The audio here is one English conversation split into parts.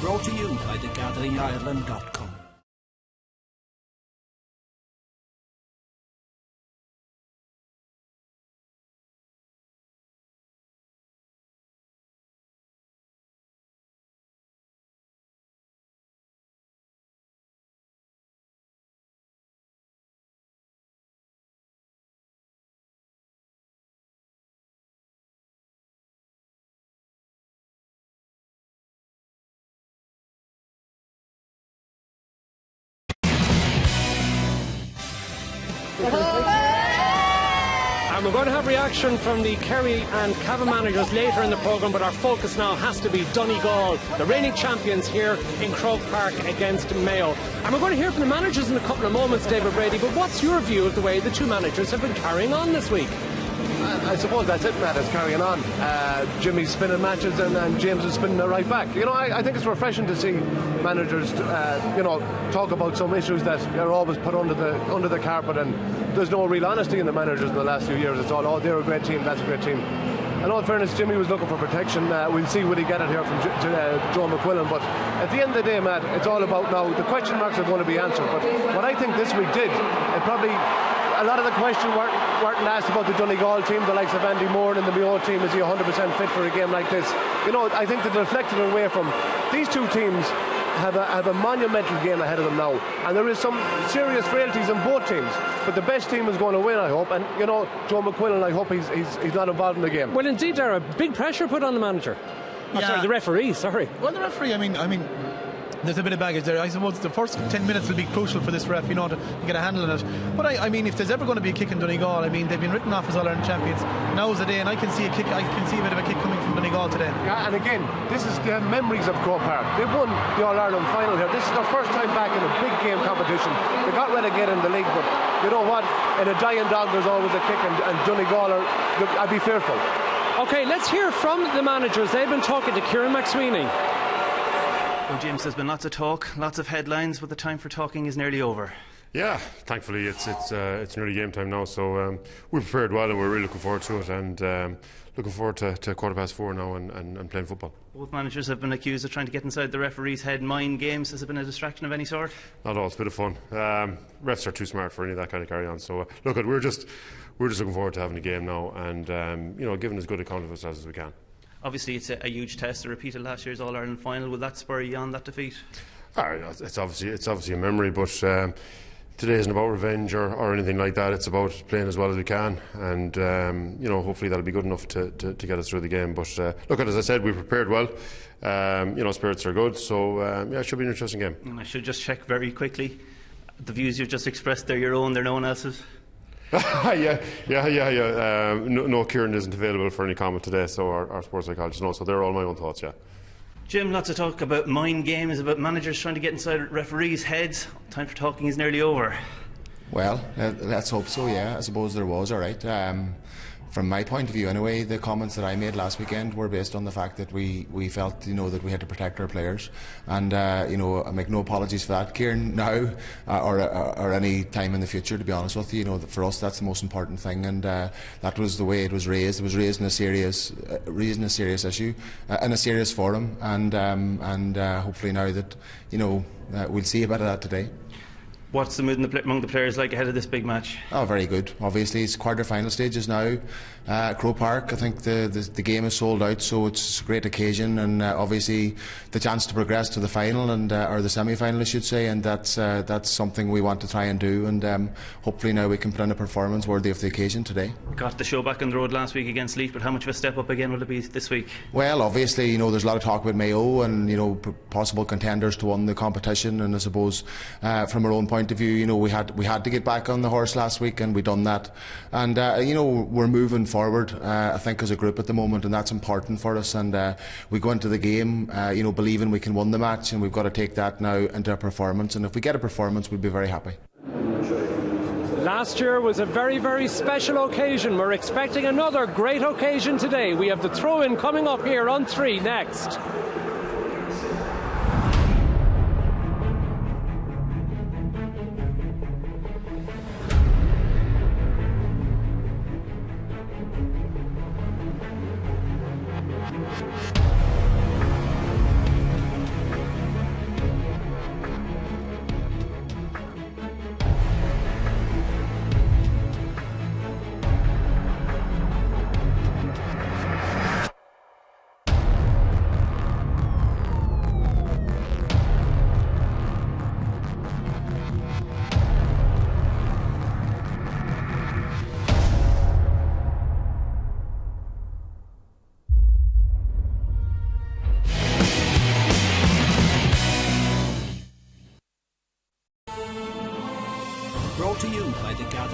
Brought to you by thegatheringireland.com. And we're going to have reaction from the Kerry and Cavan managers later in the programme, but our focus now has to be Donegal, the reigning champions here in Croke Park against Mayo. And we're going to hear from the managers in a couple of moments, David Brady, but what's your view of the way the two managers have been carrying on this week? I suppose that's it, Matt, it's carrying on. Jimmy's spinning matches and James is spinning it right back. I think it's refreshing to see managers, talk about some issues that are always put under the carpet, and there's no real honesty in the managers in the last few years. It's all, oh, they're a great team, that's a great team. In all fairness, Jimmy was looking for protection. We'll see what he get it here from Joe McQuillan. But at the end of the day, Matt, it's all about now. The question marks are going to be answered. But what I think this week did, it probably... A lot of the questions weren't asked about the Donegal team, the likes of Andy Moore and the Mayo team. Is he 100% fit for a game like this? I think that deflected away from these two teams have a monumental game ahead of them now, and there is some serious frailties in both teams. But the best team is going to win, I hope. And Joe McQuillan, I hope he's not involved in the game. Well, indeed, there are big pressure put on the manager. Sorry, the referee. Sorry. Well, the referee. I mean. There's a bit of baggage there. I suppose the first 10 minutes will be crucial for this ref, to get a handle on it. But I mean, if there's ever going to be a kick in Donegal, I mean, they've been written off as All Ireland champions. Now's the day, and I can see a kick. I can see a bit of a kick coming from Donegal today. Yeah, and again, they have memories of Croke Park. They've won the All Ireland final here. This is their first time back in a big game competition. They got relegated in the league, but you know what? In a dying dog, there's always a kick, and Donegal I'd be fearful. Okay, let's hear from the managers. They've been talking to Kieran McSweeney. Well, James, there's been lots of talk, lots of headlines, but the time for talking is nearly over. Yeah, thankfully it's nearly game time now, so we're prepared well and we're really looking forward to it, and looking forward to 4:15 now and playing football. Both managers have been accused of trying to get inside the referee's head, mind games. Has it been a distraction of any sort? Not at all, it's a bit of fun. Refs are too smart for any of that kind of carry on, so we're just looking forward to having the game now, and giving as good account of ourselves as we can. Obviously, it's a huge test. A repeat of last year's All Ireland final. Will that spur you on, that defeat? It's obviously a memory, but today isn't about revenge or anything like that. It's about playing as well as we can, and hopefully that'll be good enough to get us through the game. But as I said, we prepared well. Spirits are good, so it should be an interesting game. And I should just check very quickly. The views you've just expressed, they're your own. They're no one else's. Yeah. No, Kieran isn't available for any comment today, so our sports psychologist knows, so they're all my own thoughts, yeah. Jim, lots of talk about mind games, about managers trying to get inside referees' heads. Time for talking is nearly over. Well, let's hope so, yeah. I suppose there was, all right. From my point of view anyway, the comments that I made last weekend were based on the fact that we felt that we had to protect our players, and I make no apologies for that, Kieran, now or any time in the future, to be honest with you. For us that's the most important thing, and that was the way it was raised. It was raised in a serious issue in a serious forum, and hopefully now that we'll see a bit of that today. What's the mood among the players like ahead of this big match? Oh, very good. Obviously, it's quarter-final stages now. Croke Park, I think the game is sold out, so it's a great occasion, and obviously the chance to progress to the final or the semi-final, I should say, and that's something we want to try and do, and hopefully now we can put in a performance worthy of the occasion today. Got the show back on the road last week against Leith, but how much of a step up again will it be this week? Well, obviously, there's a lot of talk about Mayo and possible contenders to win the competition, and I suppose from our own point of view, we had to get back on the horse last week, and we done that, and we're moving forward, I think, as a group at the moment, and that's important for us, and we go into the game believing we can win the match, and we've got to take that now into a performance, and if we get a performance we'll be very happy. Last year was a very, very special occasion. We're expecting another great occasion today. We have the throw-in coming up here on 3 next.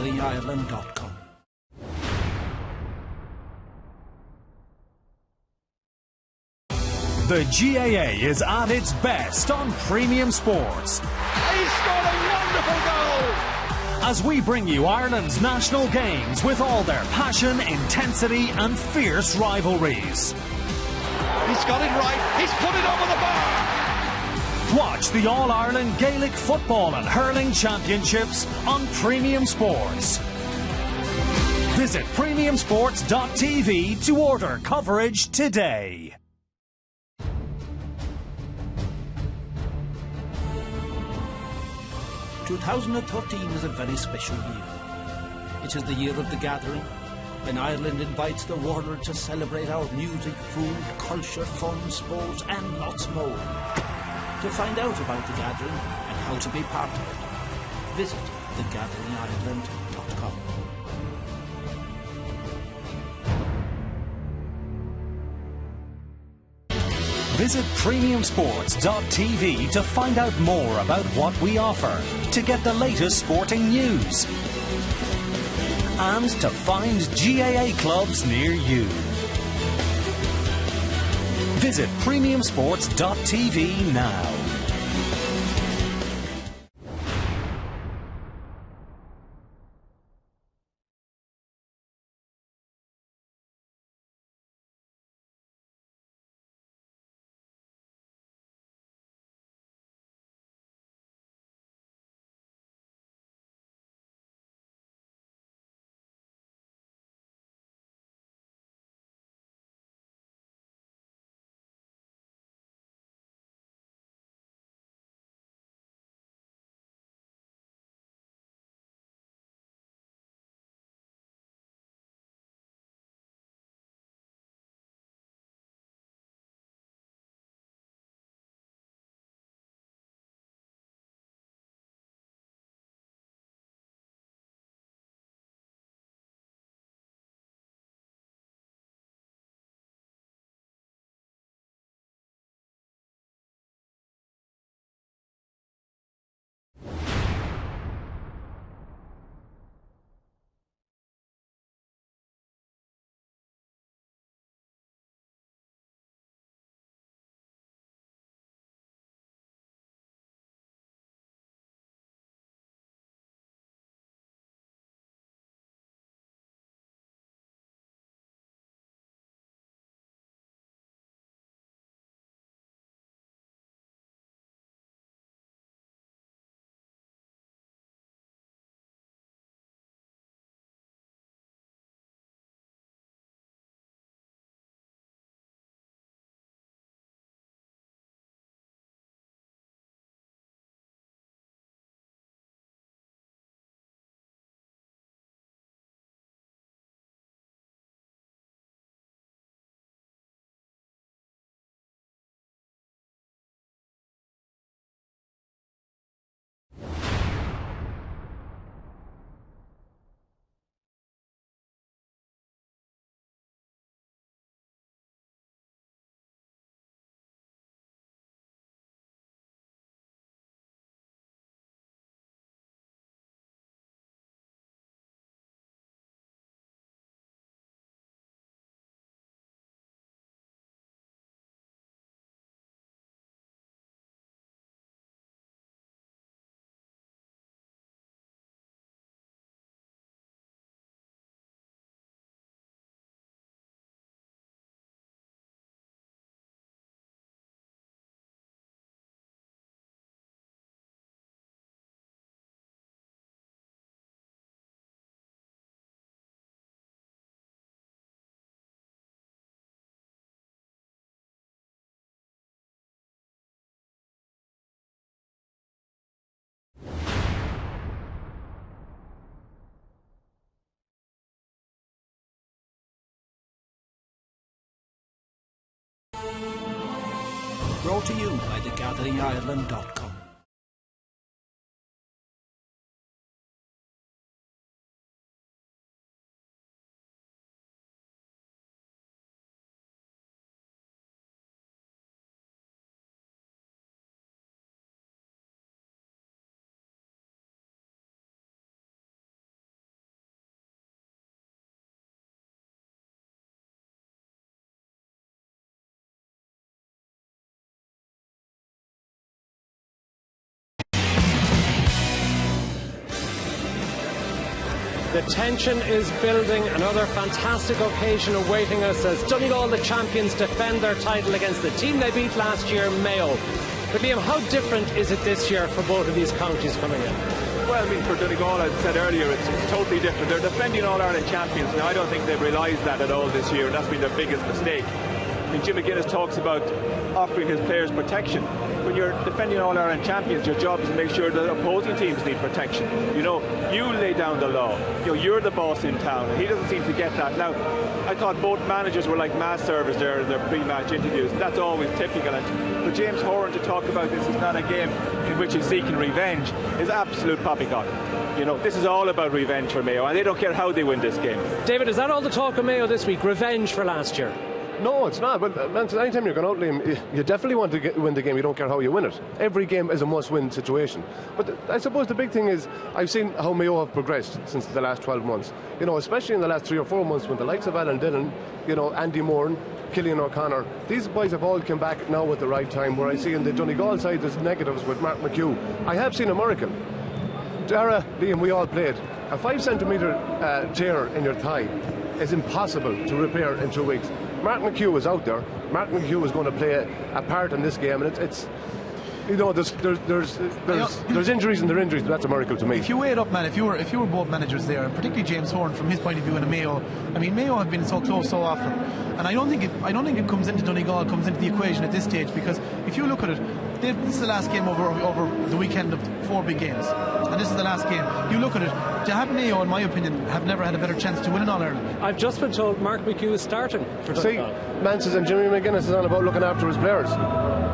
thegetheringireland.com. The GAA is at its best on Premium Sports. He scored a wonderful goal! As we bring you Ireland's national games with all their passion, intensity and fierce rivalries. He's got it right, he's put it over the bar! Watch the All Ireland Gaelic Football and Hurling Championships on Premium Sports. Visit premiumsports.tv to order coverage today. 2013 is a very special year. It is the year of the gathering, when Ireland invites the world to celebrate our music, food, culture, fun, sport and lots more. To find out about the gathering and how to be part of it, visit thegetheringireland.com. Visit premiumsports.tv to find out more about what we offer, to get the latest sporting news, and to find GAA clubs near you. Visit premiumsports.tv now. Brought to you by thegetheringireland.com. The tension is building. Another fantastic occasion awaiting us as Donegal, the champions, defend their title against the team they beat last year, Mayo. But Liam, how different is it this year for both of these counties coming in? Well, I mean, for Donegal, as I said earlier, it's totally different. They're defending All Ireland champions. Now, I don't think they've realised that at all this year, and that's been their biggest mistake. I mean, Jim McGuinness talks about offering his players protection. When you're defending All Ireland champions, your job is to make sure that opposing teams need protection. You know, you lay down the law. You know, you're the boss in town, and he doesn't seem to get that. Now, I thought both managers were like mass servers there in their pre-match interviews. That's always typical. And for James Horan to talk about this is not a game in which he's seeking revenge is absolute poppycock. You know, this is all about revenge for Mayo, and they don't care how they win this game. David, is that all the talk of Mayo this week? Revenge for last year? No, it's not. But anytime you're going out, Liam, you definitely want to win the game. You don't care how you win it. Every game is a must-win situation. But I suppose the big thing is I've seen how Mayo have progressed since the last 12 months. You know, especially in the last 3 or 4 months when the likes of Alan Dillon, you know, Andy Moran, Killian O'Connor, these boys have all come back now at the right time. Where I see in the Donegal side there's negatives with Mark McHugh. I have seen a miracle. Dara, Liam, we all played. A 5 centimetre tear in your thigh is impossible to repair in 2 weeks. Mark McHugh was out there. Mark McHugh is going to play a part in this game, and it's you know, there's injuries and there are injuries, but that's a miracle to me. If you weigh it up, man, if you were both managers there, and particularly James Horan from his point of view in a Mayo, I mean, Mayo have been so close so often, and I don't think it comes into Donegal, comes into the equation at this stage, because if you look at it, this is the last game over the weekend of 4 big games, and this is the last game. You look at it, to have Mayo, in my opinion, have never had a better chance to win in All Ireland. I've just been told Mark McHugh is starting for Donegal. See, Mances and Jimmy McGuinness is on about looking after his players.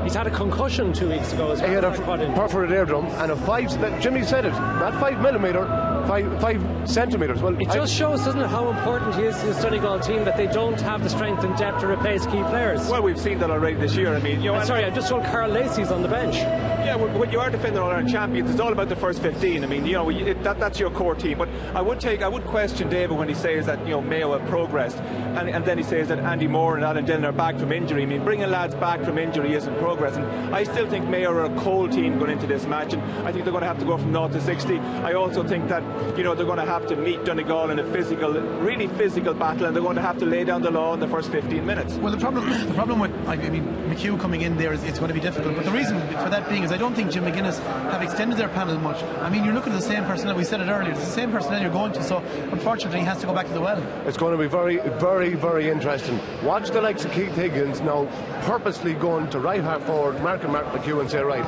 He's had a concussion 2 weeks ago as well. He had a perforated eardrum and a 5, Jimmy said it, not 5 millimetre, 5 centimetres. Well, it just shows, doesn't it, how important he is to this Donegal team, that they don't have the strength and depth to replace key players. Well, we've seen that already this year. I mean, you know, I'm just told Carl Lacey's on the bench. Yeah, when you are defending All Ireland champions, it's all about the first 15. I mean, you know, that's your core team. But I would question David when he says that, you know, Mayo have progressed, and then he says that Andy Moore and Alan Dillon are back from injury. I mean, bringing lads back from injury isn't progress. And I still think Mayo are a cold team going into this match, and I think they're going to have to go from 0 to 60. I also think that, you know, they're going to have to meet Donegal in a really physical battle, and they're going to have to lay down the law in the first 15 minutes. Well, the problem with McHugh coming in there is it's going to be difficult. But the reason for that being is I don't think Jim McGuinness have extended their panel much. I mean, you're looking at the same personnel. We said it earlier. It's the same personnel you're going to. So unfortunately, he has to go back to the well. It's going to be very, very, very interesting. Watch the likes of Keith Higgins now purposely going to right half forward, Mark McHugh, and say, right,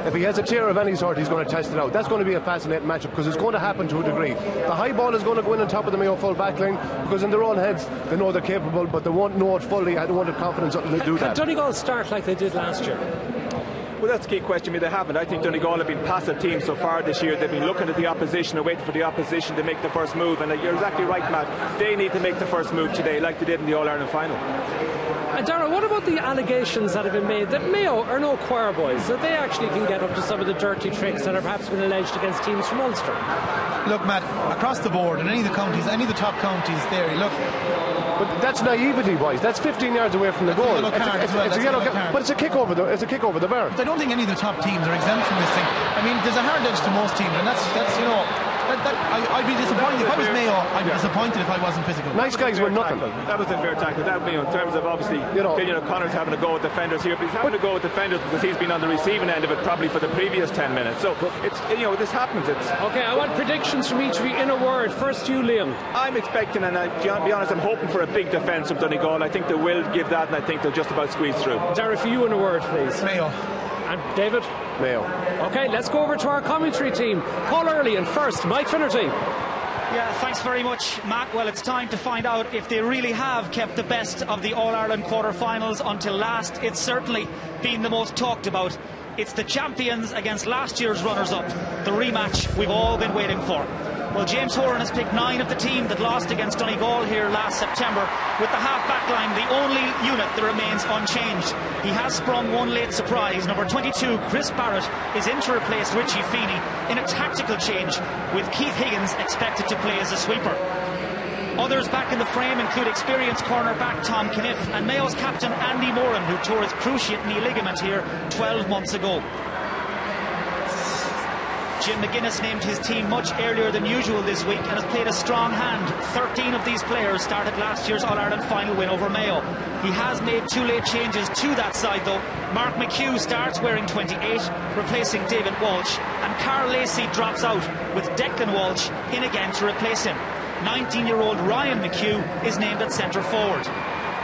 if he has a tear of any sort, he's going to test it out. That's going to be a fascinating matchup because it's going to happen to a degree. The high ball is going to go in on top of the Mayo full back line because in their own heads they know they're capable, but they won't know it fully. I don't want the confidence to do that. Can Donegal start like they did last year? Well, that's the key question. I mean, they haven't. I think Donegal have been passive teams so far this year. They've been looking at the opposition and waiting for the opposition to make the first move. And you're exactly right, Matt. They need to make the first move today, like they did in the All Ireland final. And Darragh, what about the allegations that have been made that Mayo are no choir boys, that they actually can get up to some of the dirty tricks that have perhaps been alleged against teams from Ulster? Look, Matt, across the board, in any of the counties, any of the top counties there, look. But that's naivety, boys. That's 15 yards away from the goal. It's a yellow card, but it's a kick over the bar. But I don't think any of the top teams are exempt from this thing. I mean, there's a hard edge to most teams, and that's you know. I'd be disappointed if I was Mayo. I'd be disappointed if I wasn't physical. Nice guys were nothing. That was a fair tackle. That, you know, in terms of obviously, Killian O'Connor's having to go with defenders here, but he's having to go with defenders because he's been on the receiving end of it probably for the previous 10 minutes. So it's, you know, this happens. It's okay. I want predictions from each of you in a word. First, you, Liam. I'm expecting, and to be honest, I'm hoping for a big defence from Donegal. I think they will give that, and I think they'll just about squeeze through. Darragh, for you in a word, please. Mayo. And David? Mayo. Okay, let's go over to our commentary team. Paul Early and first, Mike Finnerty. Yeah, thanks very much, Matt. Well, it's time to find out if they really have kept the best of the All-Ireland quarter-finals until last. It's certainly been the most talked about. It's the champions against last year's runners-up, the rematch we've all been waiting for. Well, James Horan has picked 9 of the team that lost against Donegal here last September, with the half-back line the only unit that remains unchanged. He has sprung one late surprise. Number 22, Chris Barrett, is in to replace Richie Feeney in a tactical change, with Keith Higgins expected to play as a sweeper. Others back in the frame include experienced cornerback Tom Kniff and Mayo's captain Andy Moran, who tore his cruciate knee ligament here 12 months ago. Jim McGuinness named his team much earlier than usual this week and has played a strong hand. 13 of these players started last year's All-Ireland final win over Mayo. He has made 2 late changes to that side though. Mark McHugh starts wearing 28, replacing David Walsh, and Carl Lacey drops out with Declan Walsh in again to replace him. 19-year-old Ryan McHugh is named at centre forward.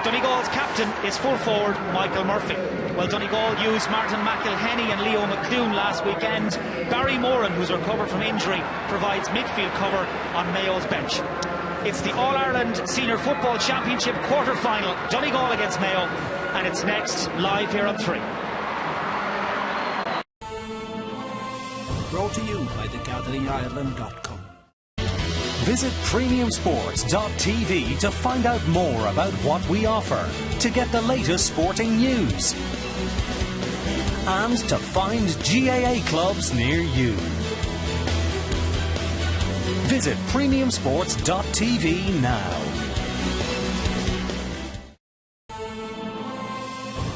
Donegal's captain is full forward Michael Murphy. Well, Donegal used Martin McIlhenny and Leo McClune last weekend. Barry Moran, who's recovered from injury, provides midfield cover on Mayo's bench. It's the All-Ireland Senior Football Championship quarter-final, Donegal against Mayo, and it's next, live here on 3. Brought to you by thegatheringireland.com. Visit premiumsports.tv to find out more about what we offer, to get the latest sporting news, and to find GAA clubs near you. Visit premiumsports.tv now.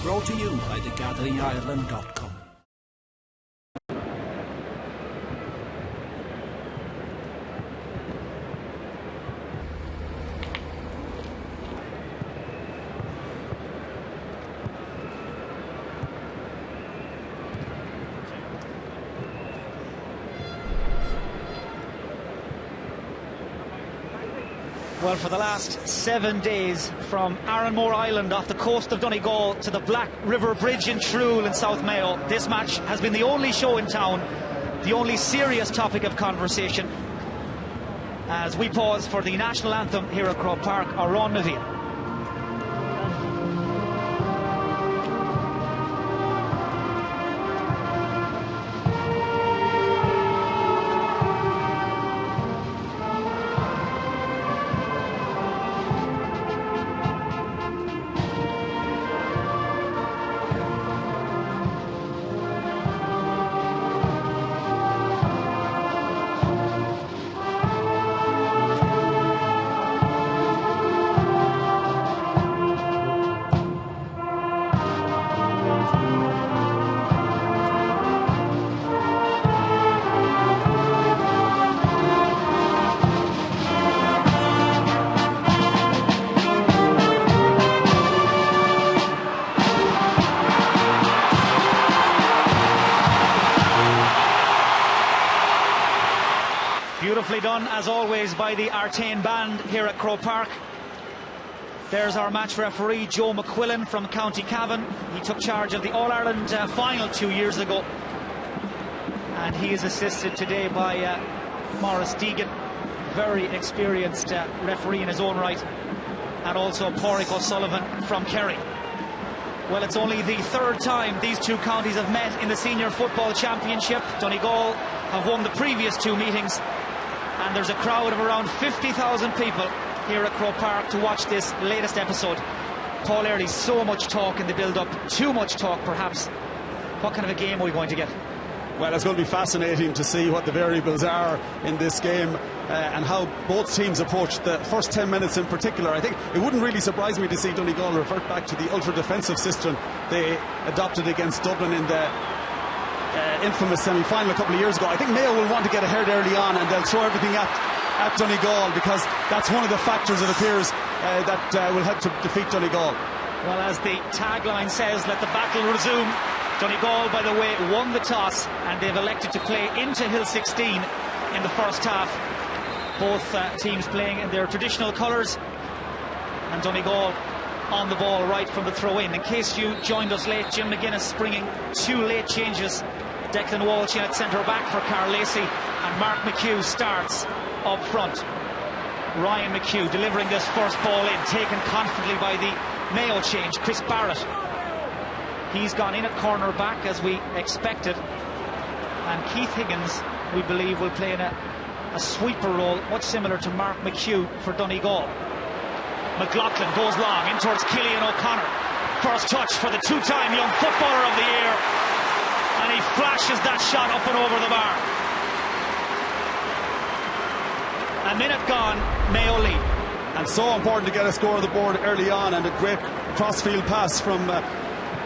Brought to you by thegatheringireland.com. Well, for the last 7 days, from Arranmore Island off the coast of Donegal to the Black River Bridge in Trule in South Mayo, this match has been the only show in town, the only serious topic of conversation, as we pause for the national anthem here at Croke Park, Aron Naveen. Beautifully done, as always, by the Artane band here at Croke Park. There's our match referee, Joe McQuillan from County Cavan. He took charge of the All-Ireland final 2 years ago. And he is assisted today by Maurice Deegan, very experienced referee in his own right. And also Pádraig O'Sullivan from Kerry. Well, it's only the 3rd time these two counties have met in the Senior Football Championship. Donegal have won the previous 2 meetings. And there's a crowd of around 50,000 people here at Croke Park to watch this latest episode. Paul Early, so much talk in the build-up, too much talk perhaps. What kind of a game are we going to get? Well, it's going to be fascinating to see what the variables are in this game and how both teams approach the first 10 minutes in particular. I think it wouldn't really surprise me to see Donegal revert back to the ultra-defensive system they adopted against Dublin in the infamous semi-final a couple of years ago. I think Mayo will want to get ahead early on, and they'll throw everything at Donegal, because that's one of the factors, it appears, that will help to defeat Donegal. Well, as the tagline says, let the battle resume. Donegal, by the way, won the toss, and they've elected to play into Hill 16 in the first half. Both teams playing in their traditional colours, and Donegal on the ball right from the throw-in. In case you joined us late, Jim McGuinness bringing 2 late changes. Declan Walsh in at centre-back for Carl Lacey, and Mark McHugh starts up front. Ryan McHugh delivering this first ball in, taken confidently by the Mayo change, Chris Barrett. He's gone in at corner-back as we expected, and Keith Higgins, we believe, will play in a sweeper role, much similar to Mark McHugh for Donegal. McLaughlin goes long in towards Cillian O'Connor. First touch for the 2-time Young Footballer of the Year, and he flashes that shot up and over the bar. A minute gone, Mayo lead. And so important to get a score on the board early on, and a great crossfield pass from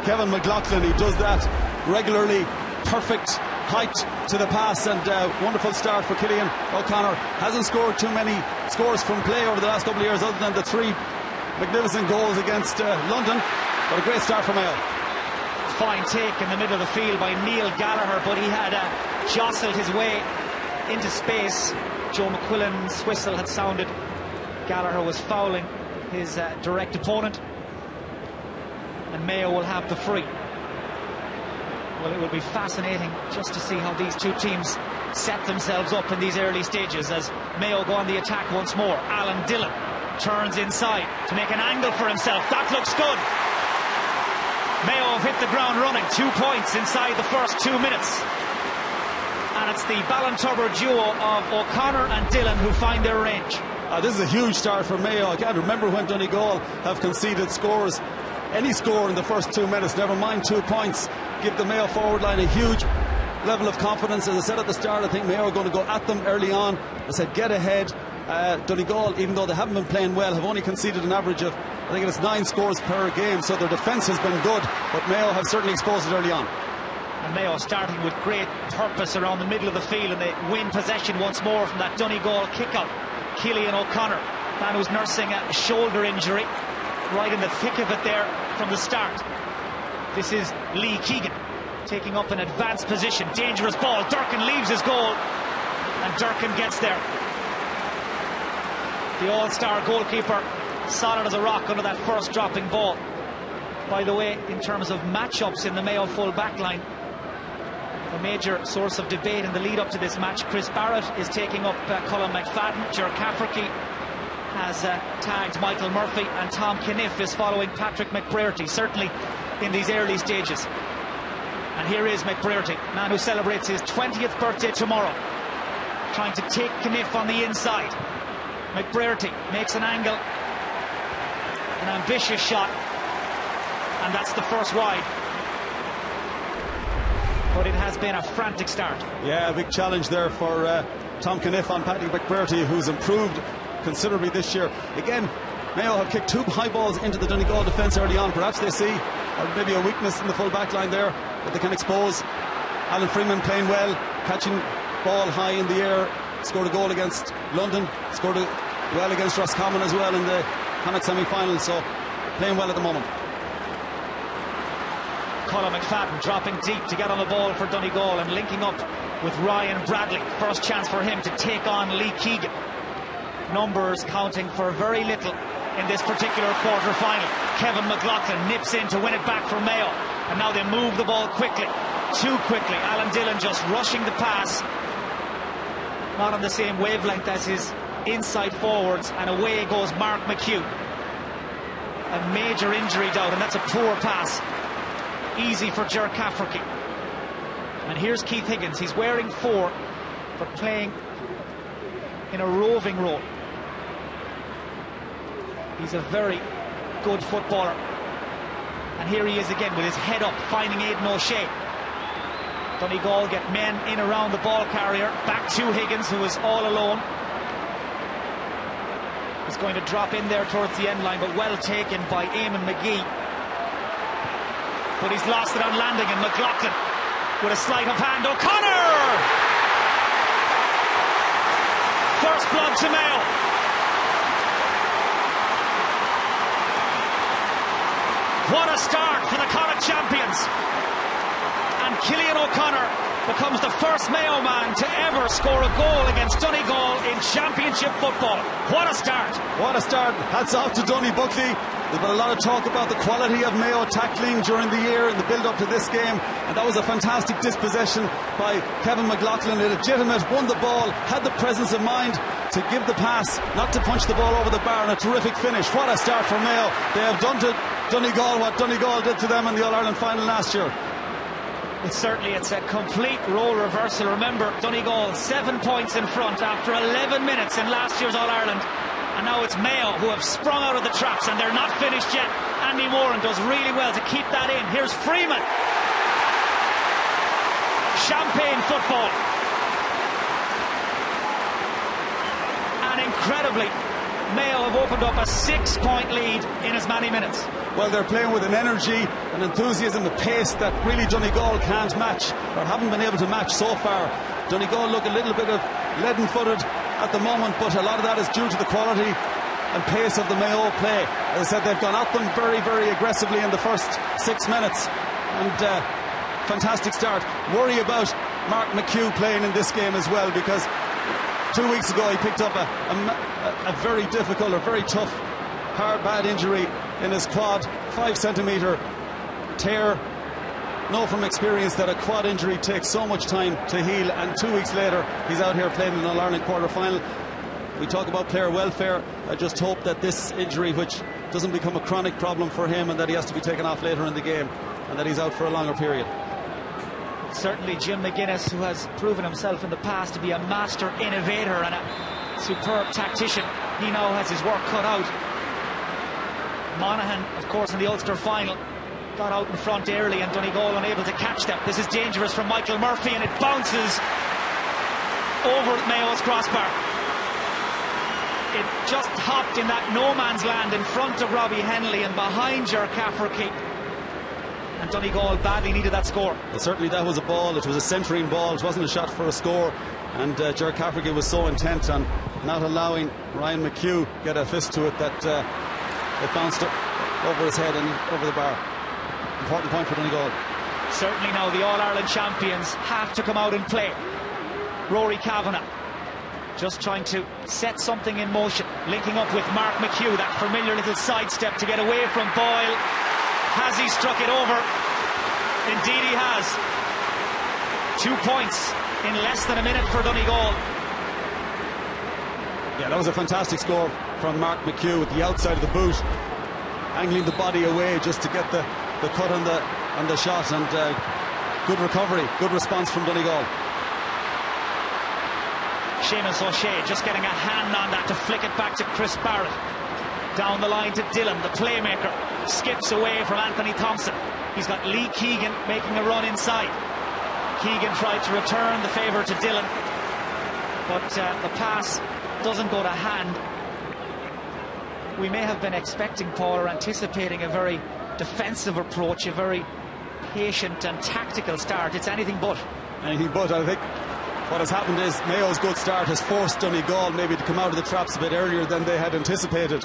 Kevin McLaughlin. He does that regularly. Perfect height to the pass, and wonderful start for Cillian O'Connor. Hasn't scored too many scores from play over the last couple of years, other than the 3 magnificent goals against London, but a great start for Mayo. Fine take in the middle of the field by Neil Gallagher, but he had jostled his way into space. Joe McQuillan's whistle had sounded. Gallagher was fouling his direct opponent, and Mayo will have the free. Well, it will be fascinating just to see how these two teams set themselves up in these early stages as Mayo go on the attack once more. Alan Dillon turns inside to make an angle for himself. That looks good. Mayo have hit the ground running. 2 points inside the first 2 minutes. And it's the Ballintubber duo of O'Connor and Dillon who find their range. This is a huge start for Mayo. I can't remember when Donegal have conceded scores, any score in the first 2 minutes, never mind 2 points. Give the Mayo forward line a huge level of confidence. As I said at the start, I think Mayo are going to go at them early on. I said get ahead. Donegal, even though they haven't been playing well, have only conceded an average of, I think it's 9 scores per game, so their defence has been good, but Mayo have certainly exposed it early on. And Mayo starting with great purpose around the middle of the field, and they win possession once more from that Donegal kick-out. Cillian O'Connor, man who's nursing a shoulder injury, right in the thick of it there from the start. This is Lee Keegan taking up an advanced position. Dangerous ball. Durkin leaves his goal, and Durkin gets there. The all-star goalkeeper solid as a rock under that first dropping ball. By the way, in terms of matchups in the Mayo full back line, a major source of debate in the lead up to this match. Chris Barrett is taking up Colin McFadden. Ger Cafferty has tagged Michael Murphy, and Tom Caniff is following Patrick McBrearty, certainly in these early stages. And here is McBrearty, man who celebrates his 20th birthday tomorrow, trying to take Caniff on the inside. McBrearty makes an angle, an ambitious shot, and that's the first wide. But it has been a frantic start. Yeah, a big challenge there for Tom Caniff on Paddy McBrearty, who's improved considerably this year. Again, Mayo have kicked 2 high balls into the Donegal defence early on. Perhaps they see maybe a weakness in the full back line there that they can expose. Alan Freeman playing well, catching ball high in the air, scored a goal against London, scored well against Roscommon as well in the Connacht semi-final, so playing well at the moment. Colin McFadden dropping deep to get on the ball for Donegal and linking up with Ryan Bradley. First chance for him to take on Lee Keegan. Numbers counting for very little in this particular quarter-final. Kevin McLaughlin nips in to win it back for Mayo, and now they move the ball quickly, too quickly. Alan Dillon just rushing the pass, not on the same wavelength as his inside forwards, and away goes Mark McHugh. A major injury doubt, and that's a poor pass. Easy for Ger Cafferty. And here's Keith Higgins. He's wearing 4, but playing in a roving role. He's a very good footballer. And here he is again with his head up, finding Aidan O'Shea. Donegal get men in around the ball carrier. Back to Higgins, who is all alone. He's going to drop in there towards the end line, but well taken by Eamon McGee. But he's lost it on landing, and McLaughlin with a sleight of hand. O'Connor! First blood to Mayo. What a start for the Connacht champions. And Cillian O'Connor becomes the first Mayo man to ever score a goal against Donegal in championship football. What a start. What a start. Hats off to Donny Buckley. There's been a lot of talk about the quality of Mayo tackling during the year in the build-up to this game, and that was a fantastic dispossession by Kevin McLaughlin. A legitimate, won the ball, had the presence of mind to give the pass, not to punch the ball over the bar, and a terrific finish. What a start for Mayo. They have done to Donegal what Donegal did to them in the All Ireland final last year. It's a complete role reversal. Remember, Donegal 7 points in front after 11 minutes in last year's All Ireland. And now it's Mayo who have sprung out of the traps, and they're not finished yet. Andy Moran does really well to keep that in. Here's Freeman. Champagne football. And incredibly, Mayo have opened up a 6-point lead in as many minutes. Well, they're playing with an energy, an enthusiasm, a pace that really Donegal can't match, or haven't been able to match so far. Donegal look a little bit of leaden-footed at the moment, but a lot of that is due to the quality and pace of the Mayo play. As I said, they've gone at them very, very aggressively in the first 6 minutes, and fantastic start. Worry about Mark McHugh playing in this game as well, because 2 weeks ago he picked up a very difficult, or very tough, hard, bad injury in his quad, 5 centimetre tear. Know from experience that a quad injury takes so much time to heal, and 2 weeks later he's out here playing in an All Ireland quarter-final. We talk about player welfare. I just hope that this injury, which doesn't become a chronic problem for him, and that he has to be taken off later in the game, and that he's out for a longer period. Certainly Jim McGuinness, who has proven himself in the past to be a master innovator and a superb tactician, he now has his work cut out. Monaghan, of course, in the Ulster final, got out in front early, and Donegal unable to catch them. This is dangerous from Michael Murphy, and it bounces over Mayo's crossbar. It just hopped in that no man's land in front of Robbie Henley and behind Ger Cafferty, and Donegal badly needed that score. Well, certainly that was a ball. It was a centering ball. It wasn't a shot for a score, and Ger Cafferty was so intent on not allowing Ryan McHugh get a fist to it that it bounced over his head and over the bar. Important point for Donegal. Certainly now the All Ireland champions have to come out and play. Rory Kavanagh just trying to set something in motion, linking up with Mark McHugh, that familiar little sidestep to get away from Boyle. Has he struck it over? Indeed he has. 2 points in less than a minute for Donegal. Yeah, that was a fantastic score from Mark McHugh with the outside of the boot, angling the body away just to get the cut on the shot, and good recovery, good response from Donegal. Seamus O'Shea just getting a hand on that to flick it back to Chris Barrett. Down the line to Dillon, the playmaker, skips away from Anthony Thompson. He's got Lee Keegan making a run inside. Keegan tried to return the favour to Dillon, but the pass doesn't go to hand. We may have been expecting, Paul, or anticipating a very defensive approach, a very patient and tactical start. It's anything but. Anything but. I think what has happened is Mayo's good start has forced Donegal maybe to come out of the traps a bit earlier than they had anticipated.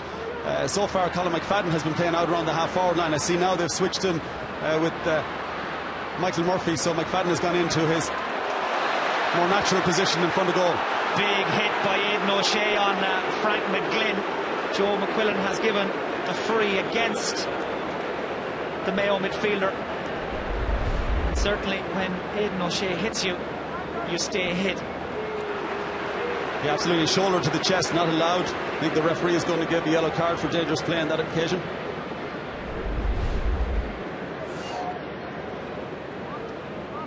So far Colin McFadden has been playing out around the half-forward line. I see now they've switched in with Michael Murphy, so McFadden has gone into his more natural position in front of goal. Big hit by Aidan O'Shea on Frank McGlynn. Joe McQuillan has given a free against the Mayo midfielder. And certainly when Aidan O'Shea hits you, you stay hit. Yeah, absolutely. Shoulder to the chest, not allowed. I think the referee is going to give a yellow card for dangerous play on that occasion.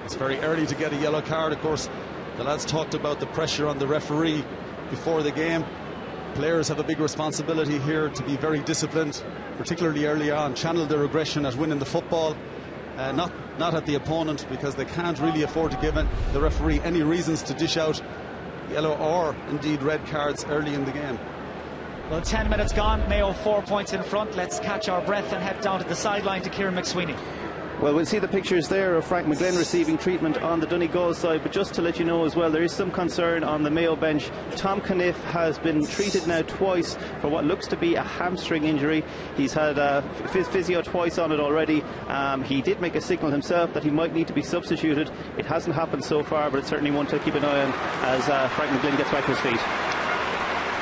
It's very early to get a yellow card. Of course, the lads talked about the pressure on the referee before the game. Players have a big responsibility here to be very disciplined, particularly early on, channel their aggression at winning the football, not at the opponent, because they can't really afford to give the referee any reasons to dish out yellow or indeed red cards early in the game. Well, 10 minutes gone, Mayo 4 points in front. Let's catch our breath and head down to the sideline to Kieran McSweeney. Well, we'll see the pictures there of Frank McGlynn receiving treatment on the Donegal side, but just to let you know as well, there is some concern on the Mayo bench. Tom Caniff has been treated now twice for what looks to be a hamstring injury. He's had physio twice on it already. He did make a signal himself that he might need to be substituted. It hasn't happened so far, but it's certainly one to keep an eye on as Frank McGlynn gets back to his feet.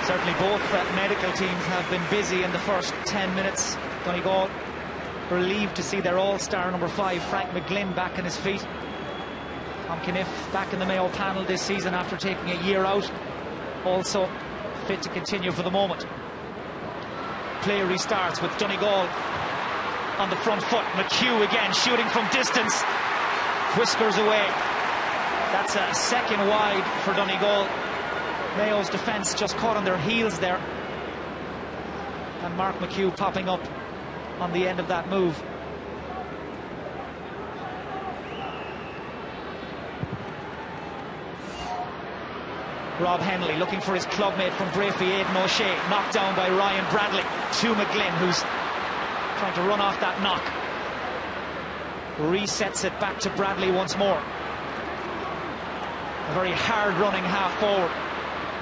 Certainly both medical teams have been busy in the first 10 minutes. Donegal relieved to see their all-star number 5, Frank McGlynn, back on his feet. Tom Caniff back in the Mayo panel this season after taking a year out, also fit to continue for the moment. Play restarts with Donegal on the front foot. McHugh again shooting from distance, whiskers away. That's a second wide for Donegal. Mayo's defence just caught on their heels there, and Mark McHugh popping up on the end of that move. Rob Henley looking for his clubmate from Brafey, Aidan O'Shea, knocked down by Ryan Bradley to McGlynn, who's trying to run off that knock. Resets it back to Bradley once more. A very hard running half forward,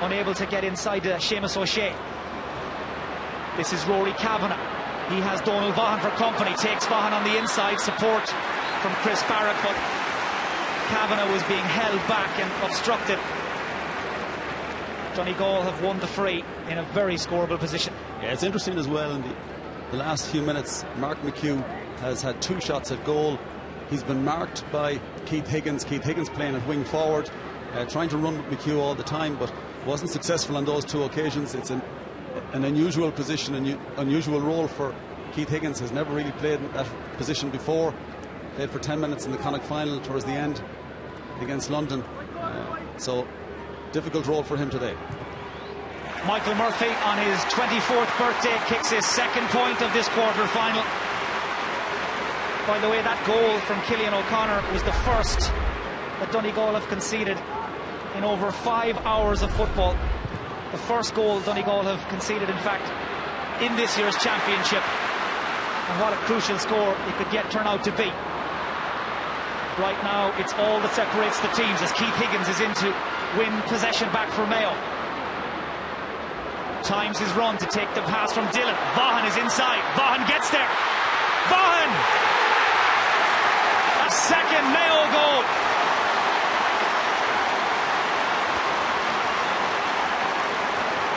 unable to get inside Seamus O'Shea. This is Rory Kavanagh. He has Donal Vaughan for company, takes Vaughan on the inside, support from Chris Barrett, but Kavanagh was being held back and obstructed. Donegal have won the free in a very scoreable position. Yeah, it's interesting as well in the last few minutes. Mark McHugh has had 2 shots at goal. He's been marked by Keith Higgins. Keith Higgins playing at wing forward, trying to run with McHugh all the time, but wasn't successful on those 2 occasions. It's an unusual position, an unusual role for Keith Higgins. Has never really played in that position before. Played for 10 minutes in the Connacht final towards the end against London. So difficult role for him today. Michael Murphy on his 24th birthday kicks his 2nd point of this quarter-final. By the way, that goal from Cillian O'Connor was the first that Donegal have conceded in over 5 hours of football. The first goal Donegal have conceded, in fact, in this year's championship. And what a crucial score it could yet turn out to be. Right now, it's all that separates the teams as Keith Higgins is in to win possession back for Mayo. Times his run to take the pass from Dillon. Vaughan is inside. Vaughan gets there. Vaughan! A second Mayo goal.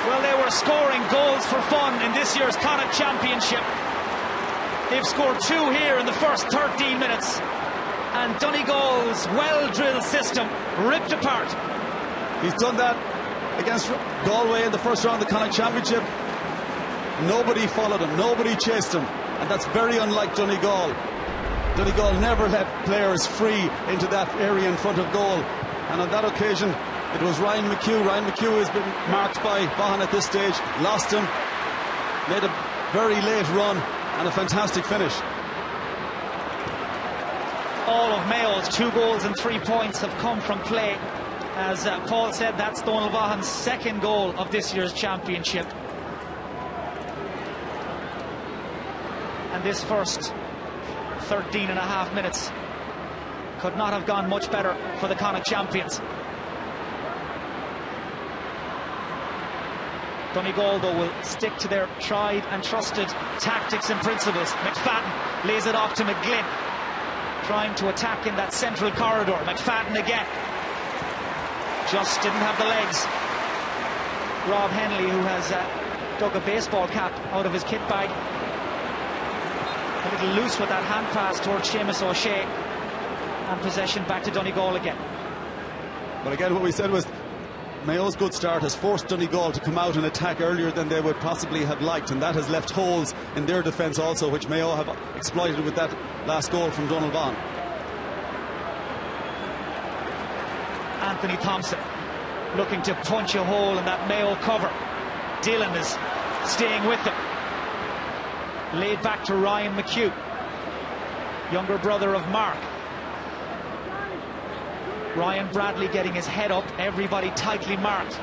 Well, they were scoring goals for fun in this year's Connacht Championship. They've scored 2 here in the first 13 minutes. And Donegal's well-drilled system ripped apart. He's done that against Galway in the first round of the Connacht Championship. Nobody followed him, nobody chased him, and that's very unlike Donegal. Donegal never let players free into that area in front of goal, and on that occasion it was Ryan McHugh. Ryan McHugh has been marked by Vaughan at this stage, lost him, made a very late run and a fantastic finish. All of Mayo's 2 goals and 3 points have come from play. As Paul said, that's Donal Vaughan's 2nd goal of this year's championship. And this first 13 and a half minutes could not have gone much better for the Connacht champions. Donegal, though, will stick to their tried and trusted tactics and principles. McFadden lays it off to McGlynn, trying to attack in that central corridor. McFadden again. Just didn't have the legs. Rob Henley, who has dug a baseball cap out of his kit bag. A little loose with that hand pass towards Seamus O'Shea. And possession back to Donegal again. But again, what we said was Mayo's good start has forced Donegal to come out and attack earlier than they would possibly have liked, and that has left holes in their defence also, which Mayo have exploited with that last goal from Donal Vaughan. Anthony Thompson looking to punch a hole in that Mayo cover. Dillon is staying with them. Laid back to Ryan McHugh, younger brother of Mark. Ryan Bradley getting his head up, everybody tightly marked.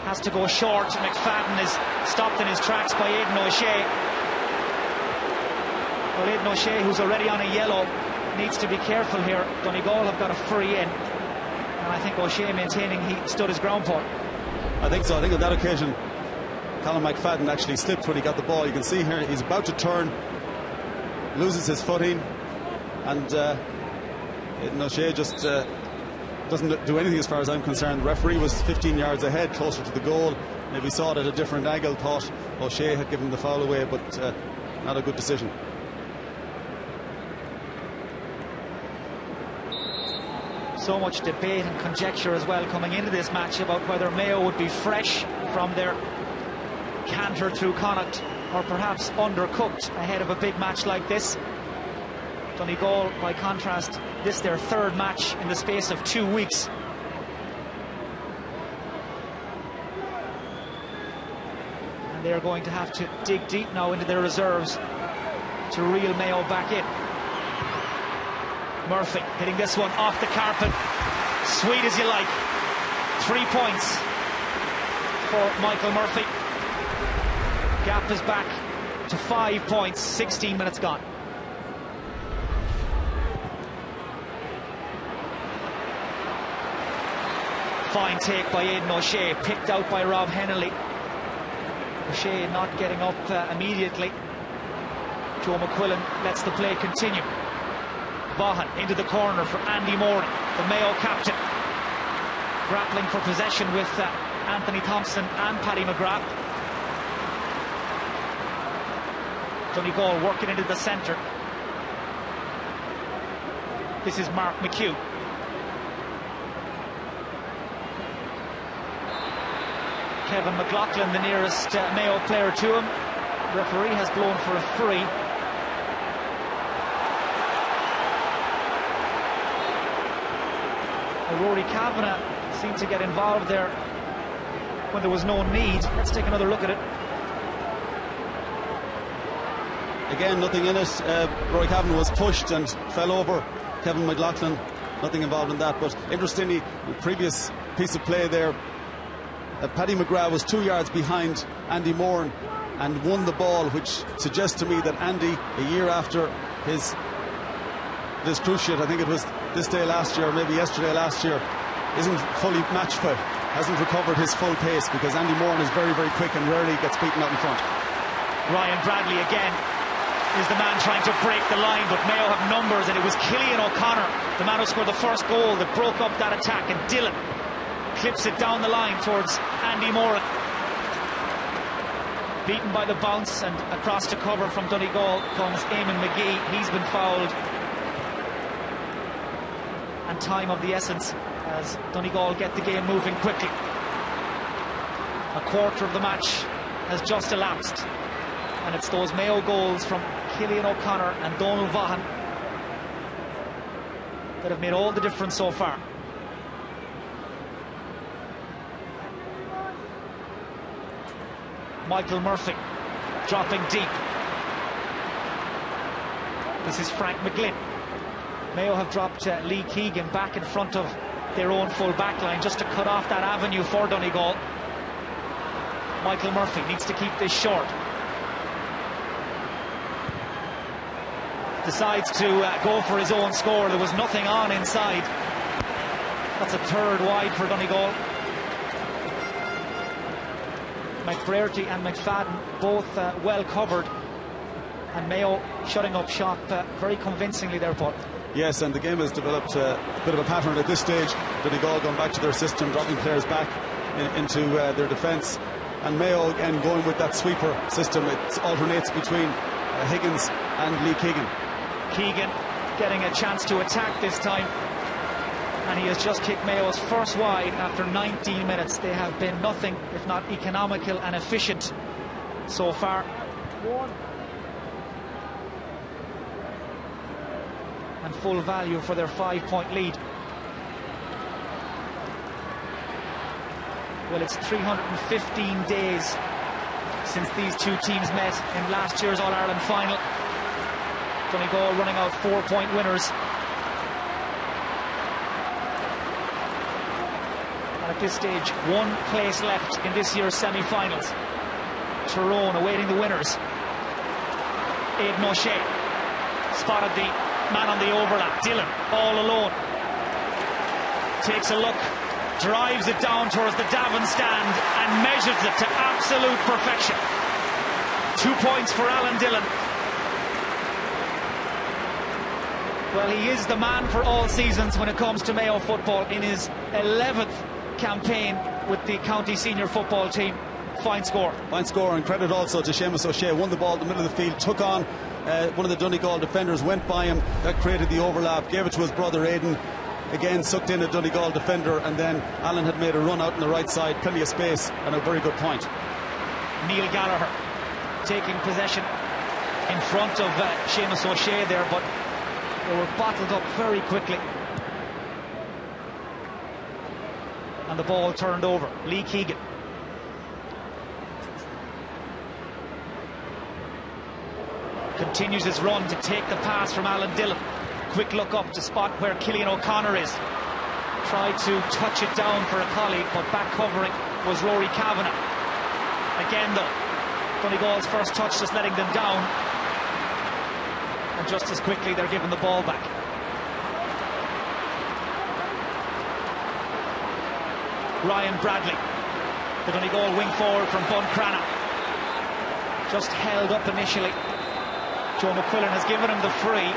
Has to go short. McFadden is stopped in his tracks by Aidan O'Shea. Well, Aidan O'Shea, who's already on a yellow, needs to be careful here. Donegal have got a free in, and I think O'Shea maintaining he stood his ground, Paul. I think so. I think on that occasion Colin McFadden actually slipped when he got the ball. You can see here he's about to turn, loses his footing, and Aidan O'Shea just doesn't do anything as far as I'm concerned. The referee was 15 yards ahead, closer to the goal. Maybe saw it at a different angle, thought O'Shea had given the foul away, but not a good decision. So much debate and conjecture as well coming into this match about whether Mayo would be fresh from their canter through Connacht or perhaps undercooked ahead of a big match like this. Donegal, by contrast, this their 3rd match in the space of 2 weeks. And they're going to have to dig deep now into their reserves to reel Mayo back in. Murphy hitting this one off the carpet. Sweet as you like. 3 points for Michael Murphy. Gap is back to 5 points, 16 minutes gone. Fine take by Aidan O'Shea, picked out by Rob Hennelly. O'Shea not getting up immediately. Joe McQuillan lets the play continue. Vaughan into the corner for Andy Moran, the Mayo captain. Grappling for possession with Anthony Thompson and Paddy McGrath. Donegal working into the centre. This is Mark McHugh. Kevin McLaughlin, the nearest Mayo player to him. Referee has blown for a free. Rory Kavanagh seemed to get involved there when there was no need. Let's take another look at it. Again, nothing in it. Rory Kavanagh was pushed and fell over. Kevin McLaughlin, nothing involved in that. But interestingly, the previous piece of play there, Paddy McGrath was 2 yards behind Andy Moran and won the ball, which suggests to me that Andy, a year after his cruciate, I think it was this day last year, or maybe yesterday last year, isn't fully match fit, hasn't recovered his full pace, because Andy Moran is very, very quick and rarely gets beaten out in front. Ryan Bradley again is the man trying to break the line, but Mayo have numbers, and it was Cillian O'Connor, the man who scored the first goal, that broke up that attack, and Dillon clips it down the line towards Andy Moran. Beaten by the bounce, and across to cover from Donegal comes Eamon McGee. He's been fouled, and time of the essence as Donegal get the game moving quickly. A quarter of the match has just elapsed, and it's those Mayo goals from Cillian O'Connor and Donald Vaughan that have made all the difference so far. Michael Murphy dropping deep. This is Frank McGlynn. Mayo have dropped Lee Keegan back in front of their own full back line just to cut off that avenue for Donegal. Michael Murphy needs to keep this short. Decides to go for his own score. There was nothing on inside. That's a third wide for Donegal. McBrearty and McFadden both well covered, and Mayo shutting up shop very convincingly there, Paul. Yes, and the game has developed a bit of a pattern at this stage. Donegal going back to their system, dropping players back into their defence, and Mayo again going with that sweeper system. It alternates between Higgins and Lee Keegan. Keegan getting a chance to attack this time, and he has just kicked Mayo's first wide after 19 minutes. They have been nothing if not economical and efficient so far. And full value for their 5-point lead. Well, it's 315 days since these two teams met in last year's All Ireland final. Donegal running out 4-point winners. And at this stage, one place left in this year's semi-finals. Tyrone awaiting the winners. Aidan O'Shea spotted the man on the overlap. Dillon all alone. Takes a look, drives it down towards the Davin stand and measures it to absolute perfection. 2 points for Alan Dillon. Well, he is the man for all seasons when it comes to Mayo football in his 11th campaign with the county senior football team. Fine score. Fine score, and credit also to Seamus O'Shea. Won the ball in the middle of the field, took on one of the Donegal defenders, went by him, that created the overlap, gave it to his brother Aidan, again sucked in a Donegal defender, and then Alan had made a run out on the right side, plenty of space, and a very good point. Neil Gallagher taking possession in front of Seamus O'Shea there, but they were bottled up very quickly, and the ball turned over. Lee Keegan. Continues his run to take the pass from Alan Dillon. Quick look up to spot where Cillian O'Connor is. Tried to touch it down for a colleague, but back covering was Rory Kavanagh. Again though, Donegal's first touch just letting them down, and just as quickly they're given the ball back. Ryan Bradley, the Donegal wing forward from Buncrana, just held up initially. Joe McQuillan has given him the free.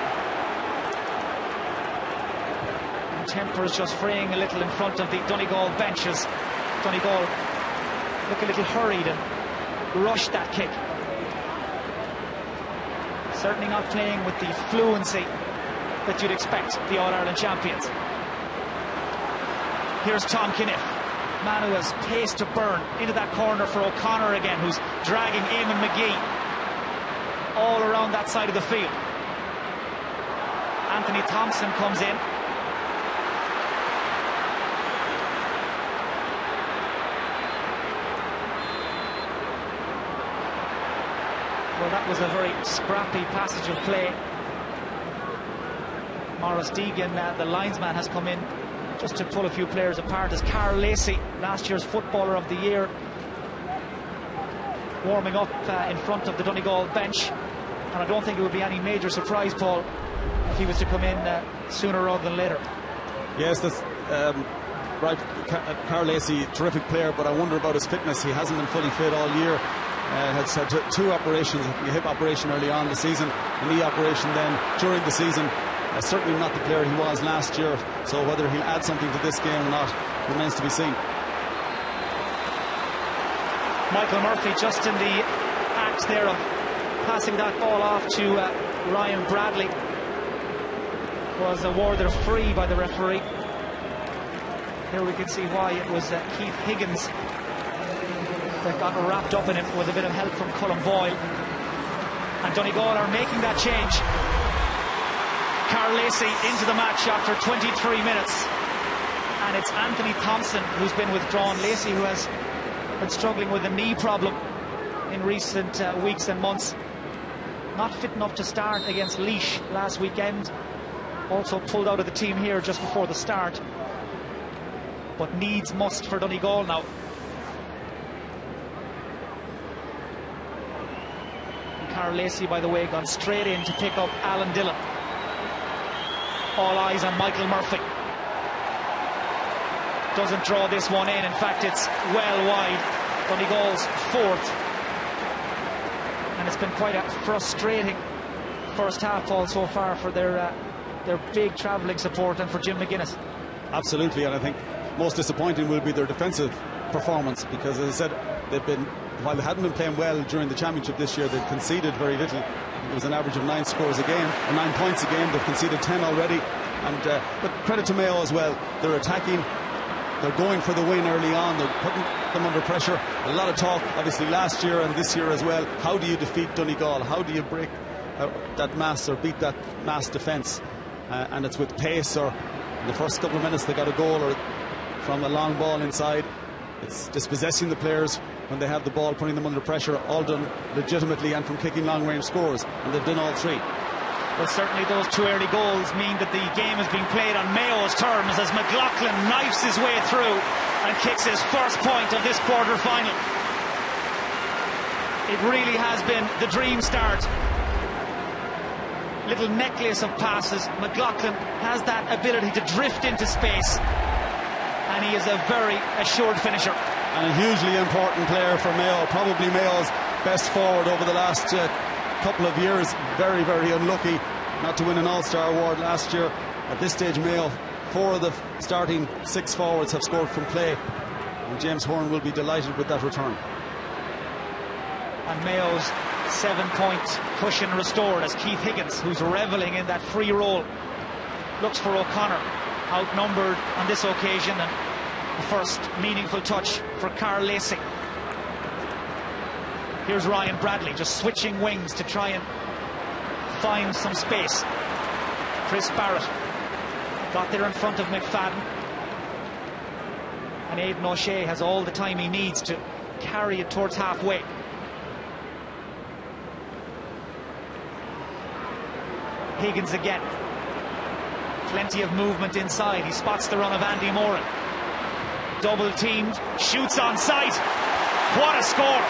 And tempers just fraying a little in front of the Donegal benches. Donegal look a little hurried and rushed that kick. Certainly not playing with the fluency that you'd expect the All Ireland champions. Here's Tom Kinniff, man who has pace to burn, into that corner for O'Connor again, who's dragging Eamon McGee all around that side of the field. Anthony Thompson comes in. Well, that was a very scrappy passage of play. Maurice Deegan, the linesman, has come in just to pull a few players apart, as Carl Lacey, last year's Footballer of the Year, warming up in front of the Donegal bench. And I don't think it would be any major surprise, Paul, if he was to come in sooner rather than later. Yes, that's right. Carl Lacey, terrific player, but I wonder about his fitness. He hasn't been fully fit all year. Has had two operations, a hip operation early on in the season, a knee operation then during the season. Certainly not the player he was last year, so whether he'll add something to this game or not remains to be seen. Michael Murphy just in the act there of passing that ball off to Ryan Bradley, was awarded a free by the referee. Here we can see why. It was Keith Higgins that got wrapped up in it with a bit of help from Colm Boyle. And Donegal are making that change. Carl Lacey into the match after 23 minutes. And it's Anthony Thompson who's been withdrawn. Lacey, who has been struggling with a knee problem in recent weeks and months. Not fit enough to start against Laois last weekend. Also pulled out of the team here just before the start. But needs must for Donegal now. Carl Lacey, by the way, gone straight in to pick up Alan Dillon. All eyes on Michael Murphy. Doesn't draw this one in. In fact, it's well wide. Donegal's fourth. And it's been quite a frustrating first half, Paul, so far for their big travelling support and for Jim McGuinness. Absolutely, and I think most disappointing will be their defensive performance, because, as I said, they've been, while they hadn't been playing well during the championship this year, they've conceded very little. It was an average of 9 scores a game, or 9 points a game. They've conceded 10 already, and but credit to Mayo as well. They're attacking, they're going for the win early on, they're putting them under pressure. A lot of talk, obviously, last year and this year as well. How do you defeat Donegal? How do you break that mass, or beat that mass defence? And it's with pace, or in the first couple of minutes they got a goal, or from a long ball inside. It's dispossessing the players when they have the ball, putting them under pressure, all done legitimately and from kicking long range scores, and they've done all three. Well, certainly those 2 early goals mean that the game is being played on Mayo's terms, as McLaughlin knifes his way through and kicks his first point of this quarter-final. It really has been the dream start. Little necklace of passes. McLaughlin has that ability to drift into space, and he is a very assured finisher. And a hugely important player for Mayo, probably Mayo's best forward over the last couple of years. Very, very unlucky not to win an All-Star award last year. At this stage, Mayo, 4 of the starting 6 forwards have scored from play, and James Horan will be delighted with that return. And Mayo's 7-point cushion restored, as Keith Higgins, who's revelling in that free roll, looks for O'Connor, outnumbered on this occasion, and the first meaningful touch for Carl Lacey. Here's Ryan Bradley just switching wings to try and find some space. Chris Barrett got there in front of McFadden, and Aidan O'Shea has all the time he needs to carry it towards halfway. Higgins again. Plenty of movement inside. He spots the run of Andy Moran. double teamed, shoots on sight. What a score!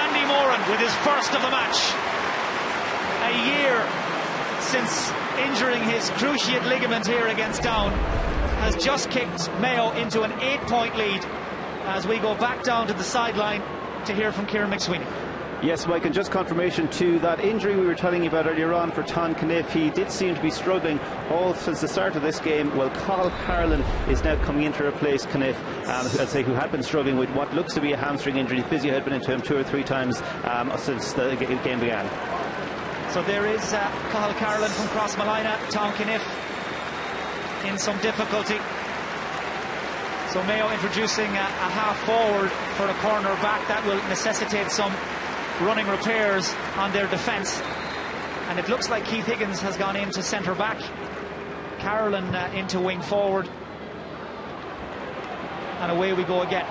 Andy Moran with his first of the match. A year since injuring his cruciate ligament here against Down, has just kicked Mayo into an 8-point lead as we go back down to the sideline to hear from Kieran McSweeney. Yes, Mike, and just confirmation to that injury we were telling you about earlier on for Tom Caniff. He did seem to be struggling all since the start of this game. Well, Cathal Carlin is now coming in to replace Caniff, who had been struggling with what looks to be a hamstring injury. Physio had been into him 2 or 3 times since the game began. So there is Cathal Carlin from Crossmalina. Tom Caniff in some difficulty. So Mayo introducing a half forward for a corner back. That will necessitate some running repairs on their defence. And it looks like Keith Higgins has gone into centre back. Carolyn into wing forward. And away we go again.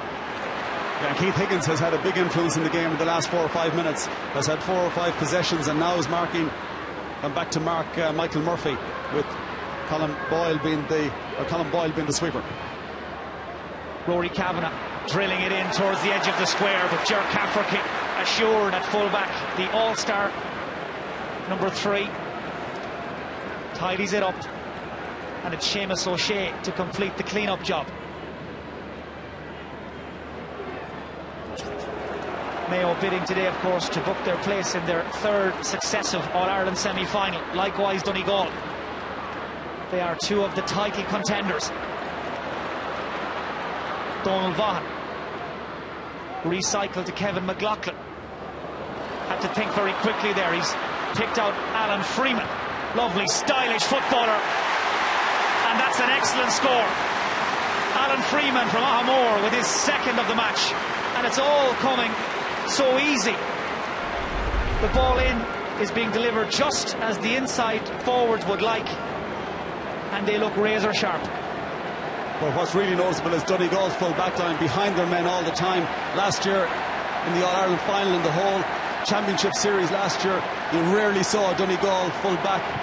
Yeah, Keith Higgins has had a big influence in the game in the last 4 or 5 minutes. Has had 4 or 5 possessions and now is gone back to mark Michael Murphy, with Colin Boyle being the sweeper. Rory Kavanagh drilling it in towards the edge of the square, but Ger Cafferty assured at fullback. The all-star number 3 tidies it up, and it's Seamus O'Shea to complete the clean-up job. Mayo bidding today, of course, to book their place in their 3rd successive All-Ireland semi-final. Likewise Donegal. They are 2 of the title contenders. Donald Vaughan recycled to Kevin McLaughlin. Had to think very quickly there. He's picked out Alan Freeman. Lovely, stylish footballer. And that's an excellent score. Alan Freeman from Ahamore with his 2nd of the match. And it's all coming so easy. The ball in is being delivered just as the inside forwards would like. And they look razor sharp. Well, what's really noticeable is Donegal's full back line behind their men all the time. Last year in the All-Ireland final, in the whole championship series last year, you rarely saw a Donegal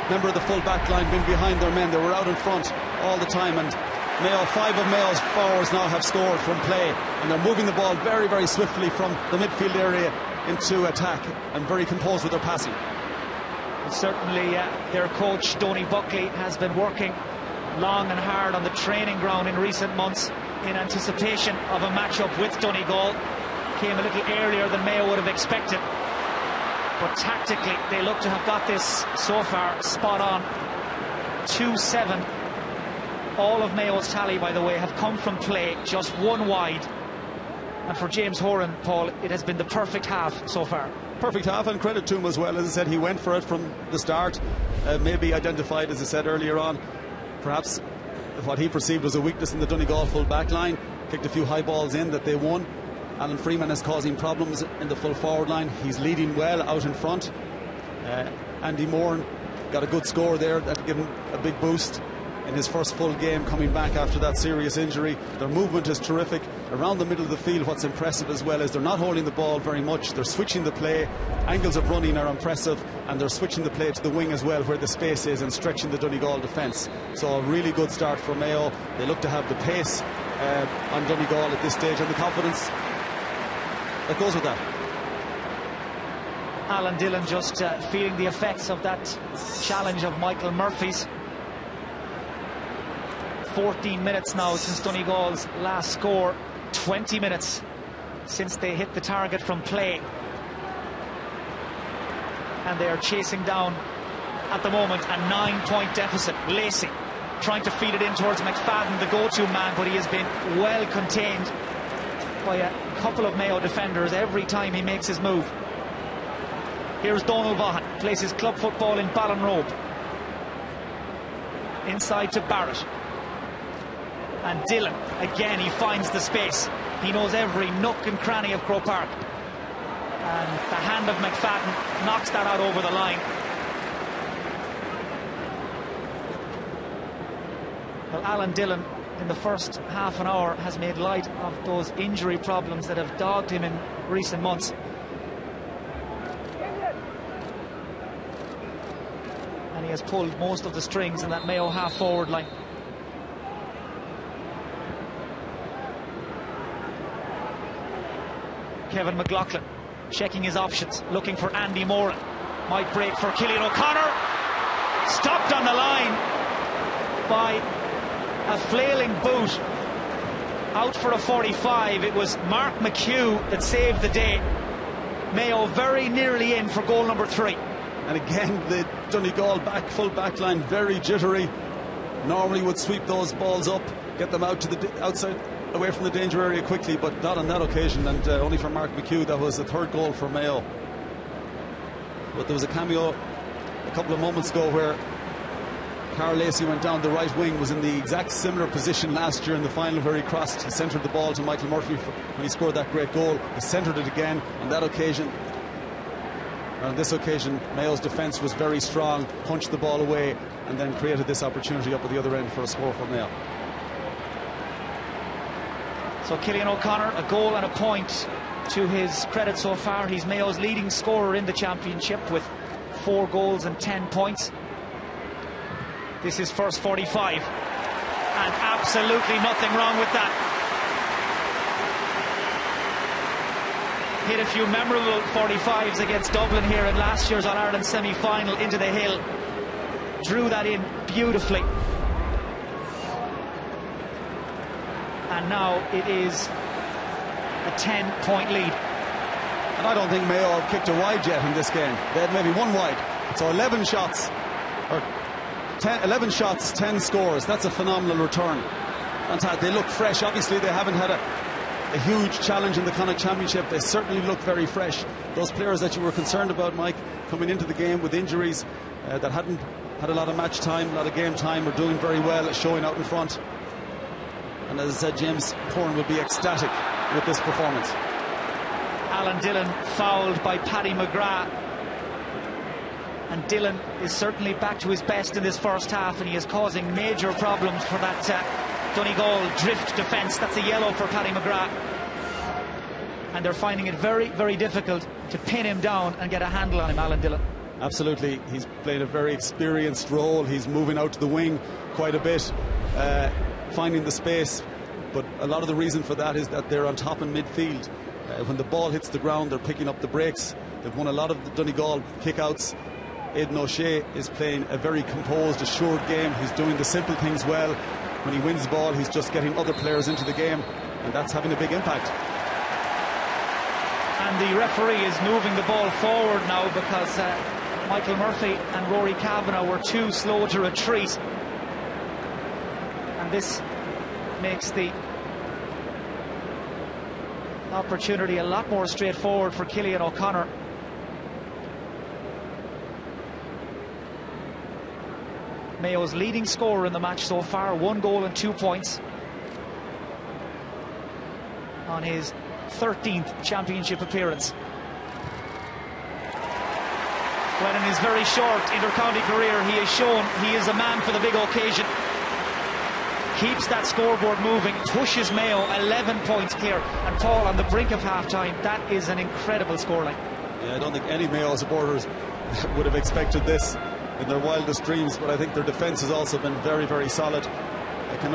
member of the full back line being behind their men. They were out in front all the time, and 5 of Mayo's forwards now have scored from play, and they're moving the ball very, very swiftly from the midfield area into attack, and very composed with their passing. Well, certainly their coach Donny Buckley has been working long and hard on the training ground in recent months in anticipation of a matchup with Donegal. Came a little earlier than Mayo would have expected, but tactically they look to have got this so far spot on. 2-7. All of Mayo's tally, by the way, have come from play, just 1 wide. And for James Horan, Paul, it has been the perfect half so far. Perfect half, and credit to him as well. As I said, he went for it from the start. Maybe identified, as I said earlier on, perhaps what he perceived was a weakness in the Donegal full back line. Kicked a few high balls in that they won. Alan Freeman is causing problems in the full forward line. He's leading well out in front. Andy Moran got a good score there that gave him a big boost in his first full game coming back after that serious injury. Their movement is terrific around the middle of the field. What's impressive as well is they're not holding the ball very much. They're switching the play. Angles of running are impressive, and they're switching the play to the wing as well, where the space is, and stretching the Donegal defence. So a really good start for Mayo. They look to have the pace on Donegal at this stage, and the confidence that goes with that. Alan Dillon just feeling the effects of that challenge of Michael Murphy's. 14 minutes now since Donegal's last score, 20 minutes since they hit the target from play, and they are chasing down at the moment a 9-point deficit. Lacey trying to feed it in towards McFadden, the go-to man, but he has been well contained by a couple of Mayo defenders every time he makes his move. Here's Donald Vaughan, plays his club football in Ballinrobe. Inside to Barrett. And Dillon, again, he finds the space. He knows every nook and cranny of Croke Park. And the hand of McFadden knocks that out over the line. Well, Alan Dillon, in the first half an hour, has made light of those injury problems that have dogged him in recent months. And he has pulled most of the strings in that Mayo half-forward line. Kevin McLaughlin checking his options, looking for Andy Moran. Might break for Cillian O'Connor. Stopped on the line by a flailing boot. Out for a 45. It was Mark McHugh that saved the day. Mayo very nearly in for goal number 3. And again, the Donegal full back line very jittery. Normally would sweep those balls up, get them out to the outside, away from the danger area quickly, but not on that occasion. And only for Mark McHugh. That was the 3rd goal for Mayo. But there was a cameo a couple of moments ago where Carl Lacey went down the right wing, was in the exact similar position last year in the final where he crossed. He centred the ball to Michael Murphy when he scored that great goal. He centred it again on that occasion. And on this occasion, Mayo's defence was very strong, punched the ball away, and then created this opportunity up at the other end for a score for Mayo. So Cillian O'Connor, a goal and a point to his credit so far. He's Mayo's leading scorer in the championship with 4 goals and 10 points. This is first 45, and absolutely nothing wrong with that. Hit a few memorable 45s against Dublin here in last year's All Ireland semi-final into the hill. Drew that in beautifully. And now it is a 10-point lead. And I don't think Mayo have kicked a wide yet in this game. They had maybe 1 wide. So 11 shots, 10 scores. That's a phenomenal return. They look fresh. Obviously they haven't had a huge challenge in the Connacht Championship. They certainly look very fresh. Those players that you were concerned about, Mike, coming into the game with injuries that hadn't had a lot of match time, a lot of game time, are doing very well at showing out in front. And as I said, James Corn will be ecstatic with this performance. Alan Dillon fouled by Paddy McGrath. And Dillon is certainly back to his best in this first half, and he is causing major problems for that Donegal drift defence. That's a yellow for Paddy McGrath. And they're finding it very, very difficult to pin him down and get a handle on him, Alan Dillon. Absolutely. He's played a very experienced role. He's moving out to the wing quite a bit, finding the space. But a lot of the reason for that is that they're on top in midfield. When the ball hits the ground, they're picking up the breaks. They've won a lot of the Donegal kickouts. Aidan O'Shea is playing a very composed, assured game. He's doing the simple things well. When he wins the ball, he's just getting other players into the game, and that's having a big impact. And the referee is moving the ball forward now because Michael Murphy and Rory Kavanagh were too slow to retreat. And this makes the opportunity a lot more straightforward for Cillian O'Connor. Mayo's leading scorer in the match so far, 1 goal and 2 points on his 13th championship appearance. When in his very short inter-county career he has shown he is a man for the big occasion. Keeps that scoreboard moving, pushes Mayo 11 points clear. And Paul, on the brink of half-time, that is an incredible scoreline. Yeah, I don't think any Mayo supporters would have expected this in their wildest dreams, but I think their defence has also been very, very solid. I can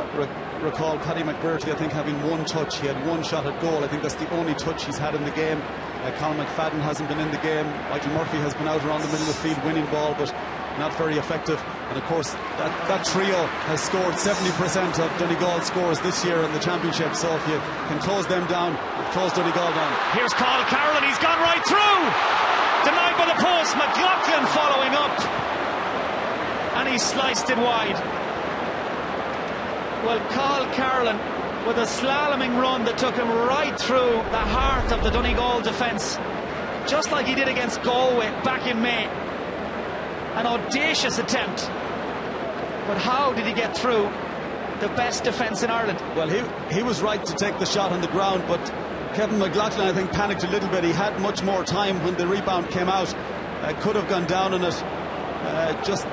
recall Paddy McBurty, I think, having 1 touch. He had 1 shot at goal. I think that's the only touch he's had in the game. Colin McFadden hasn't been in the game. Michael Murphy has been out around the middle of the field winning ball, but not very effective. And of course that trio has scored 70% of Donegal's scores this year in the championship, so if you can close them down, close Donegal down. Here's Carl Carroll, he's gone right through, denied by the post. McLaughlin following up, and he sliced it wide. Well, Carl Carroll with a slaloming run that took him right through the heart of the Donegal defence, just like he did against Galway back in May. An audacious attempt, but how did he get through the best defence in Ireland? Well, he was right to take the shot on the ground, but Kevin McLaughlin, I think, panicked a little bit. He had much more time when the rebound came out. Could have gone down on it, just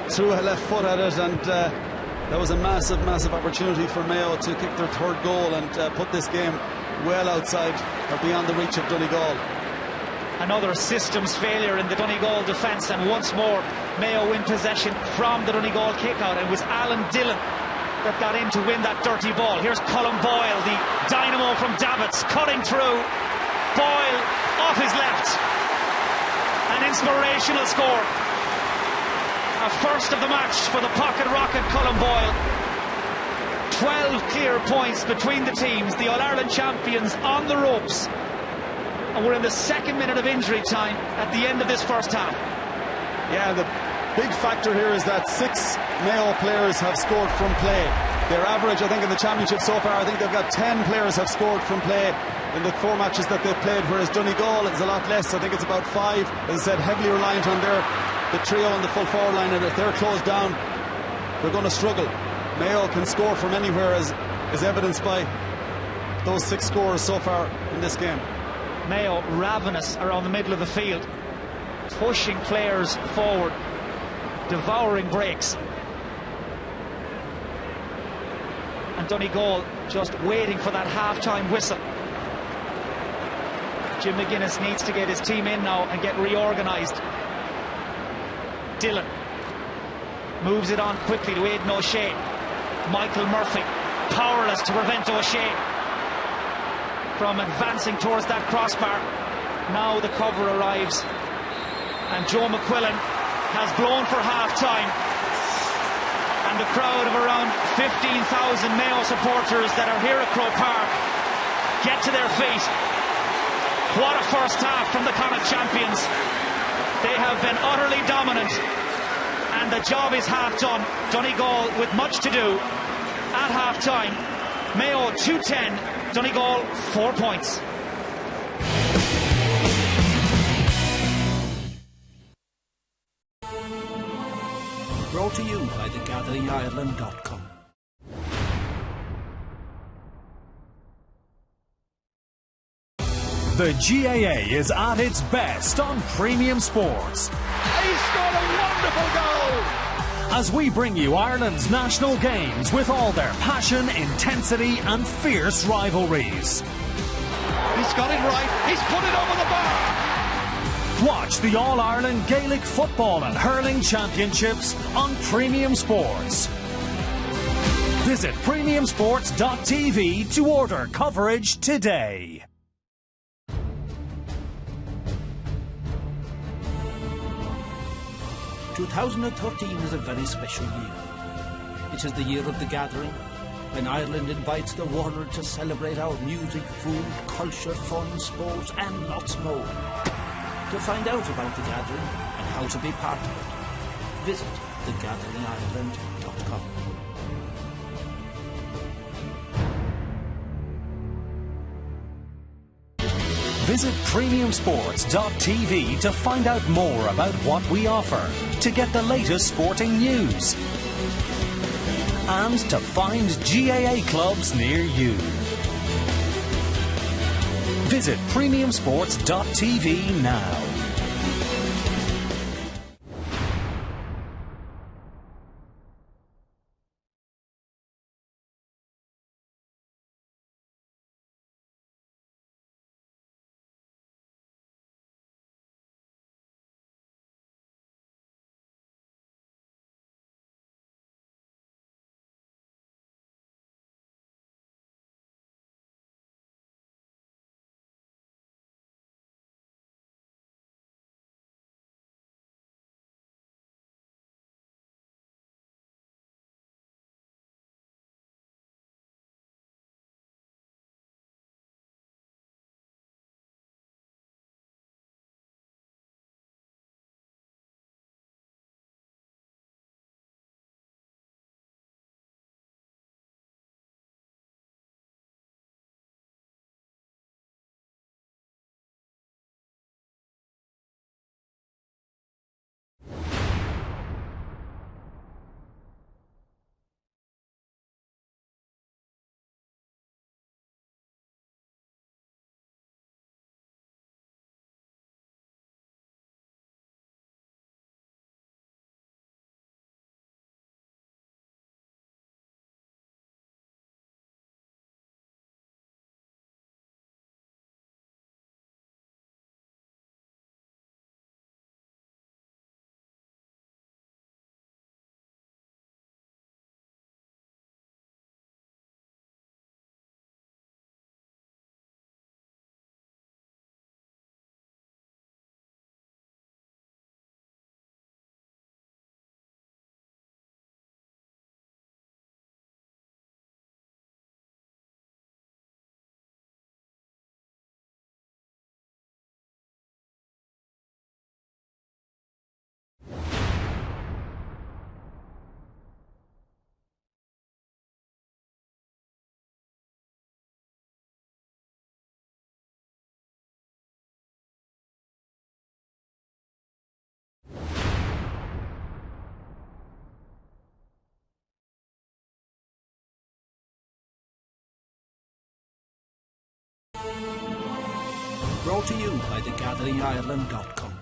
threw a left foot at it, and that was a massive, massive opportunity for Mayo to kick their 3rd goal and put this game well outside or beyond the reach of Donegal. Another systems failure in the Donegal defence, and once more Mayo win possession from the Donegal kick-out. It was Alan Dillon that got in to win that dirty ball. Here's Colin Boyle, the dynamo from Davits, cutting through, Boyle off his left. An inspirational score. A first of the match for the pocket rocket Colin Boyle. 12 clear points between the teams. The All Ireland champions on the ropes. And we're in the second minute of injury time at the end of this first half. Yeah, the big factor here is that 6 Mayo players have scored from play. Their average, I think, in the championship so far, I think they've got 10 players have scored from play in the 4 matches that they've played, whereas Donegal is a lot less. I think it's about 5. As I said, heavily reliant on the trio and the full forward line, and if they're closed down, they're going to struggle. Mayo can score from anywhere, as is evidenced by those 6 scores so far in this game. Mayo ravenous around the middle of the field, pushing players forward, devouring breaks. And Donegal just waiting for that half-time whistle. Jim McGuinness needs to get his team in now and get reorganised. Dillon moves it on quickly to Aidan O'Shea. Michael Murphy powerless to prevent O'Shea from advancing towards that crossbar. Now the cover arrives and Joe McQuillan has blown for half-time, and the crowd of around 15,000 Mayo supporters that are here at Croke Park get to their feet. What a first half from the Connacht champions. They have been utterly dominant, and the job is half done. Donegal with much to do at half-time. Mayo 2-10, Donegal 4 points. Brought to you by thegatheringireland.com. The GAA is at its best on Premium Sports. He scored a wonderful goal! As we bring you Ireland's national games with all their passion, intensity and fierce rivalries. He's got it right, he's put it over the bar! Watch the All Ireland Gaelic Football and Hurling Championships on Premium Sports. Visit premiumsports.tv to order coverage today. Two 2013 is a very special year. It is the year of the gathering, when Ireland invites the world to celebrate our music, food, culture, fun, sport and lots more. To find out about the gathering and how to be part of it, visit thegatheringireland.com. Visit premiumsports.tv to find out more about what we offer, to get the latest sporting news, and to find GAA clubs near you. Visit premiumsports.tv now. Brought to you by thegatheringireland.com.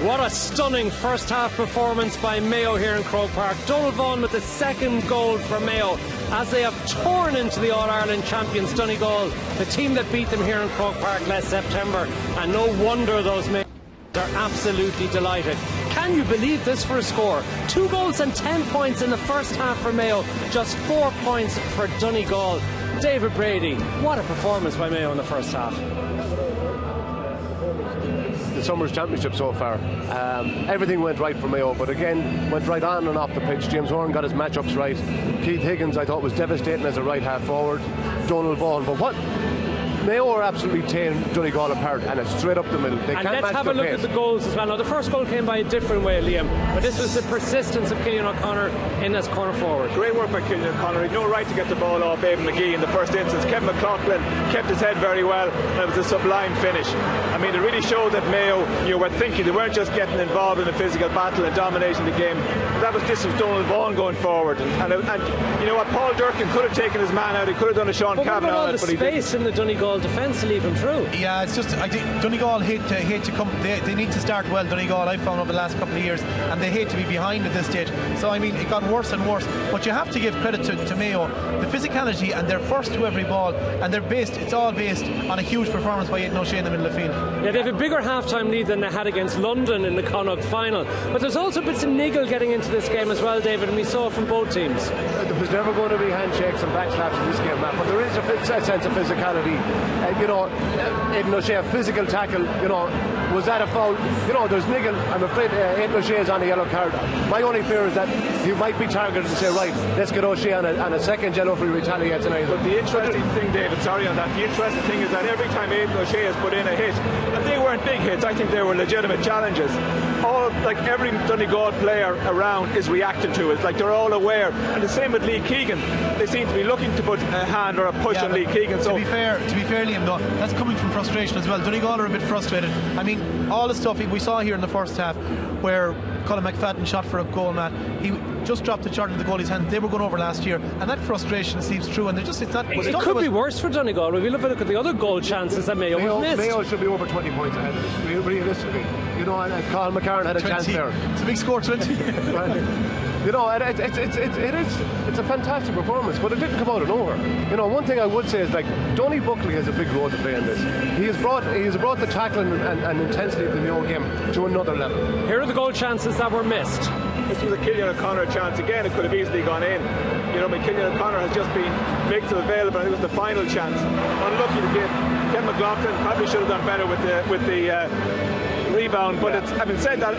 What a stunning first half performance by Mayo here in Croke Park. Donal Vaughan with the second goal for Mayo as they have torn into the All Ireland Champions Donegal, the team that beat them here in Croke Park last September. And no wonder those Mayo are absolutely delighted. Can you believe this for a score? 2 goals and 10 points in the first half for Mayo, just 4 points for Donegal. David Brady, what a performance by Mayo in the first half. The Summers Championship so far. Everything went right for Mayo, but again, went right on and off the pitch. James Horan got his matchups right. Keith Higgins, I thought, was devastating as a right half forward. Donal Vaughan, but what? Mayo are absolutely tearing Donegal apart, and it's straight up the middle. They can't let's have a look at the goals as well. Now, the first goal came by a different way, Liam, but this was the persistence of Cillian O'Connor in as corner forward. Great work by Cillian O'Connor. He had no right to get the ball off Aidan McGee in the first instance. Kevin McLaughlin kept his head very well, and it was a sublime finish. I mean, it really showed that Mayo, were thinking. They weren't just getting involved in a physical battle and dominating the game. This was Donal Vaughan going forward, and you know what, Paul Durkin could have taken his man out. He could have done a Sean Kavanagh, but he didn't. Space in the Donegal defence to leave him through. Yeah, it's just, I think Donegal hate to come. They need to start well. Donegal, I've found over the last couple of years, and they hate to be behind at this stage. So I mean, it got worse and worse. But you have to give credit to Mayo, the physicality, and they're first to every ball, and it's all based on a huge performance by Aidan O'Shea in the middle of the field. Yeah, they have a bigger half-time lead than they had against London in the Connacht final. But there's also bits of niggle getting into this game as well, David, and we saw it from both teams. There's never going to be handshakes and backslaps in this game, Matt, but there is a sense of physicality. Aidan O'Shea, a physical tackle, was that a foul? There's niggle. I'm afraid Aidan O'Shea is on a yellow card. My only fear is that he might be targeted and say, right, let's get O'Shea on a second yellow if he retaliates tonight. But the interesting thing, David, sorry on that, the interesting thing is that every time Aidan O'Shea has put in a hit, and they weren't big hits, I think they were legitimate challenges. Every Donegal player around is reacting to it, they're all aware. And the same with Lee Keegan. They seem to be looking to put a hand or a push on Lee Keegan. So to be fair, Liam, though, that's coming from frustration as well. Donegal are a bit frustrated. I mean, all the stuff we saw here in the first half, where Colin McFadden shot for a goal, Matt, he just dropped the charge in the goalie's hand. They were going over last year, and that frustration seems true. And it's not. It could be worse for Donegal. When we look at the other goal chances that Mayo have missed. Mayo should be over 20 points ahead of this, realistically. And Colin McCarron had a 20. chance there. It's a big score, 20. It's a fantastic performance, but it didn't come out of nowhere. One thing I would say is Donny Buckley has a big role to play in this. He has brought the tackling and intensity of the Mayo game to another level. Here are the goal chances that were missed. This was a Cillian O'Connor chance again. It could have easily gone in. But Cillian O'Connor has just been made available, and it was the final chance. Unlucky to get Ken McLaughlin. Probably should have done better with the rebound, but having said that,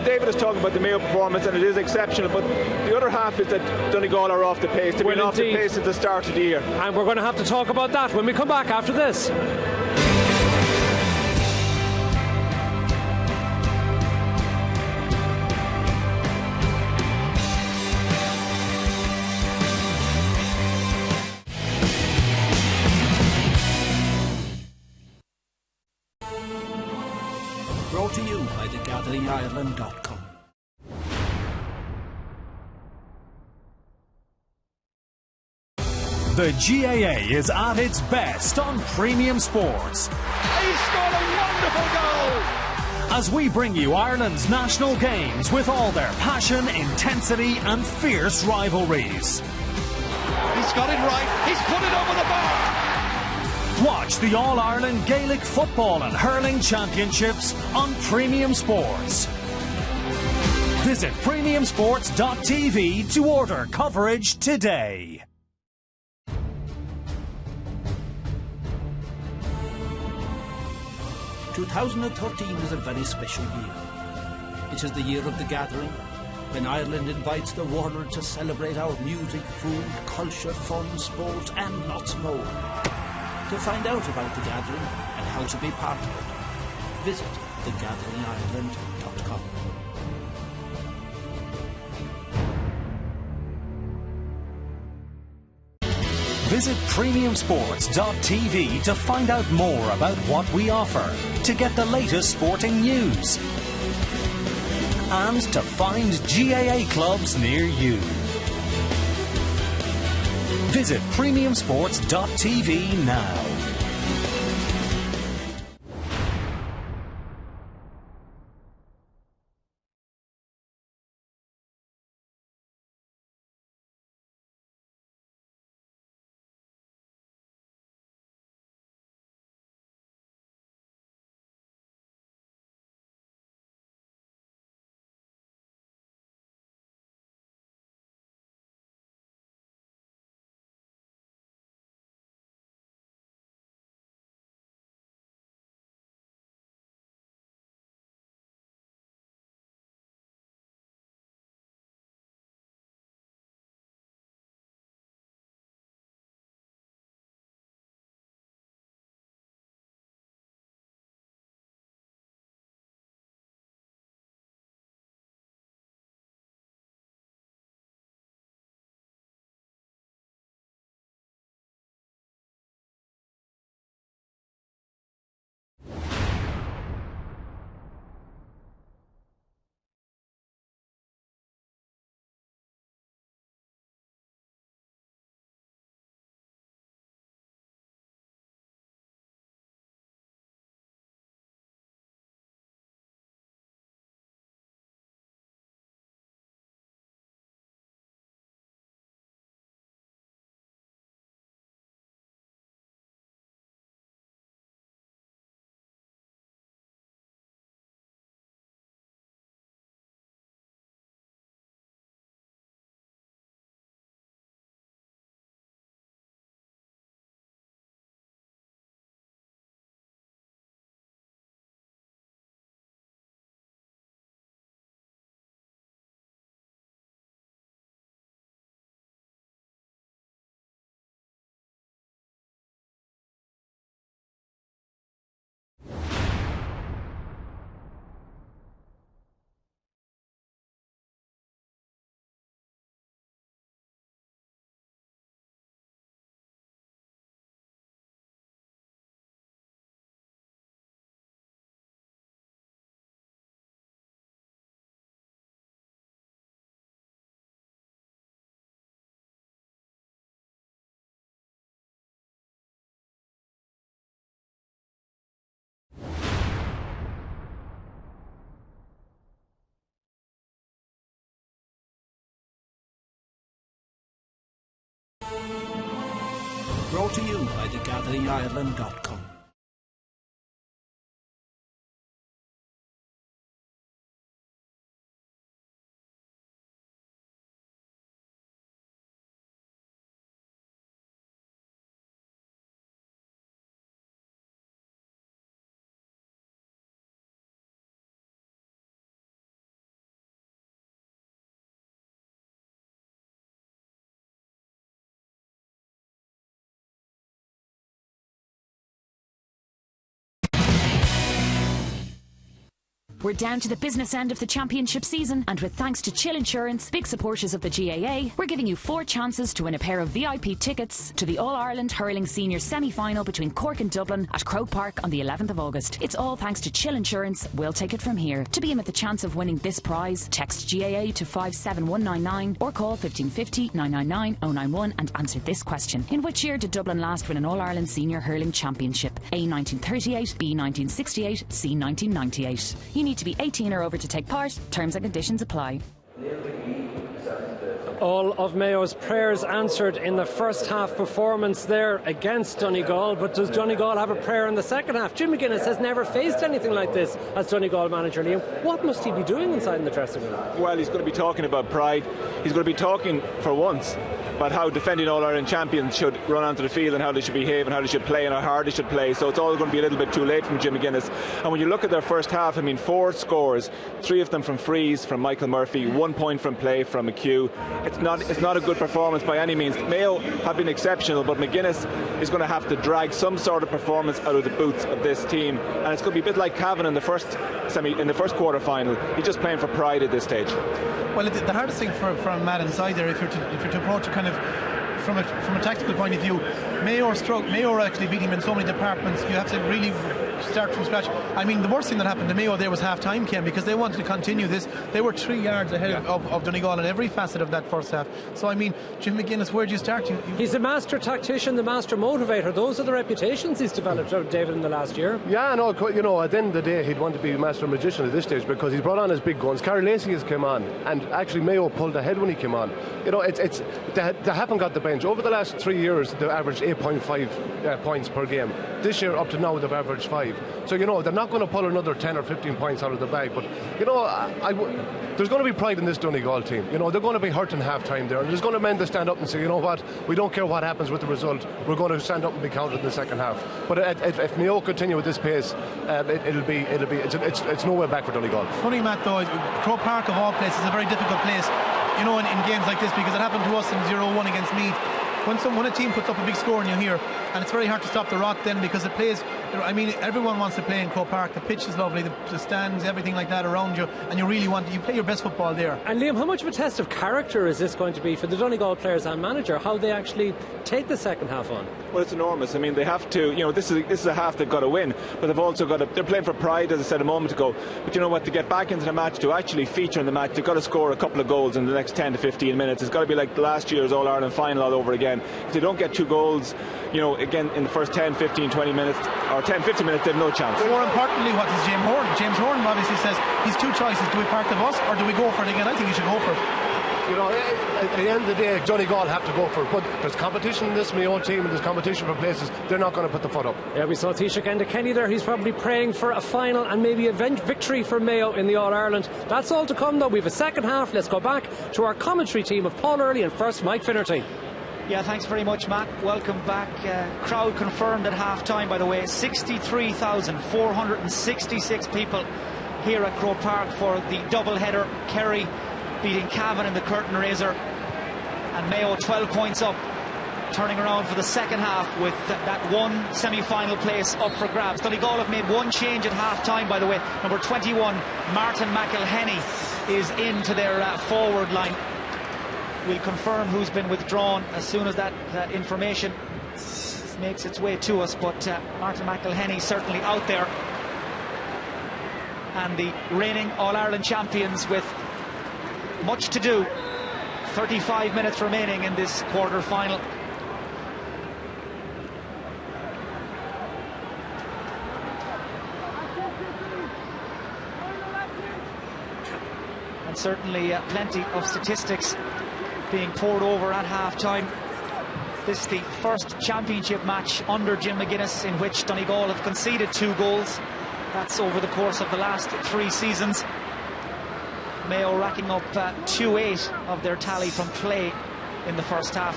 David is talking about the Mayo performance, and it is exceptional, but the other half is that Donegal are off the pace. They've been off the pace at the start of the year, and we're going to have to talk about that when we come back after this. Brought to you by thegatheringireland.com. The GAA is at its best on Premium Sports. He's scored a wonderful goal! As we bring you Ireland's national games with all their passion, intensity and fierce rivalries. He's got it right, he's put it over the bar! Watch the All Ireland Gaelic Football and Hurling Championships on Premium Sports. Visit premiumsports.tv to order coverage today. 2013 is a very special year. It is the year of the gathering, when Ireland invites the world to celebrate our music, food, culture, fun, sport and lots more. To find out about the gathering and how to be part of it, visit thegatheringireland.com. Visit premiumsports.tv to find out more about what we offer, to get the latest sporting news, and to find GAA clubs near you. Visit premiumsports.tv now. Brought to you by thegatheringireland.com. We're down to the business end of the championship season, and with thanks to Chill Insurance, big supporters of the GAA, we're giving you 4 chances to win a pair of VIP tickets to the All Ireland Hurling Senior Semi-Final between Cork and Dublin at Croke Park on the 11th of August. It's all thanks to Chill Insurance. We'll take it from here. To be in with the chance of winning this prize, text GAA to 57199 or call 1550 999 091 and answer this question. In which year did Dublin last win an All Ireland Senior Hurling Championship? A. 1938, B. 1968, C. 1998. You need to be 18 or over to take part. Terms and conditions apply. All of Mayo's prayers answered in the first half performance there against Donegal, but does Donegal have a prayer in the second half? Jim McGuinness has never faced anything like this as Donegal manager. Liam, what must he be doing inside in the dressing room? Well, he's going to be talking about pride. He's going to be talking, for once, about how defending All-Ireland champions should run onto the field and how they should behave and how they should play and how hard they should play. So it's all going to be a little bit too late from Jim McGuinness. And when you look at their first half, I mean, 4 scores, 3 of them from frees from Michael Murphy, 1 point from play from McHugh. It's not a good performance by any means. Mayo have been exceptional, but McGuinness is going to have to drag some sort of performance out of the boots of this team, and it's going to be a bit like Cavan in the first quarter final. He's just playing for pride at this stage. Well, the hardest thing for Matt inside there, if you're to approach it kind of from a tactical point of view, Mayo are actually beating him in so many departments. You have to really start from scratch. I mean, the worst thing that happened to Mayo there was half time came, because they wanted to continue this. They were 3 yards ahead of Donegal in every facet of that first half. So I mean, Jim McGuinness, where do you start? He's a master tactician, the master motivator. Those are the reputations he's developed, David, in the last year. Yeah, no, you know, at the end of the day, he'd want to be master magician at this stage, because he's brought on his big guns. Carrie Lacey has come on, and actually Mayo pulled ahead when he came on. You know, they haven't got the bench. Over the last 3 years, they've averaged 8.5 points per game. This year, up to now, they've averaged 5. So, you know, they're not going to pull another 10 or 15 points out of the bag. But, you know, there's going to be pride in this Donegal team. You know, they're going to be hurt in half-time there. And there's going to men to stand up and say, you know what, we don't care what happens with the result. We're going to stand up and be counted in the second half. But if Mayo continue with this pace, it's no way back for Donegal. Funny, Matt, though, Croke Park, of all places, is a very difficult place, you know, in games like this, because it happened to us in 0-1 against Meath. When a team puts up a big score and you're here, and it's very hard to stop the rot then, because it plays, I mean, everyone wants to play in Croke Park. The pitch is lovely, the stands, everything like that around you, and you play your best football there. And Liam, how much of a test of character is this going to be for the Donegal players and manager, how they actually take the second half on? Well, it's enormous. I mean, they have to, you know, this is a half they've got to win, but they've also got to, they're playing for pride, as I said a moment ago. But you know what, to get back into the match, to actually feature in the match, they've got to score a couple of goals in the next 10 to 15 minutes. It's got to be like last year's All-Ireland final all over again. If they don't get 2 goals, you know, again in the first 10, 15, 20 minutes, or 10, 15 minutes, they've no chance. More importantly, what does James Horn? James Horn obviously says he's 2 choices. Do we part of us, or do we go for it again? I think he should go for it. You know, at the end of the day, Donegal have to go for it. But there's competition in this Mayo team, and there's competition for places. They're not going to put the foot up. Yeah, we saw Taoiseach Enda Kenny there. He's probably praying for a final and maybe a victory for Mayo in the All-Ireland. That's all to come, though. We have a second half. Let's go back to our commentary team of Paul Early and first Mike Finnerty. Yeah, thanks very much, Matt. Welcome back. Crowd confirmed at half-time, by the way. 63,466 people here at Croke Park for the double-header. Kerry beating Cavan in the curtain raiser, and Mayo 12 points up, turning around for the second half with that one semi-final place up for grabs. Donegal have made 1 change at half-time, by the way. Number 21, Martin McElhenny, is into their forward line. We'll confirm who's been withdrawn as soon as that information makes its way to us, but Martin McElhenny certainly out there. And the reigning All-Ireland champions with much to do. 35 minutes remaining in this quarter-final. And certainly plenty of statistics being poured over at half-time. This is the first championship match under Jim McGuinness in which Donegal have conceded 2 goals. That's over the course of the last 3 seasons. Mayo racking up 2-8 of their tally from play in the first half,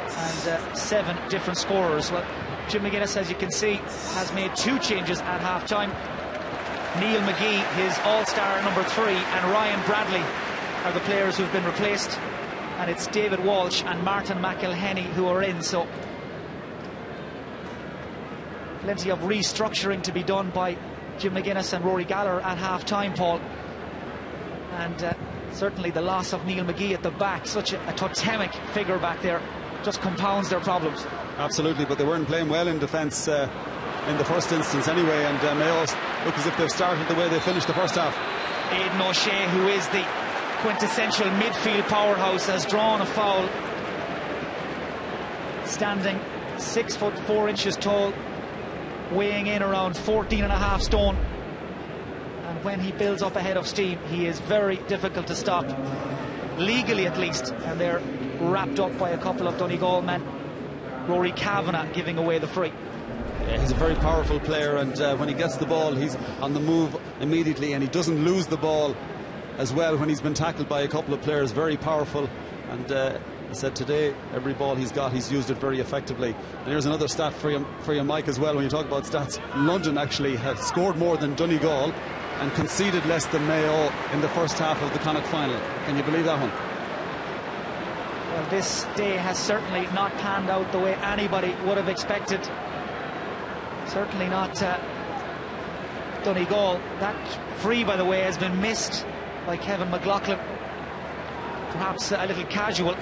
and 7 different scorers. Well, Jim McGuinness, as you can see, has made 2 changes at half-time. Neil McGee, his all-star number 3, and Ryan Bradley are the players who've been replaced, and it's David Walsh and Martin McElhenny who are in. So plenty of restructuring to be done by Jim McGuinness and Rory Gallagher at half-time, Paul. And certainly the loss of Neil McGee at the back, such a totemic figure back there, just compounds their problems. Absolutely, but they weren't playing well in defence in the first instance anyway, and Mayo look as if they've started the way they finished the first half. Aidan O'Shea, who is the quintessential midfield powerhouse, has drawn a foul. Standing 6'4" tall, weighing in around 14.5 stone. And when he builds up a head of steam, he is very difficult to stop, legally at least. And they're wrapped up by a couple of Donegal men. Rory Kavanagh giving away the free. Yeah, he's a very powerful player, and when he gets the ball, he's on the move immediately, and he doesn't lose the ball as well when he's been tackled by a couple of players. Very powerful, and I said today, every ball he's got, he's used it very effectively. And here's another stat for you, Mike, as well. When you talk about stats, London actually have scored more than Donegal and conceded less than Mayo in the first half of the Connacht final. Can you believe that one? Well, this day has certainly not panned out the way anybody would have expected. Certainly not Donegal. That free, by the way, has been missed by Kevin McLaughlin. Perhaps a little casual.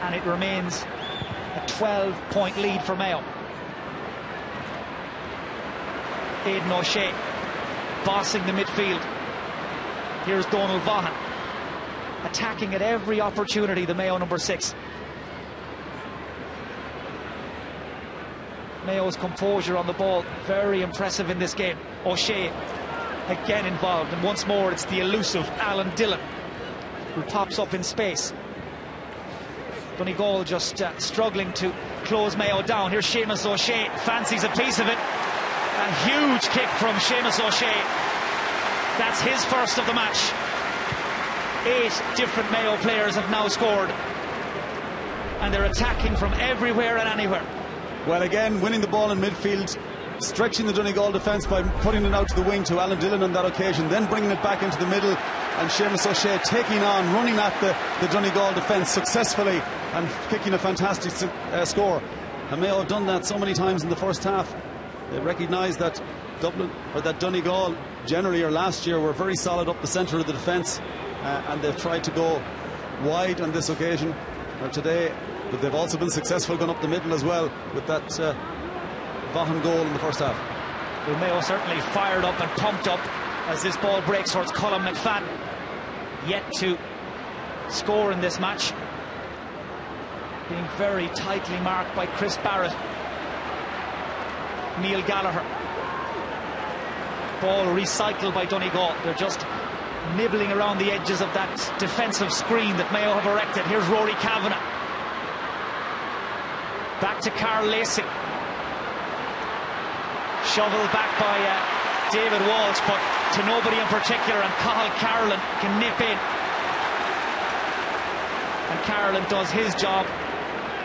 And it remains a 12-point lead for Mayo. Aidan O'Shea bossing the midfield. Here's Donald Vaughan attacking at every opportunity, the Mayo number 6. Mayo's composure on the ball, very impressive in this game. O'Shea again involved, and once more it's the elusive Alan Dillon who pops up in space. Donegal just struggling to close Mayo down. Here's Seamus O'Shea, fancies a piece of it. A huge kick from Seamus O'Shea. That's his first of the match. 8 different Mayo players have now scored, and they're attacking from everywhere and anywhere. Well, again, winning the ball in midfield, stretching the Donegal defence by putting it out to the wing to Alan Dillon on that occasion, then bringing it back into the middle, and Seamus O'Shea taking on, running at the Donegal defence successfully and kicking a fantastic score. And Mayo have done that so many times in the first half. They recognise that Donegal generally, or last year, were very solid up the centre of the defence, and they've tried to go wide on this occasion, or today, but they've also been successful going up the middle as well with that Vaughan goal in the first half. Well, Mayo certainly fired up and pumped up as this ball breaks towards Colin McFadden. Yet to score in this match, being very tightly marked by Chris Barrett. Neil Gallagher. Ball recycled by Donegal. They're just nibbling around the edges of that defensive screen that Mayo have erected. Here's Rory Kavanagh. Back to Carl Lacey. Shoveled back by David Walsh, but to nobody in particular, and Cathal Carolyn can nip in. And Carolyn does his job,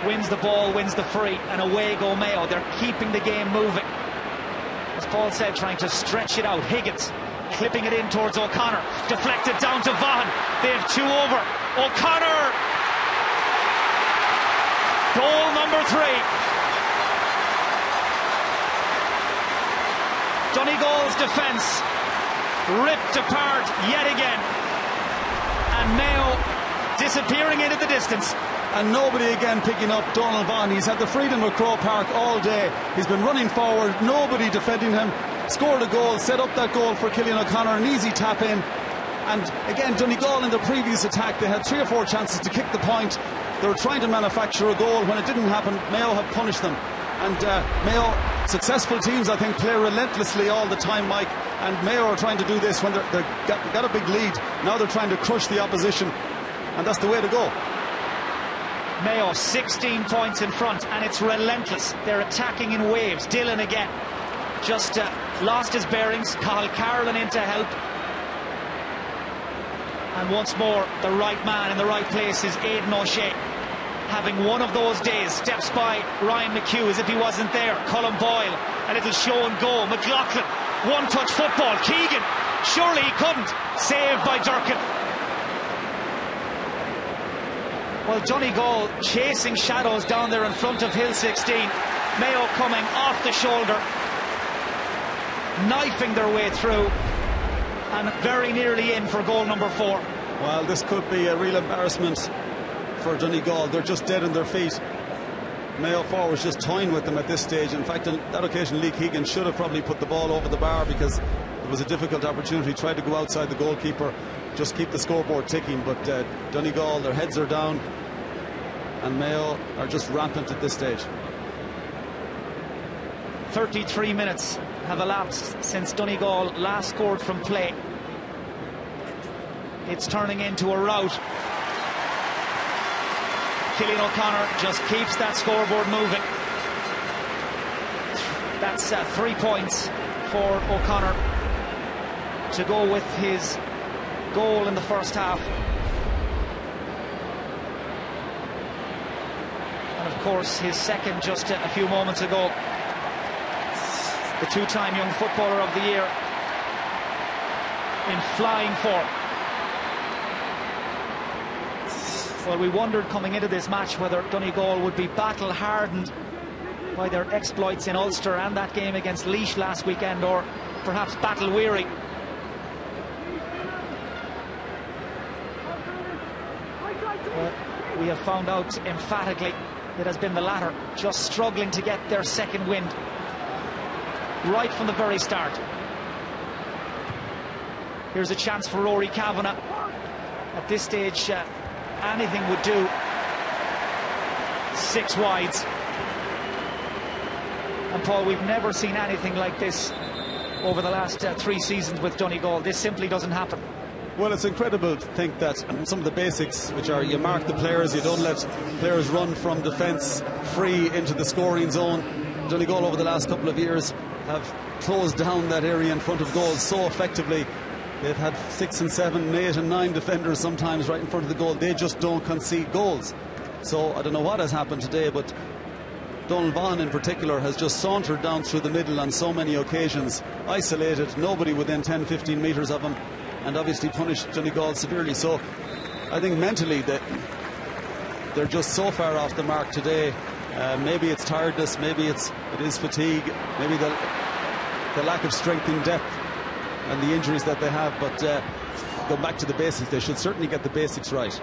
wins the ball, wins the free, and away go Mayo. They're keeping the game moving. As Paul said, trying to stretch it out. Higgins clipping it in towards O'Connor. Deflected down to Vaughan. They have 2 over. O'Connor! Goal number 3. Donegal's defence ripped apart yet again. And Mayo disappearing into the distance. And nobody again picking up Donald Vaughan. He's had the freedom of Croke Park all day. He's been running forward, nobody defending him. Scored a goal, set up that goal for Cillian O'Connor, an easy tap in. And again, Donegal in the previous attack, they had 3 or 4 chances to kick the point. They were trying to manufacture a goal. When it didn't happen, Mayo have punished them. And Mayo, successful teams, I think, play relentlessly all the time, Mike. And Mayo are trying to do this when they've got a big lead. Now they're trying to crush the opposition, and that's the way to go. Mayo 16 points in front, and it's relentless. They're attacking in waves. Dillon again just lost his bearings. Cathal Carolyn in to help, and once more the right man in the right place is Aidan O'Shea, having one of those days. Steps by Ryan McHugh as if he wasn't there. Colin Boyle, a little show and go. McLaughlin, one-touch football. Keegan, surely he couldn't. Saved by Durkin. Well, Donegal chasing shadows down there in front of Hill 16. Mayo coming off the shoulder, knifing their way through, and very nearly in for goal number 4. Well, this could be a real embarrassment for Donegal. They're just dead on their feet. Mayo forwards just toying with them at this stage. In fact, on that occasion, Lee Keegan should have probably put the ball over the bar, because it was a difficult opportunity. Tried to go outside the goalkeeper, just keep the scoreboard ticking. But Donegal, their heads are down, and Mayo are just rampant at this stage. 33 minutes have elapsed since Donegal last scored from play. It's turning into a rout. Cillian O'Connor just keeps that scoreboard moving. That's 3 points for O'Connor to go with his goal in the first half. of course, his second just a few moments ago. The two-time Young Footballer of the Year in flying form. Well, we wondered coming into this match whether Donegal would be battle-hardened by their exploits in Ulster and that game against Laois last weekend, or perhaps battle-weary. Well, we have found out emphatically it has been the latter, just struggling to get their second wind right from the very start. Here's a chance for Rory Kavanagh. At this stage, anything would do. 6 wides. And Paul, we've never seen anything like this over the last 3 seasons with Donegal. This simply doesn't happen. Well, it's incredible to think that some of the basics, which are you mark the players, you don't let players run from defence free into the scoring zone. Donegal over the last couple of years have closed down that area in front of goals so effectively. They've had 6 and 7 and 8 and 9 defenders sometimes right in front of the goal. They just don't concede goals. So I don't know what has happened today, but Donald Vaughan in particular has just sauntered down through the middle on so many occasions, isolated, nobody within 10-15 metres of him, and obviously punished Donegal severely. So I think mentally they're just so far off the mark today. Maybe it's tiredness, maybe it is fatigue, maybe the lack of strength in depth and the injuries that they have, but go back to the basics. They should certainly get the basics right.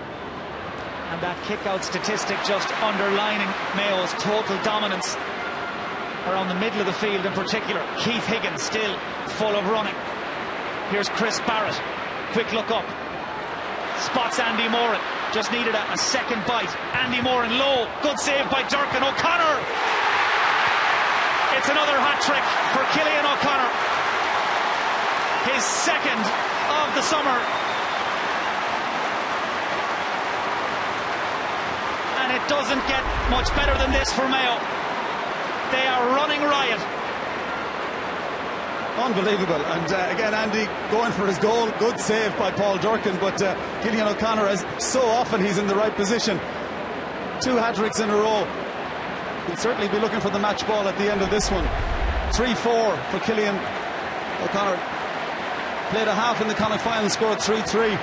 And that kick-out statistic just underlining Mayo's total dominance around the middle of the field in particular. Keith Higgins still full of running. Here's Chris Barrett, quick look up, spots Andy Moran, just needed a second bite. Andy Moran low, good save by Durcan O'Connor. It's another hat-trick for Cillian O'Connor, his second of the summer. And it doesn't get much better than this for Mayo. They are running riot. Unbelievable. And again, Andy going for his goal. Good save by Paul Durcan, but Cillian O'Connor, as so often he's in the right position. 2 hat-tricks in a row. He'll certainly be looking for the match ball at the end of this one. 3-4 for Cillian O'Connor. Played a half in the Connacht final, scored 3-3.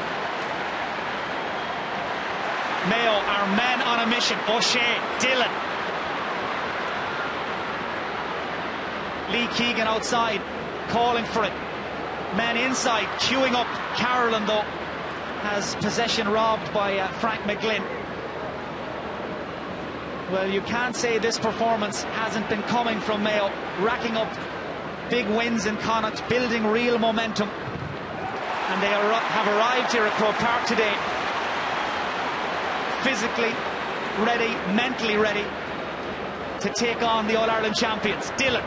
Mayo are men on a mission. O'Shea, Dillon, Lee Keegan outside, calling for it. Men inside, queuing up. Carolan, though, has possession robbed by Frank McGlynn. Well, you can't say this performance hasn't been coming from Mayo, racking up big wins in Connacht, building real momentum. And they have arrived here at Croke Park today, physically ready, mentally ready to take on the All Ireland champions. Dillon,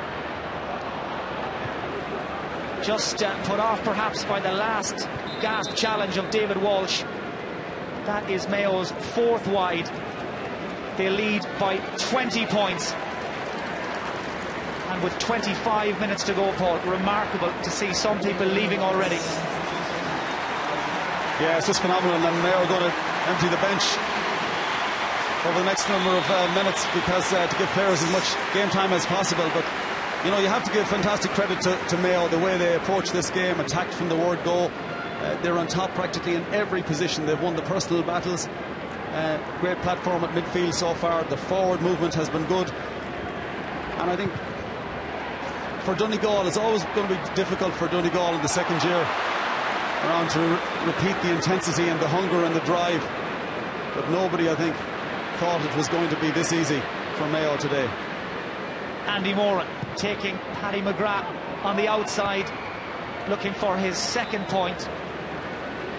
just put off perhaps by the last gasp challenge of David Walsh. That is Mayo's 4th wide. They lead by 20 points. And with 25 minutes to go, Paul, remarkable to see some people leaving already. Yeah, it's just phenomenal. And Mayo are going to empty the bench over the next number of minutes, because to give players as much game time as possible. But you know, you have to give fantastic credit to Mayo, the way they approach this game, attacked from the word go. They're on top practically in every position. They've won the personal battles. Great platform at midfield so far. The forward movement has been good. And I think for Donegal, it's always going to be difficult for Donegal in the second year around to repeat the intensity and the hunger and the drive. But nobody, I think, thought it was going to be this easy for Mayo today. Andy Moran taking Paddy McGrath on the outside, looking for his second point,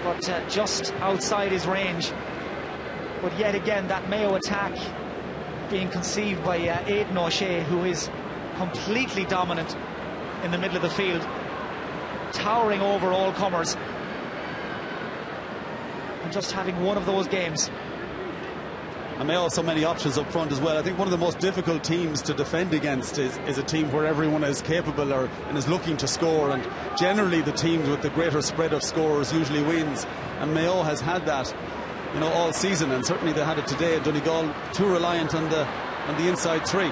but just outside his range. But yet again, that Mayo attack being conceived by Aidan O'Shea, who is completely dominant in the middle of the field, towering over all comers, and just having one of those games. And Mayo have so many options up front as well. I think one of the most difficult teams to defend against is a team where everyone is capable and is looking to score, and generally the teams with the greater spread of scorers usually wins, and Mayo has had that, you know, all season, and certainly they had it today. Donegal too reliant on the on the inside 3.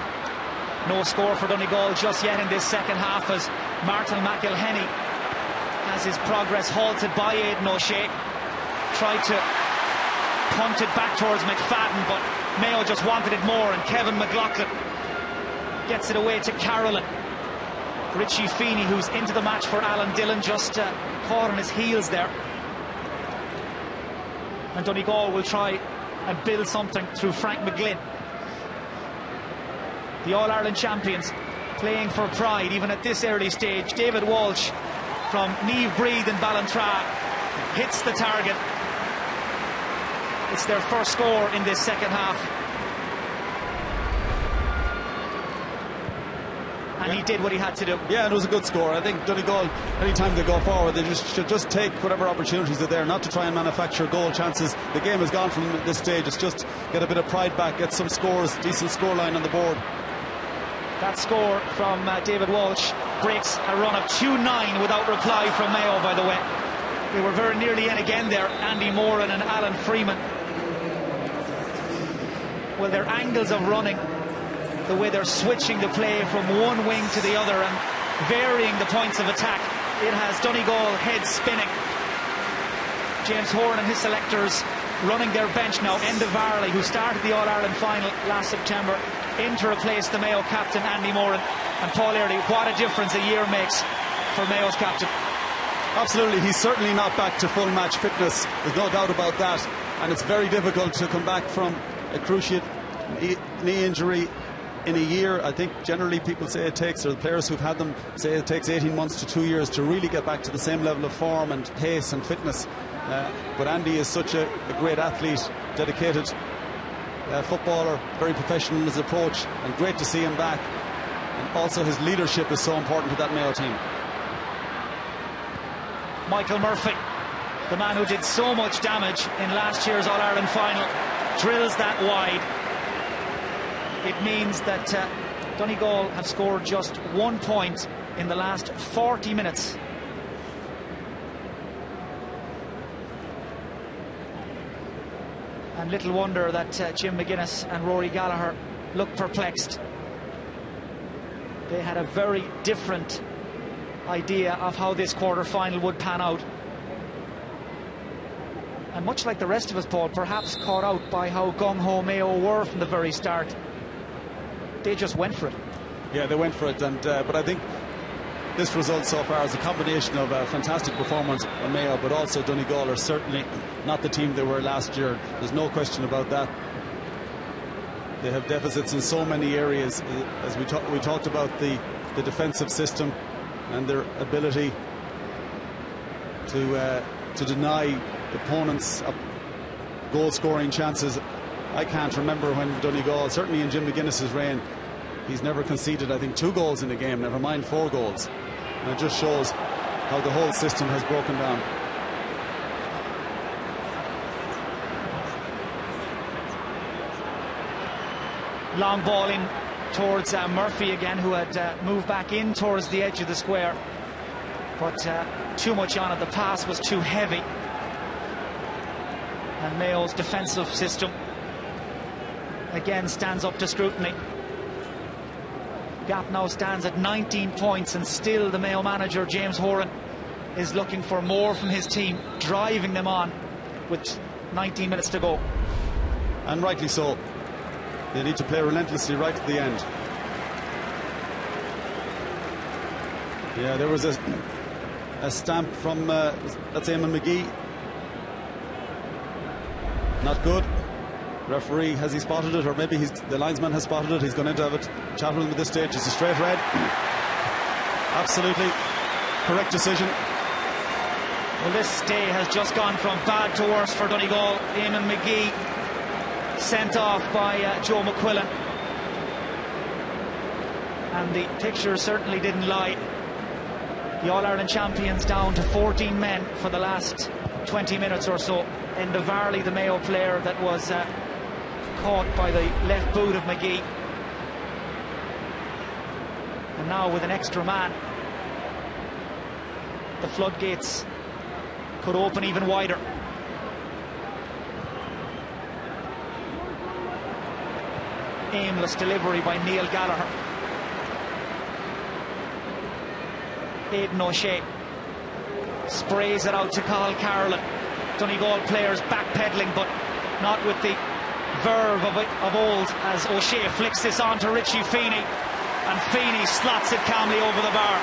No score for Donegal just yet in this second half, as Martin McElhenney has his progress halted by Aidan O'Shea. Tried to punt it back towards McFadden, but Mayo just wanted it more, and Kevin McLaughlin gets it away to Carolyn. Richie Feeney, who's into the match for Alan Dillon, just caught on his heels there. And Donegal will try and build something through Frank McGlynn. The All Ireland champions playing for pride even at this early stage. David Walsh from Niamh Breed in Ballantrae hits the target. It's their first score in this second half. And he did what he had to do. Yeah, and it was a good score. I think Donegal, anytime they go forward, they should just take whatever opportunities are there, not to try and manufacture goal chances. The game has gone from this stage. It's just get a bit of pride back, get some scores, decent scoreline on the board. That score from David Walsh breaks a run of 2-9 without reply from Mayo, by the way. They were very nearly in again there, Andy Moran and Alan Freeman. Well, their angles of running, the way they're switching the play from one wing to the other and varying the points of attack, it has Donegal heads spinning. James Horan and his selectors running their bench now. Enda Varley, who started the All-Ireland final last September, in to replace the Mayo captain Andy Moran. And Paul Early, what a difference a year makes for Mayo's captain. Absolutely, he's certainly not back to full match fitness, there's no doubt about that, and it's very difficult to come back from a cruciate knee injury in a year. I think generally people say it takes, or the players who've had them say it takes 18 months to 2 years to really get back to the same level of form and pace and fitness. But Andy is such a great athlete, dedicated footballer, very professional in his approach, and great to see him back. And also his leadership is so important to that Mayo team. Michael Murphy, the man who did so much damage in last year's All-Ireland final, drills that wide. It means that Donegal have scored just 1 point in the last 40 minutes. And little wonder that Jim McGuinness and Rory Gallagher looked perplexed. They had a very different idea of how this quarter-final would pan out. And much like the rest of us, Paul, perhaps caught out by how gung-ho Mayo were from the very start. They just went for it. Yeah, they went for it, and but I think this result so far is a combination of a fantastic performance by Mayo, but also Donegal are certainly not the team they were last year. There's no question about that. They have deficits in so many areas, as we talked about the defensive system and their ability to deny opponents goal-scoring chances. I can't remember when Donegal, certainly in Jim McGuinness's reign, he's never conceded, I think, 2 goals in a game, never mind 4 goals. And it just shows how the whole system has broken down. Long ball in towards Murphy again, who had moved back in towards the edge of the square. But too much on it, the pass was too heavy. And Mayo's defensive system again stands up to scrutiny. Gap now stands at 19 points, and still the Mayo manager James Horan is looking for more from his team, driving them on with 19 minutes to go. And rightly so. They need to play relentlessly right to the end. Yeah, there was a stamp from that's Eamon McGee. Not good. Referee, has he spotted it, or maybe the linesman has spotted it? He's gone in to have a chat with him at this stage. It's a straight red. Absolutely correct decision. Well, this day has just gone from bad to worse for Donegal. Eamon McGee sent off by Joe McQuillan, and the picture certainly didn't lie. The All-Ireland champions down to 14 men for the last 20 minutes or so. Enda Varley, the Mayo player that was caught by the left boot of McGee, and now with an extra man, the floodgates could open even wider. aimless delivery by Neil Gallagher. Aidan O'Shea sprays it out to Cathal Carlin. Donegal players backpedaling, but not with the verve of old, as O'Shea flicks this on to Richie Feeney, and Feeney slots it calmly over the bar.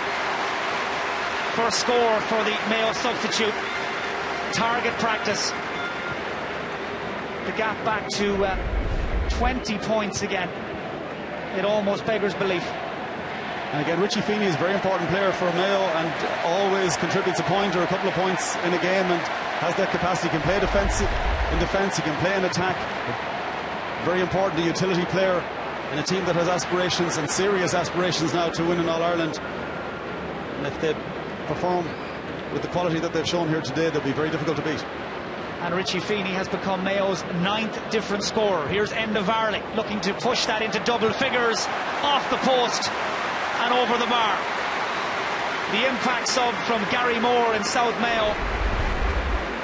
First score for the Mayo substitute. Target practice. The gap back to 20 points again. It almost beggars belief. And again, Richie Feeney is a very important player for Mayo and always contributes a point or a couple of points in a game, and has that capacity. He can play in defence, he can play in attack. Very important, a utility player in a team that has aspirations, and serious aspirations now, to win in All Ireland. And if they perform with the quality that they've shown here today, they'll be very difficult to beat. And Richie Feeney has become Mayo's 9th different scorer. Here's Enda Varley looking to push that into double figures, off the post and over the bar. The impact sub from Gary Moore in South Mayo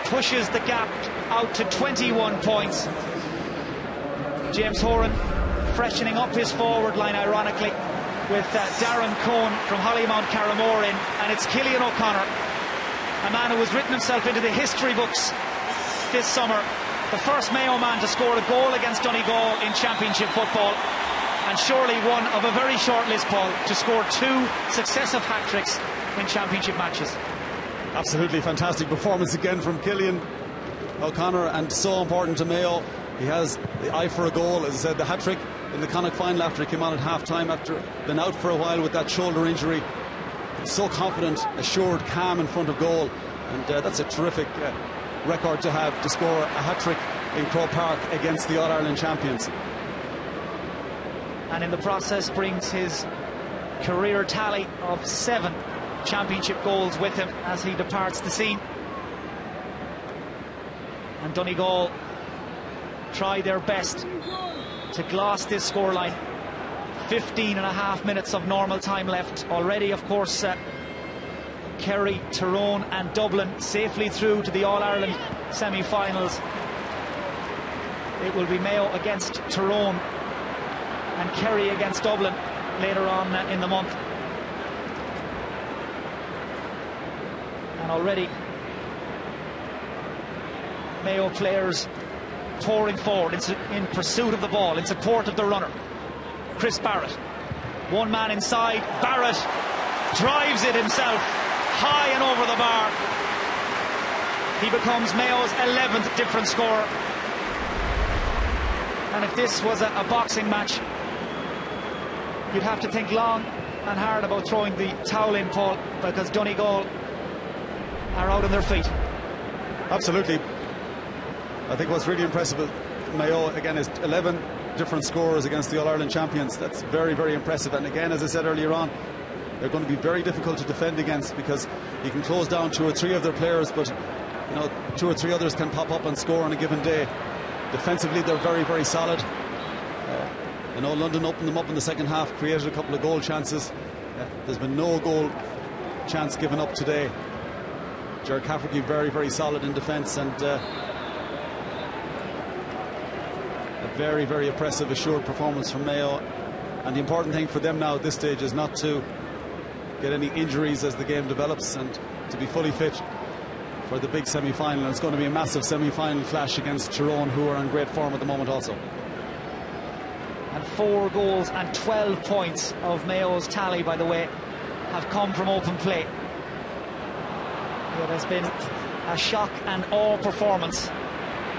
pushes the gap out to 21 points. James Horan freshening up his forward line, ironically, with Darren Cohn from Hollymount Carramore in, and it's Cillian O'Connor, a man who has written himself into the history books this summer, the first Mayo man to score a goal against Donegal in championship football, and surely one of a very short list, Paul, to score 2 successive hat-tricks in championship matches. Absolutely fantastic performance again from Cillian O'Connor, and so important to Mayo. He has the eye for a goal. As I said, the hat-trick in the Connacht final after he came on at half-time, after been out for a while with that shoulder injury. So confident, assured, calm in front of goal, and that's a terrific record to have, to score a hat-trick in Croke Park against the All Ireland champions. And in the process brings his career tally of 7 championship goals with him as he departs the scene. And Donegal try their best to gloss this scoreline. 15.5 minutes of normal time left already. Of course, Kerry, Tyrone and Dublin safely through to the All-Ireland semi-finals. It will be Mayo against Tyrone and Kerry against Dublin later on in the month. And already Mayo players pouring forward in pursuit of the ball, in support of the runner. Chris Barrett, one man inside. Barrett drives it himself high and over the bar. He becomes Mayo's 11th different scorer. And if this was a boxing match, you'd have to think long and hard about throwing the towel in, Paul, because Donegal are out on their feet. Absolutely. I think what's really impressive with Mayo again is 11 different scorers against the All Ireland champions. That's very, very impressive. And again, as I said earlier on, they're going to be very difficult to defend against, because you can close down 2 or 3 of their players, but you know, 2 or 3 others can pop up and score on a given day. Defensively, they're very, very solid. I know London opened them up in the second half, created a couple of goal chances. There's been no goal chance given up today. Gerard Cafferty very, very solid in defence, and a very, very impressive, assured performance from Mayo. And the important thing for them now at this stage is not to get any injuries as the game develops, and to be fully fit for the big semi-final. It's going to be a massive semi-final clash against Tyrone, who are in great form at the moment also. And 4 goals and 12 points of Mayo's tally, by the way, have come from open play. It has been a shock and awe performance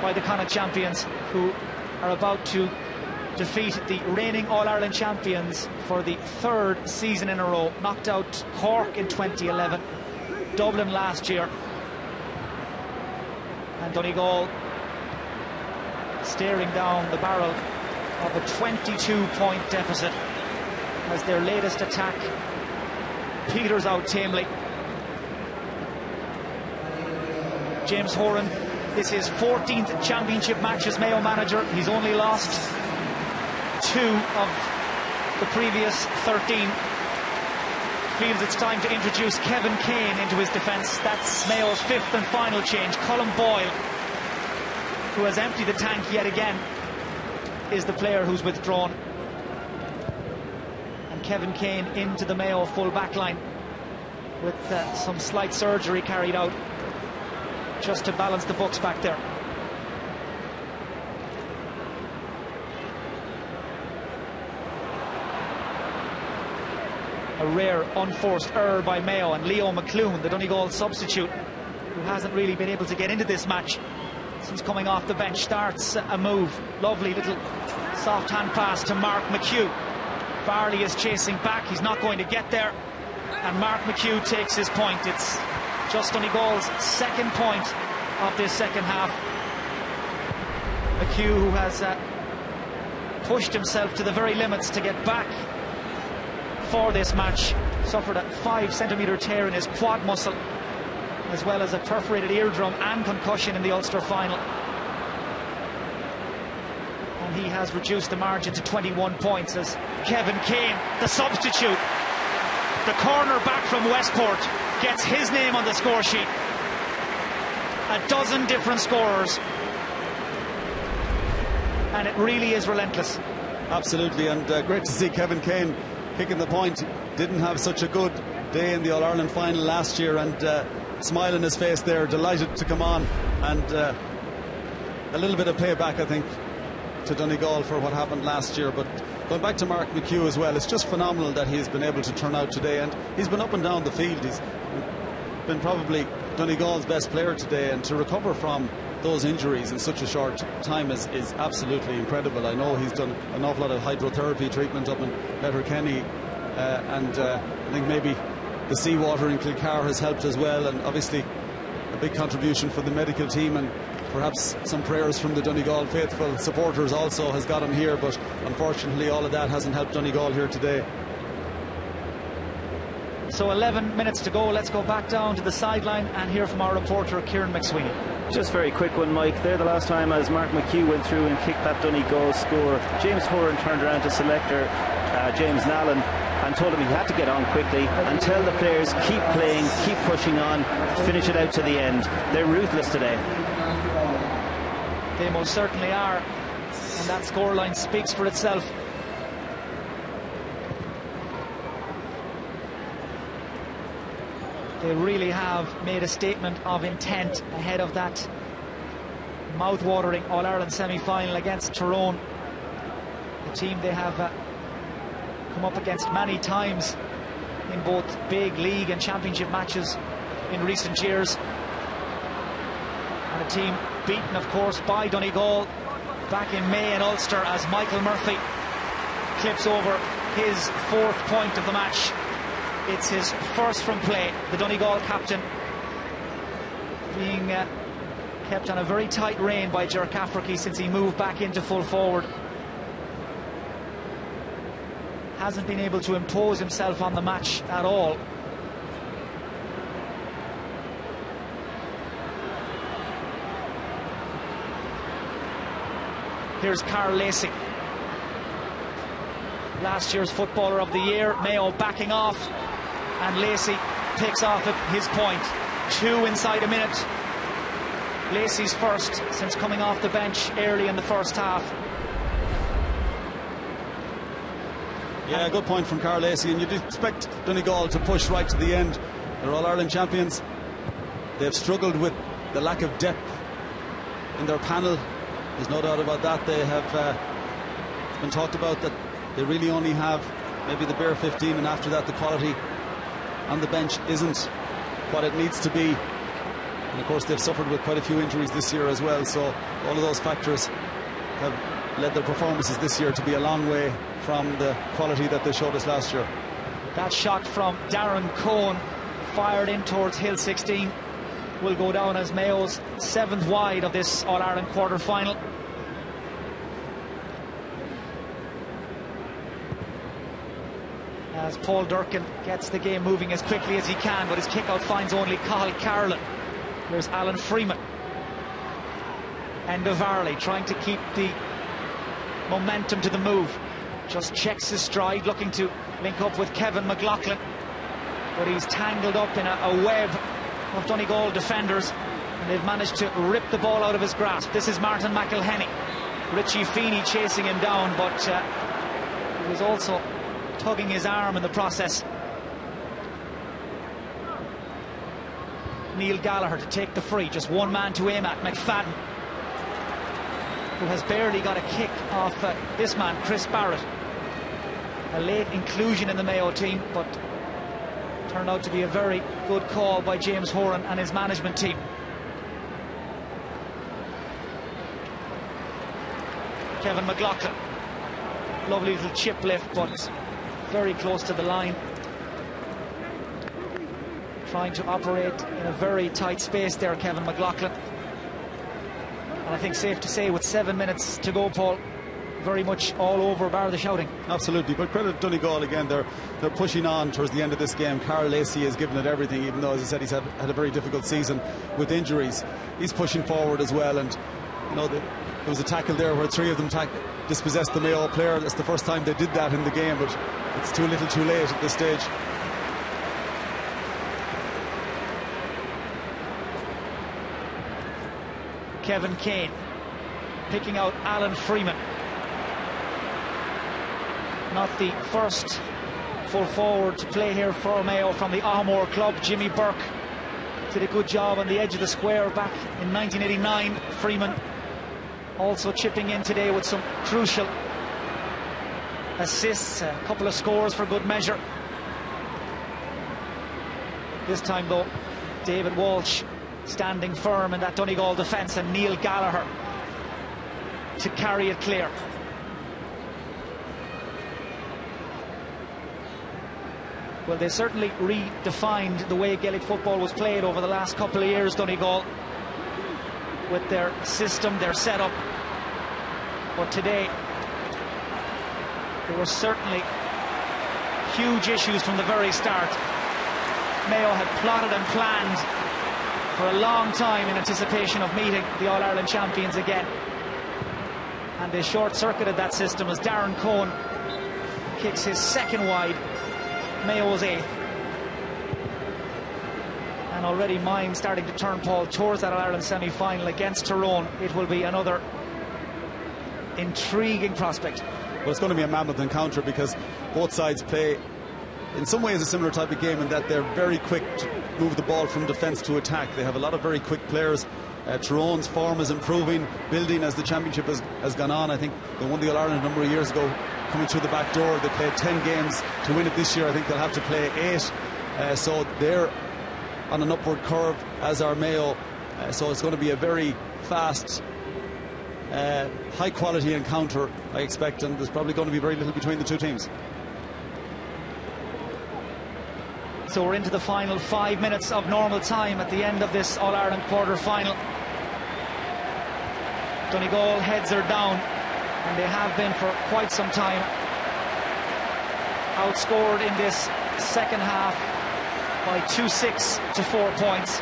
by the Connacht champions, who are about to defeat the reigning All-Ireland champions for the 3rd season in a row. Knocked out Cork in 2011, Dublin last year, and Donegal staring down the barrel of a 22-point deficit as their latest attack peters out tamely. James Horan, this is his 14th championship match as Mayo manager. He's only lost 2 of the previous 13. Feels it's time to introduce Kevin Kane into his defence. That's Mayo's 5th and final change. Colin Boyle, who has emptied the tank yet again, is the player who's withdrawn. Kevin Kane into the Mayo full back line with some slight surgery carried out just to balance the books back there. A rare unforced error by Mayo, and Leo McClune, the Donegal substitute, who hasn't really been able to get into this match since coming off the bench, starts a move. Lovely little soft hand pass to Mark McHugh. Farley is chasing back, he's not going to get there, and Mark McHugh takes his point. It's just Donegal's second point of this second half. McHugh, who has pushed himself to the very limits to get back for this match, suffered a 5-centimetre tear in his quad muscle, as well as a perforated eardrum and concussion in the Ulster final. And he has reduced the margin to 21 points as Kevin Kane, the substitute, the corner back from Westport, gets his name on the score sheet. A dozen different scorers, and it really is relentless. Absolutely, and great to see Kevin Kane kicking the point. Didn't have such a good day in the All Ireland final last year, and smile on his face there, delighted to come on, and a little bit of payback, I think, to Donegal for what happened last year. But going back to Mark McHugh as well, it's just phenomenal that he's been able to turn out today, and he's been up and down the field. He's been probably Donegal's best player today, and to recover from those injuries in such a short time is absolutely incredible. I know he's done an awful lot of hydrotherapy treatment up in Letterkenny, and I think maybe the seawater in Kilcar has helped as well, and obviously a big contribution for the medical team, and perhaps some prayers from the Donegal faithful supporters also has got him here, but unfortunately all of that hasn't helped Donegal here today. So 11 minutes to go. Let's go back down to the sideline and hear from our reporter Kieran McSweeney. Just very quick one, Mike. There the last time as Mark McHugh went through and kicked that Donegal score, James Horan turned around to selector James Nallen and told him he had to get on quickly and tell the players keep playing, keep pushing on, finish it out to the end. They're ruthless today. They most certainly are, and that scoreline speaks for itself. They really have made a statement of intent ahead of that mouth-watering All-Ireland semi-final against Tyrone, a team they have come up against many times in both big league and championship matches in recent years, and a team beaten of course by Donegal back in May in Ulster as Michael Murphy clips over his fourth point of the match. It's his first from play. The Donegal captain being kept on a very tight rein by Ger Cafferty since he moved back into full forward. Hasn't been able to impose himself on the match at all. Here's Carl Lacey, last year's Footballer of the Year. Mayo backing off, and Lacey picks off his point. 2 inside a minute. Lacey's first since coming off the bench early in the first half. Yeah, good point from Carl Lacey, and you'd expect Donegal to push right to the end. They're All Ireland champions. They've struggled with the lack of depth in their panel. There's no doubt about that. They have it's been talked about that they really only have maybe the bare 15, and after that the quality on the bench isn't what it needs to be. And of course they've suffered with quite a few injuries this year as well, so all of those factors have led their performances this year to be a long way from the quality that they showed us last year. That shot from Darren Cohn, fired in towards Hill 16, will go down as Mayo's 7th wide of this All-Ireland quarter-final. As Paul Durkin gets the game moving as quickly as he can, but his kick-out finds only Cathal Carlin. There's Alan Freeman. Enda Varley trying to keep the momentum to the move. Just checks his stride, looking to link up with Kevin McLaughlin, but he's tangled up in a web of Donegal defenders, and they've managed to rip the ball out of his grasp. This is Martin McElhenney. Richie Feeney chasing him down, but he was also tugging his arm in the process. Neil Gallagher to take the free, just one man to aim at. McFadden, who has barely got a kick off this man, Chris Barrett. A late inclusion in the Mayo team, but turned out to be a very good call by James Horan and his management team. Kevin McLaughlin, lovely little chip lift, but very close to the line. Trying to operate in a very tight space there, Kevin McLaughlin. And I think safe to say with 7 minutes to go, Paul, very much all over bar the shouting. Absolutely, but credit Donegal again. They're pushing on towards the end of this game. Carl Lacey has given it everything, even though, as I said, he's had a very difficult season with injuries. He's pushing forward as well, and you know, there was a tackle there where three of them dispossessed the Mayo player. That's the first time they did that in the game, but it's too little too late at this stage. Kevin Kane picking out Alan Freeman. Not the first full forward to play here for Mayo from the Ahmore club. Jimmy Burke did a good job on the edge of the square back in 1989. Freeman also chipping in today with some crucial assists, a couple of scores for good measure. This time though, David Walsh standing firm in that Donegal defence, and Neil Gallagher to carry it clear. Well, they certainly redefined the way Gaelic football was played over the last couple of years, Donegal, with their system, their setup. But today there were certainly huge issues from the very start. Mayo had plotted and planned for a long time in anticipation of meeting the All Ireland champions again, and they short-circuited that system as Darren Cohen kicks his second wide, Mayo's eighth. And already mind starting to turn, Paul, towards that All Ireland semi-final against Tyrone. It will be another intriguing prospect. Well, it's going to be a mammoth encounter because both sides play in some ways a similar type of game in that they're very quick to move the ball from defence to attack. They have a lot of very quick players. Tyrone's form is improving, building as the championship has gone on. I think they won the All Ireland a number of years ago, coming through the back door. They played 10 games to win it this year. I think they'll have to play 8. So they're on an upward curve, as are Mayo. So it's going to be a very fast, high quality encounter, I expect, and there's probably going to be very little between the two teams. So we're into the final 5 minutes of normal time at the end of this All-Ireland quarter-final. Donegal heads are down, and they have been for quite some time. Outscored in this second half by 2-6 to 4 points.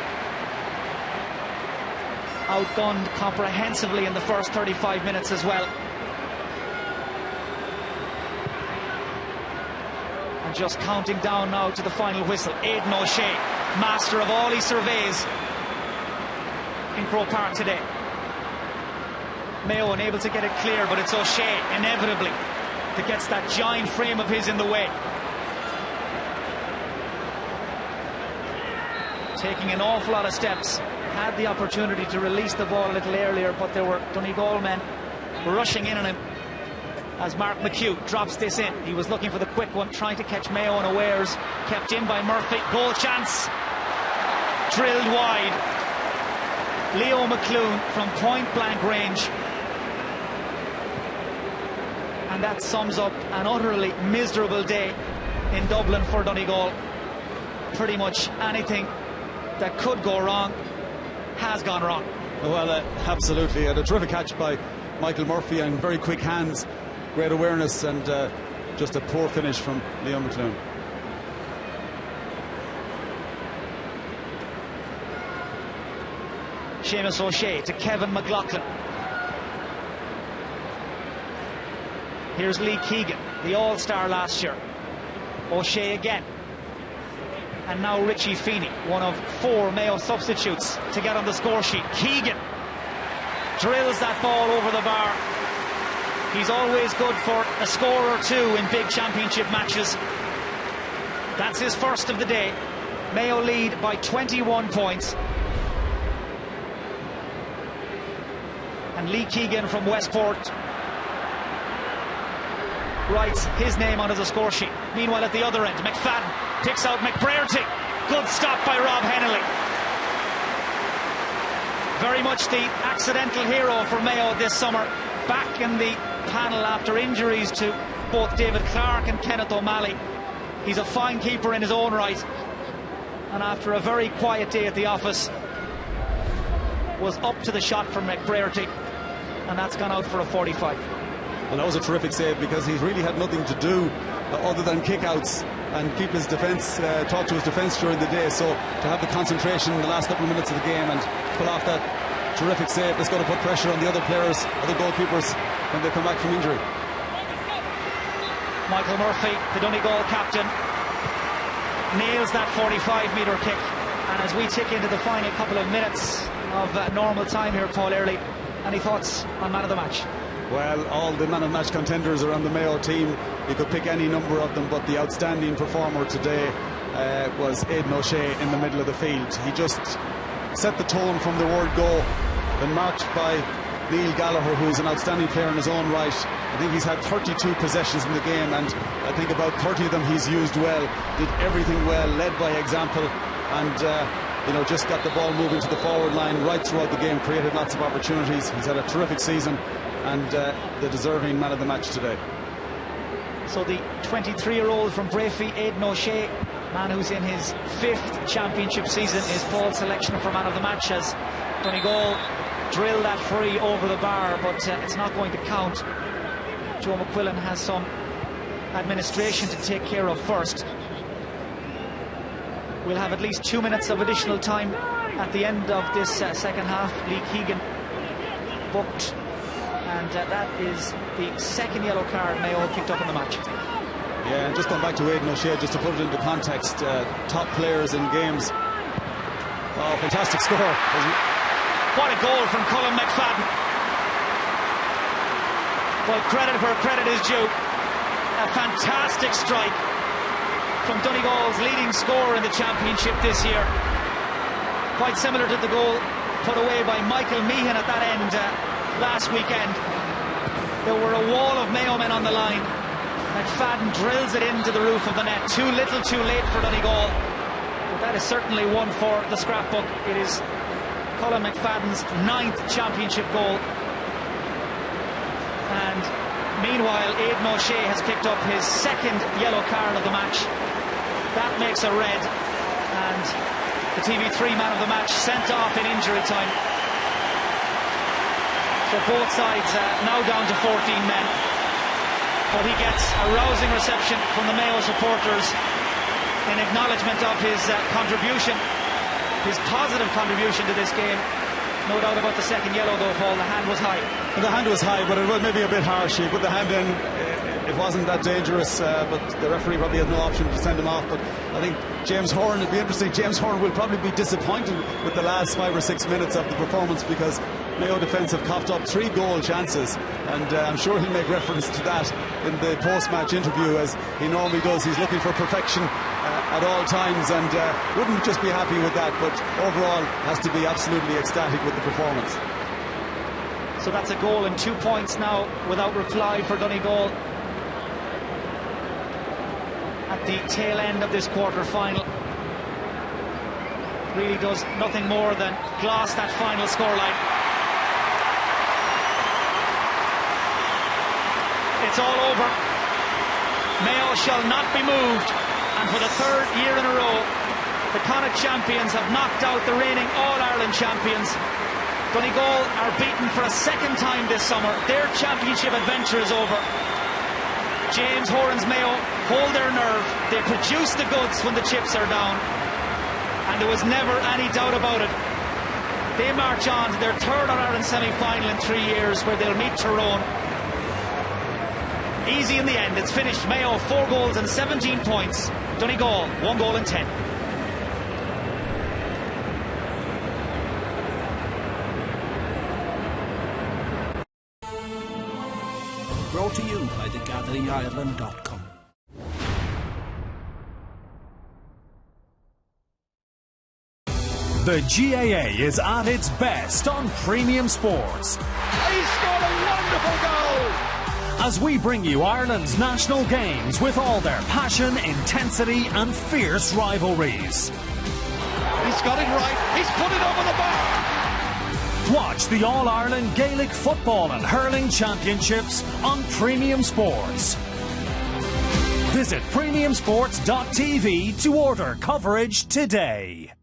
Outgunned comprehensively in the first 35 minutes as well. Just counting down now to the final whistle. Aidan O'Shea, master of all he surveys in Croke Park today. Mayo unable to get it clear, but it's O'Shea inevitably that gets that giant frame of his in the way. Taking an awful lot of steps. Had the opportunity to release the ball a little earlier, but there were Donegal men rushing in on him as Mark McHugh drops this in. He was looking for the quick one, trying to catch Mayo unawares. Kept in by Murphy. Goal chance. Drilled wide. Leo McClune from point blank range. And that sums up an utterly miserable day in Dublin for Donegal. Pretty much anything that could go wrong has gone wrong. Well, absolutely. And a terrific catch by Michael Murphy and very quick hands. Great awareness, and just a poor finish from Leo McClune. Seamus O'Shea to Kevin McLaughlin. Here's Lee Keegan, the all-star last year. O'Shea again. And now Richie Feeney, one of 4 Mayo substitutes to get on the score sheet. Keegan drills that ball over the bar. He's always good for a score or two in big championship matches. That's his first of the day. Mayo lead by 21 points. And Lee Keegan from Westport writes his name onto the score sheet. Meanwhile, at the other end, McFadden picks out McBrearty. Good stop by Rob Hennelly. Very much the accidental hero for Mayo this summer. Back in the panel after injuries to both David Clark and Kenneth O'Malley. He's a fine keeper in his own right. And after a very quiet day at the office, was up to the shot from McBrearty. And that's gone out for a 45. And that was a terrific save, because he's really had nothing to do other than kick-outs and keep his defence, talk to his defence during the day. So to have the concentration in the last couple of minutes of the game and pull off that terrific save, that's going to put pressure on the other players, other goalkeepers, when they come back from injury. Michael Murphy, the Donegal captain, nails that 45-metre kick. And as we tick into the final couple of minutes of normal time here, Paul Early, any thoughts on man of the match? Well, all the man of the match contenders are on the Mayo team. You could pick any number of them, but the outstanding performer today was Aidan O'Shea in the middle of the field. He just set the tone from the word go, then marked by Neil Gallagher, who's an outstanding player in his own right. I think he's had 32 possessions in the game, and I think about 30 of them he's used well, did everything well, led by example, and just got the ball moving to the forward line right throughout the game, created lots of opportunities. He's had a terrific season, and the deserving man of the match today. So the 23-year-old from Brafey, Aidan O'Shea, man who's in his 5th championship season, is Paul's selection for man of the match, as Donegal drill that free over the bar, but it's not going to count. Joe McQuillan has some administration to take care of first. We'll have at least 2 minutes of additional time at the end of this second half. Lee Keegan booked, and that is the second yellow card Mayo picked up in the match. Yeah, and just going back to Aidan O'Shea, just to put it into context, top players in games. Oh, fantastic score. What a goal from Colin McFadden. Well, credit where credit is due. A fantastic strike from Donegal's leading scorer in the championship this year. Quite similar to the goal put away by Michael Meehan at that end last weekend. There were a wall of Mayo men on the line. McFadden drills it into the roof of the net. Too little, too late for Donegal. But that is certainly one for the scrapbook. It is Colin McFadden's 9th championship goal. And meanwhile, Aidan O'Shea has picked up his 2nd yellow card of the match. That makes a red, and the TV3 man of the match sent off in injury time. So both sides now down to 14 men. But he gets a rousing reception from the Mayo supporters in acknowledgement of his contribution, his positive contribution to this game. No doubt about the 2nd yellow though, Paul. The hand was high. The hand was high, but it was maybe a bit harsh. He put the hand in. It wasn't that dangerous, but the referee probably had no option to send him off. But I think James Horan, it'd be interesting. James Horan will probably be disappointed with the last 5 or 6 minutes of the performance, because Mayo defence have coughed up 3 goal chances, and I'm sure he'll make reference to that in the post-match interview, as he normally does. He's looking for perfection at all times, and wouldn't just be happy with that, but overall has to be absolutely ecstatic with the performance. So that's a goal and 2 points now without reply for Donegal at the tail end of this quarter-final. Really does nothing more than gloss that final scoreline. It's all over. Mayo shall not be moved, and for the 3rd year in a row, the Connacht champions have knocked out the reigning All Ireland champions. Donegal are beaten for a 2nd time this summer. Their championship adventure is over. James Horan's Mayo hold their nerve. They produce the goods when the chips are down, and there was never any doubt about it. They march on to their 3rd All Ireland semi-final in 3 years, where they'll meet Tyrone. Easy in the end. It's finished. Mayo 4 goals and 17 points. Donegal 1 goal and 10. Brought to you by thegatheringireland.com. The GAA is at its best on Premium Sports. He's scored a wonderful goal! As we bring you Ireland's national games with all their passion, intensity and fierce rivalries. He's got it right, he's put it over the bar! Watch the All Ireland Gaelic Football and Hurling Championships on Premium Sports. Visit premiumsports.tv to order coverage today. –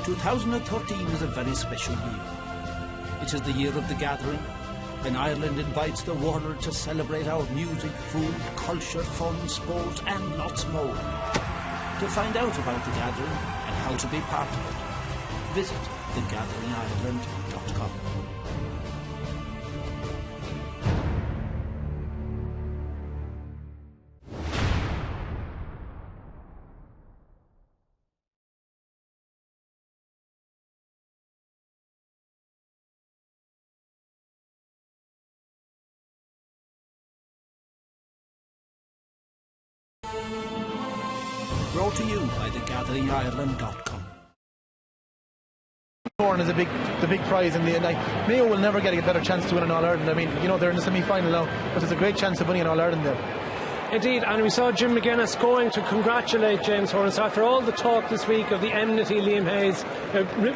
2013 is a very special year. It is the year of the gathering, when Ireland invites the world to celebrate our music, food, culture, fun, sport and lots more. To find out about the gathering and how to be part of it, visit thegatheringireland.com. Brought to you by thegatheringireland.com. Is the big prize in the night. Mayo will never get a better chance to win an All Ireland. I mean, you know, they're in the semi-final now, but there's a great chance of winning an All Ireland there. Indeed, and we saw Jim McGuinness going to congratulate James Horan. So after all the talk this week of the enmity, Liam Hayes,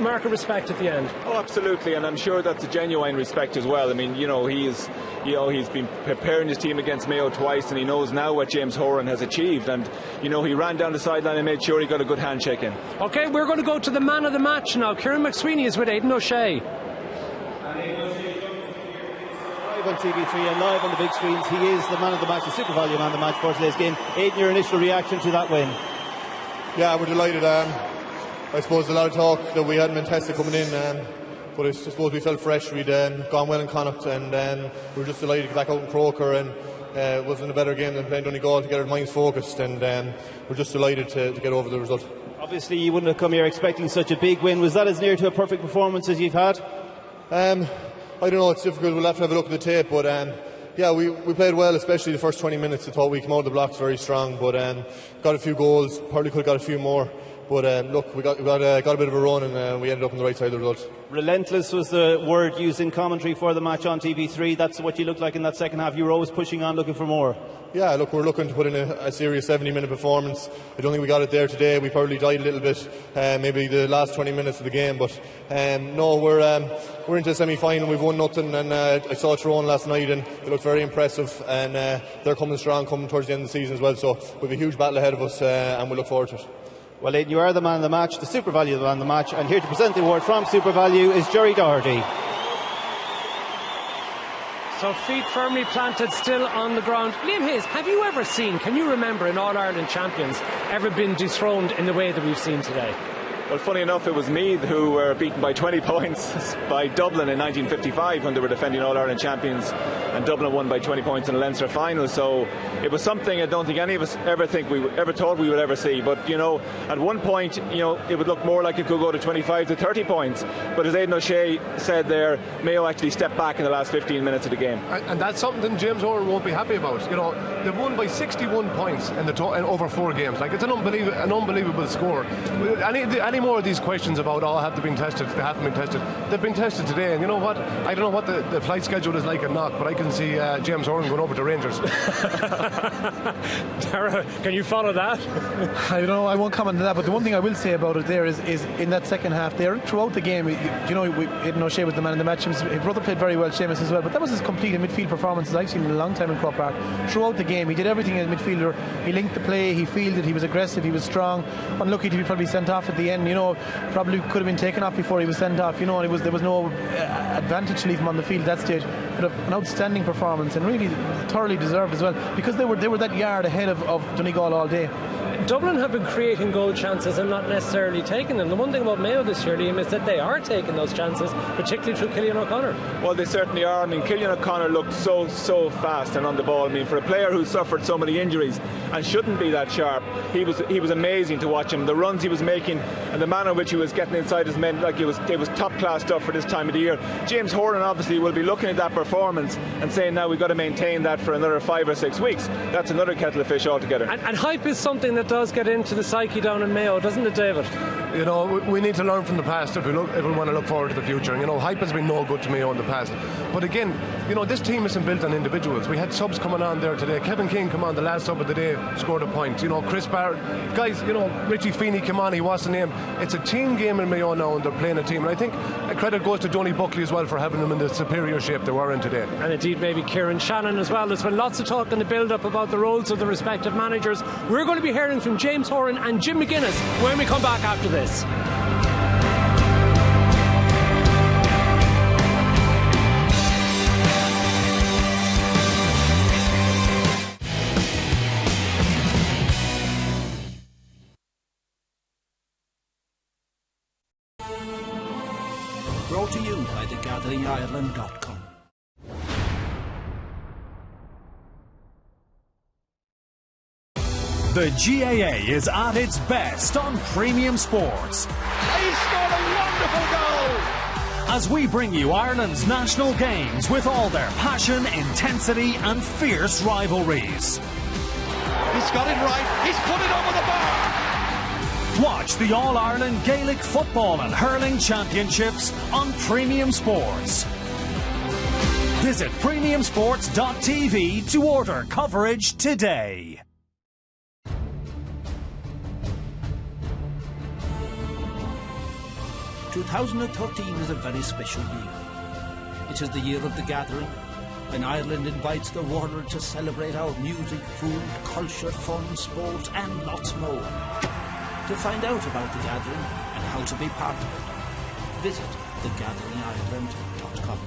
mark of respect at the end. Oh, absolutely, and I'm sure that's a genuine respect as well. I mean, he's been preparing his team against Mayo twice, and he knows now what James Horan has achieved. And he ran down the sideline and made sure he got a good handshake in. Okay, we're going to go to the man of the match now. Kieran McSweeney is with Aidan O'Shea. On TV3 and live on the big screens, he is the man of the match, the Super Value man of the match for today's game. Aidan, your initial reaction to that win? Yeah, we're delighted. I suppose a lot of talk that we hadn't been tested coming in, but I suppose we felt fresh. We'd gone well in Connacht, and we were just delighted to get back out in Croker, and it wasn't a better game than playing Donegal to get our minds focused, and we're just delighted to get over the result. Obviously you wouldn't have come here expecting such a big win. Was that as near to a perfect performance as you've had? I don't know, it's difficult. We'll have to have a look at the tape, but yeah, we played well, especially the first 20 minutes. I thought we came out of the blocks very strong, but got a few goals, probably could have got a few more. But look, we got a bit of a run, and we ended up on the right side of the result. Relentless was the word used in commentary for the match on TV3. That's what you looked like in that second half. You were always pushing on, looking for more. Yeah, look, we're looking to put in a serious 70-minute performance. I don't think we got it there today. We probably died a little bit, maybe the last 20 minutes of the game. But no, we're into the semi-final. We've won nothing, and I saw Tyrone last night, and it looked very impressive. And they're coming strong, coming towards the end of the season as well. So we have a huge battle ahead of us, and we look forward to it. Well, Aidan, you are the man of the match, the Super Value of the man of the match, and here to present the award from Super Value is Jerry Doherty. So feet firmly planted, still on the ground. Liam Hayes, have you ever seen, can you remember an All Ireland Champions ever been dethroned in the way that we've seen today? Well, funny enough, it was Meath who were beaten by 20 points by Dublin in 1955 when they were defending All Ireland champions, and Dublin won by 20 points in the Leinster final. So it was something I don't think any of us ever thought we would ever see. But at one point, it would look more like it could go to 25 to 30 points. But as Aidan O'Shea said there, Mayo actually stepped back in the last 15 minutes of the game. And that's something James Horan won't be happy about. They've won by 61 points in over 4 games. Like, it's an unbelievable score. Any more of these questions about have they been tested? They haven't been tested. They've been tested today, and you know what? I don't know what the flight schedule is like at Knock, but I can see James Horan going over to Rangers. Tara, can you follow that? I don't know. I won't comment on that. But the one thing I will say about it there is in that second half there, throughout the game, Aidan O'Shea was the man in the match. His brother played very well, Seamus as well. But that was as complete a midfield performance as I've seen in a long time in Croke Park. Throughout the game, he did everything as a midfielder. He linked the play, he fielded, he was aggressive, he was strong. Unlucky to be probably sent off at the end. Probably could have been taken off before he was sent off. And there was no advantage to leave him on the field at that stage. And put up an outstanding performance and really thoroughly deserved as well, because they were that yard ahead of Donegal all day. Dublin have been creating goal chances and not necessarily taking them. The one thing about Mayo this year, Liam, is that they are taking those chances, particularly through Cillian O'Connor. Well, they certainly are. I mean, Cillian O'Connor looked so fast and on the ball. I mean, for a player who suffered so many injuries and shouldn't be that sharp, he was amazing to watch him. The runs he was making and the manner in which he was getting inside his men, like it was top class stuff for this time of the year. James Horan obviously will be looking at that performance and saying, now we've got to maintain that for another 5 or 6 weeks. That's another kettle of fish altogether. And hype is something that does get into the psyche down in Mayo, doesn't it, David? You know, we need to learn from the past if we want to look forward to the future. You know, hype has been no good to Mayo in the past. But again, you know, this team isn't built on individuals. We had subs coming on there today. Kevin King come on, the last sub of the day, scored a point. You know, Chris Barrett, guys, you know, Richie Feeney came on, he was the name. It's a team game in Mayo now, and they're playing a team. And I think credit goes to Donny Buckley as well for having them in the superior shape they were in today. And indeed, maybe Kieran Shannon as well. There's been lots of talk in the build-up about the roles of the respective managers. We're going to be hearing from James Horan and Jim McGuinness when we come back after this. Brought to you by thegatheringireland.com. The GAA is at its best on Premium Sports. He's scored a wonderful goal! As we bring you Ireland's national games with all their passion, intensity and fierce rivalries. He's got it right, he's put it over the bar! Watch the All Ireland Gaelic Football and Hurling Championships on Premium Sports. Visit premiumsports.tv to order coverage today. – 2013 is a very special year. It is the year of the gathering, when Ireland invites the world to celebrate our music, food, culture, fun, sport and lots more. To find out about the gathering and how to be part of it, visit thegatheringireland.com.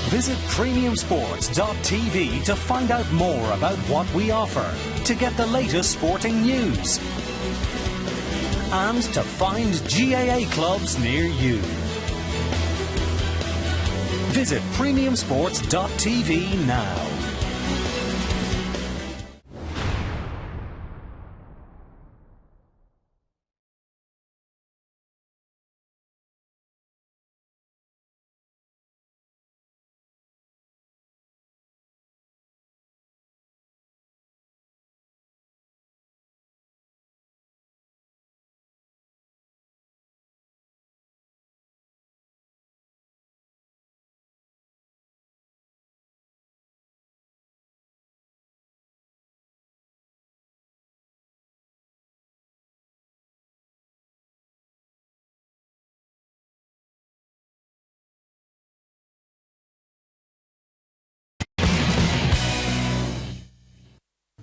Visit premiumsports.tv to find out more about what we offer, to get the latest sporting news, and to find GAA clubs near you. Visit premiumsports.tv now.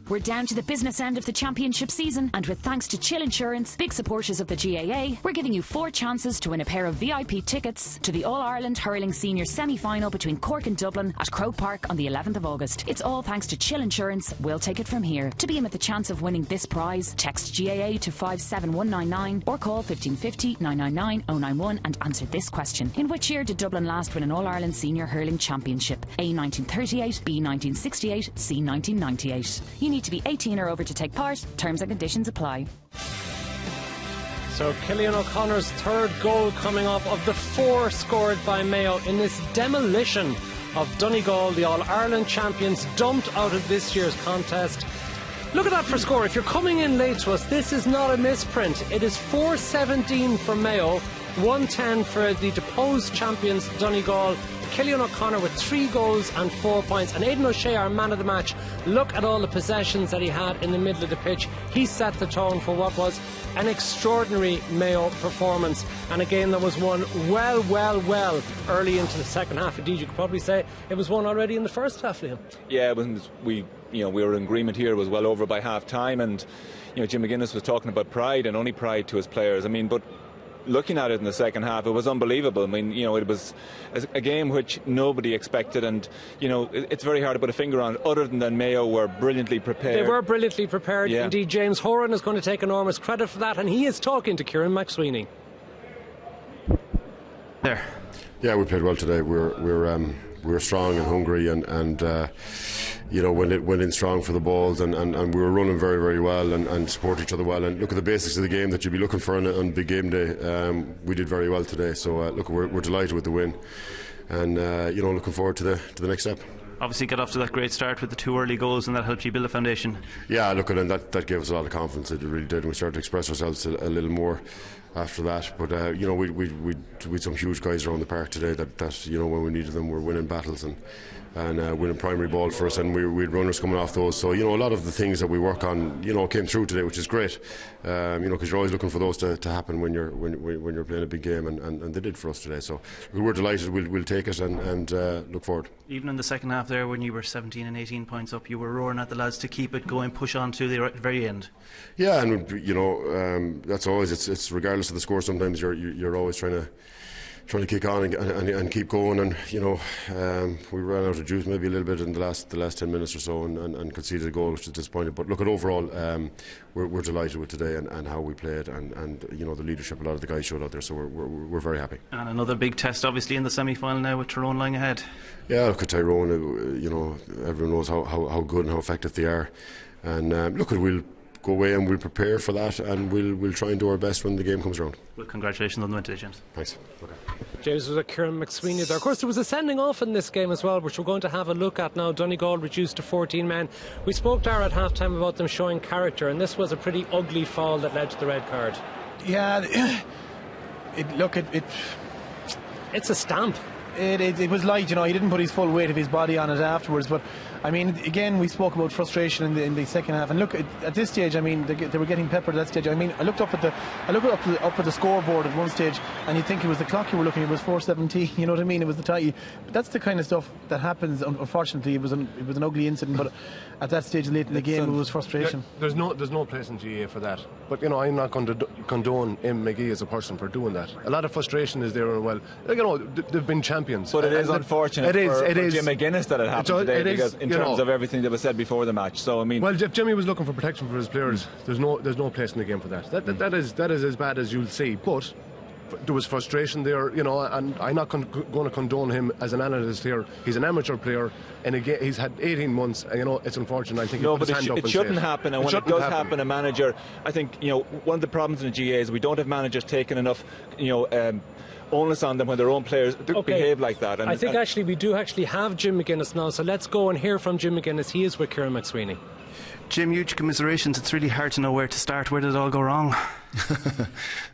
We're down to the business end of the championship season, and with thanks to Chill Insurance, big supporters of the GAA, we're giving you 4 chances to win a pair of VIP tickets to the All Ireland Hurling Senior Semi-Final between Cork and Dublin at Croke Park on the 11th of August. It's all thanks to Chill Insurance. We'll take it from here. To be in with the chance of winning this prize, text GAA to 57199 or call 1550 999 091 and answer this question. In which year did Dublin last win an All Ireland Senior Hurling Championship? A. 1938, B. 1968, C. 1998. You need to be 18 or over to take part. Terms and conditions apply. So Cillian O'Connor's third goal coming up of the 4 scored by Mayo in this demolition of Donegal, the All Ireland champions, dumped out of this year's contest. Look at that for score. If you're coming in late to us, this is not a misprint. It is 4-17 for Mayo, 1-10 for the deposed champions Donegal. Cillian O'Connor with 3 goals and 4 points. And Aidan O'Shea, our man of the match, look at all the possessions that he had in the middle of the pitch. He set the tone for what was an extraordinary Mayo performance, and a game that was won well early into the second half. Indeed, you could probably say it was won already in the first half, Liam. Yeah, we were in agreement here. It was well over by half time, and Jim McGuinness was talking about pride and only pride to his players. But looking at it in the second half, it was unbelievable. It was a game which nobody expected, and it's very hard to put a finger on it, other than Mayo were brilliantly prepared. They were brilliantly prepared. Yeah. Indeed, James Horan is going to take enormous credit for that, and he is talking to Kieran McSweeney. There. Yeah, we played well today. We were strong and hungry, and went in strong for the balls, and we were running very, very well, and support each other well, and look at the basics of the game that you'd be looking for on big game day. We did very well today, so look, we're delighted with the win, and looking forward to the next step. Obviously got off to that great start with the 2 early goals, and that helped you build a foundation. Yeah, look, and that gave us a lot of confidence. It really did, and we started to express ourselves a little more after that. But we had some huge guys around the park today that when we needed them, were winning battles and winning primary ball for us, and we had runners coming off those. So a lot of the things that we work on came through today, which is great. Because you're always looking for those to happen when you're playing a big game, and they did for us today. So we're delighted. We'll take it and look forward. Even in the second half there, when you were 17 and 18 points up, you were roaring at the lads to keep it going, push on to the very end. Yeah, and that's always it's regardless of the score. Sometimes you're always trying to kick on and keep going, and we ran out of juice maybe a little bit in the last 10 minutes or so, and conceded a goal, which is disappointing. But look, at overall, we're delighted with today and how we played, and the leadership a lot of the guys showed out there, so we're very happy. And another big test obviously in the semi-final now with Tyrone lying ahead. Yeah, look at Tyrone. Everyone knows how good and how effective they are, and look, we'll go away and we'll prepare for that, and we'll try and do our best when the game comes around. Well, congratulations on the win today, James. Thanks. Okay. James was a Kieran McSweeney there. Of course, there was a sending off in this game as well, which we're going to have a look at now. Donegal reduced to 14 men. We spoke there at half time about them showing character, and this was a pretty ugly foul that led to the red card. Yeah, it's a stamp. It was light, he didn't put his full weight of his body on it afterwards. But again, we spoke about frustration in the second half. And look, at this stage, they were getting peppered at that stage. I looked up at the scoreboard at one stage, and you'd think it was the clock you were looking at. It was 4:17. You know what I mean? It was the tie. But that's the kind of stuff that happens. Unfortunately, it was an ugly incident. But at that stage late in the game, it was frustration. There's no place in GAA for that. But I'm not going to condone McGee as a person for doing that. A lot of frustration is there. Well, they've been champions. But it is unfortunate for Jim McGuinness that it happened today, because in terms of everything that was said before the match. So well, if Jimmy was looking for protection for his players, there's no place in the game for that. That is as bad as you'll see. But there was frustration there, and I'm not going to condone him as an analyst here. He's an amateur player, and again, he's had 18 months. It's unfortunate. I think but it shouldn't happen. And when it does happen, a manager, I think one of the problems in the GAA is we don't have managers taking enough onus on them when their own players behave like that. And I think we do have Jim McGuinness now, so let's go and hear from Jim McGuinness. He is with Kieran McSweeney. Jim, huge commiserations. It's really hard to know where to start. Where did it all go wrong?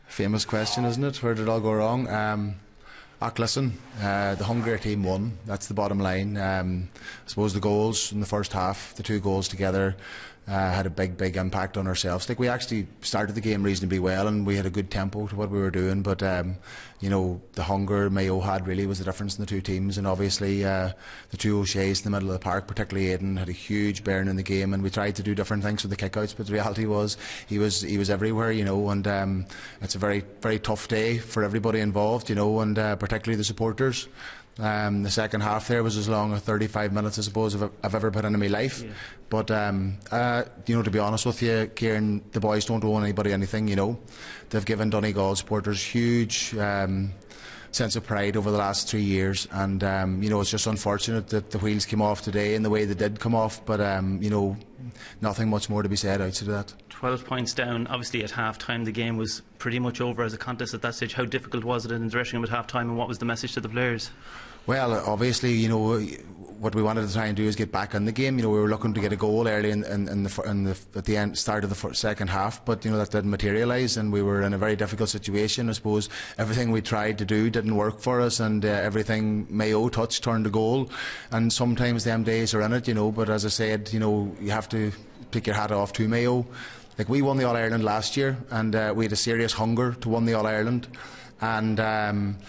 Famous question, isn't it? Where did it all go wrong? Listen, the hungrier team won. That's the bottom line. I suppose the goals in the first half, the 2 goals together, had a big impact on ourselves. Like, we actually started the game reasonably well and we had a good tempo to what we were doing, but you know, the hunger Mayo had really was the difference in the two teams. And obviously the two O'Sheas in the middle of the park, particularly Aidan, had a huge bearing in the game, and we tried to do different things with the kickouts, but the reality was he was everywhere, you know. And it's a very tough day for everybody involved, you know, and particularly the supporters. The second half there was as long as 35 minutes, I suppose, I've ever put into my life. Yeah. But you know, to be honest with you, Kieran, the boys don't owe anybody anything, you know. They've given Donegal supporters huge sense of pride over the last 3 years, and you know, it's just unfortunate that the wheels came off today in the way they did come off, but you know, nothing much more to be said outside of that. 12 points down, obviously at half time the game was pretty much over as a contest at that stage. How difficult was it in the dressing room at half time, and what was the message to the players? Well, obviously, you know, what we wanted to try and do is get back in the game. You know, we were looking to get a goal early at the start of the second half, but you know, that didn't materialise, and we were in a very difficult situation. I suppose everything we tried to do didn't work for us, and everything Mayo touched turned to goal. And sometimes them days are in it, you know. But as I said, you know, you have to take your hat off to Mayo. Like, we won the All Ireland last year, and we had a serious hunger to win the All Ireland. And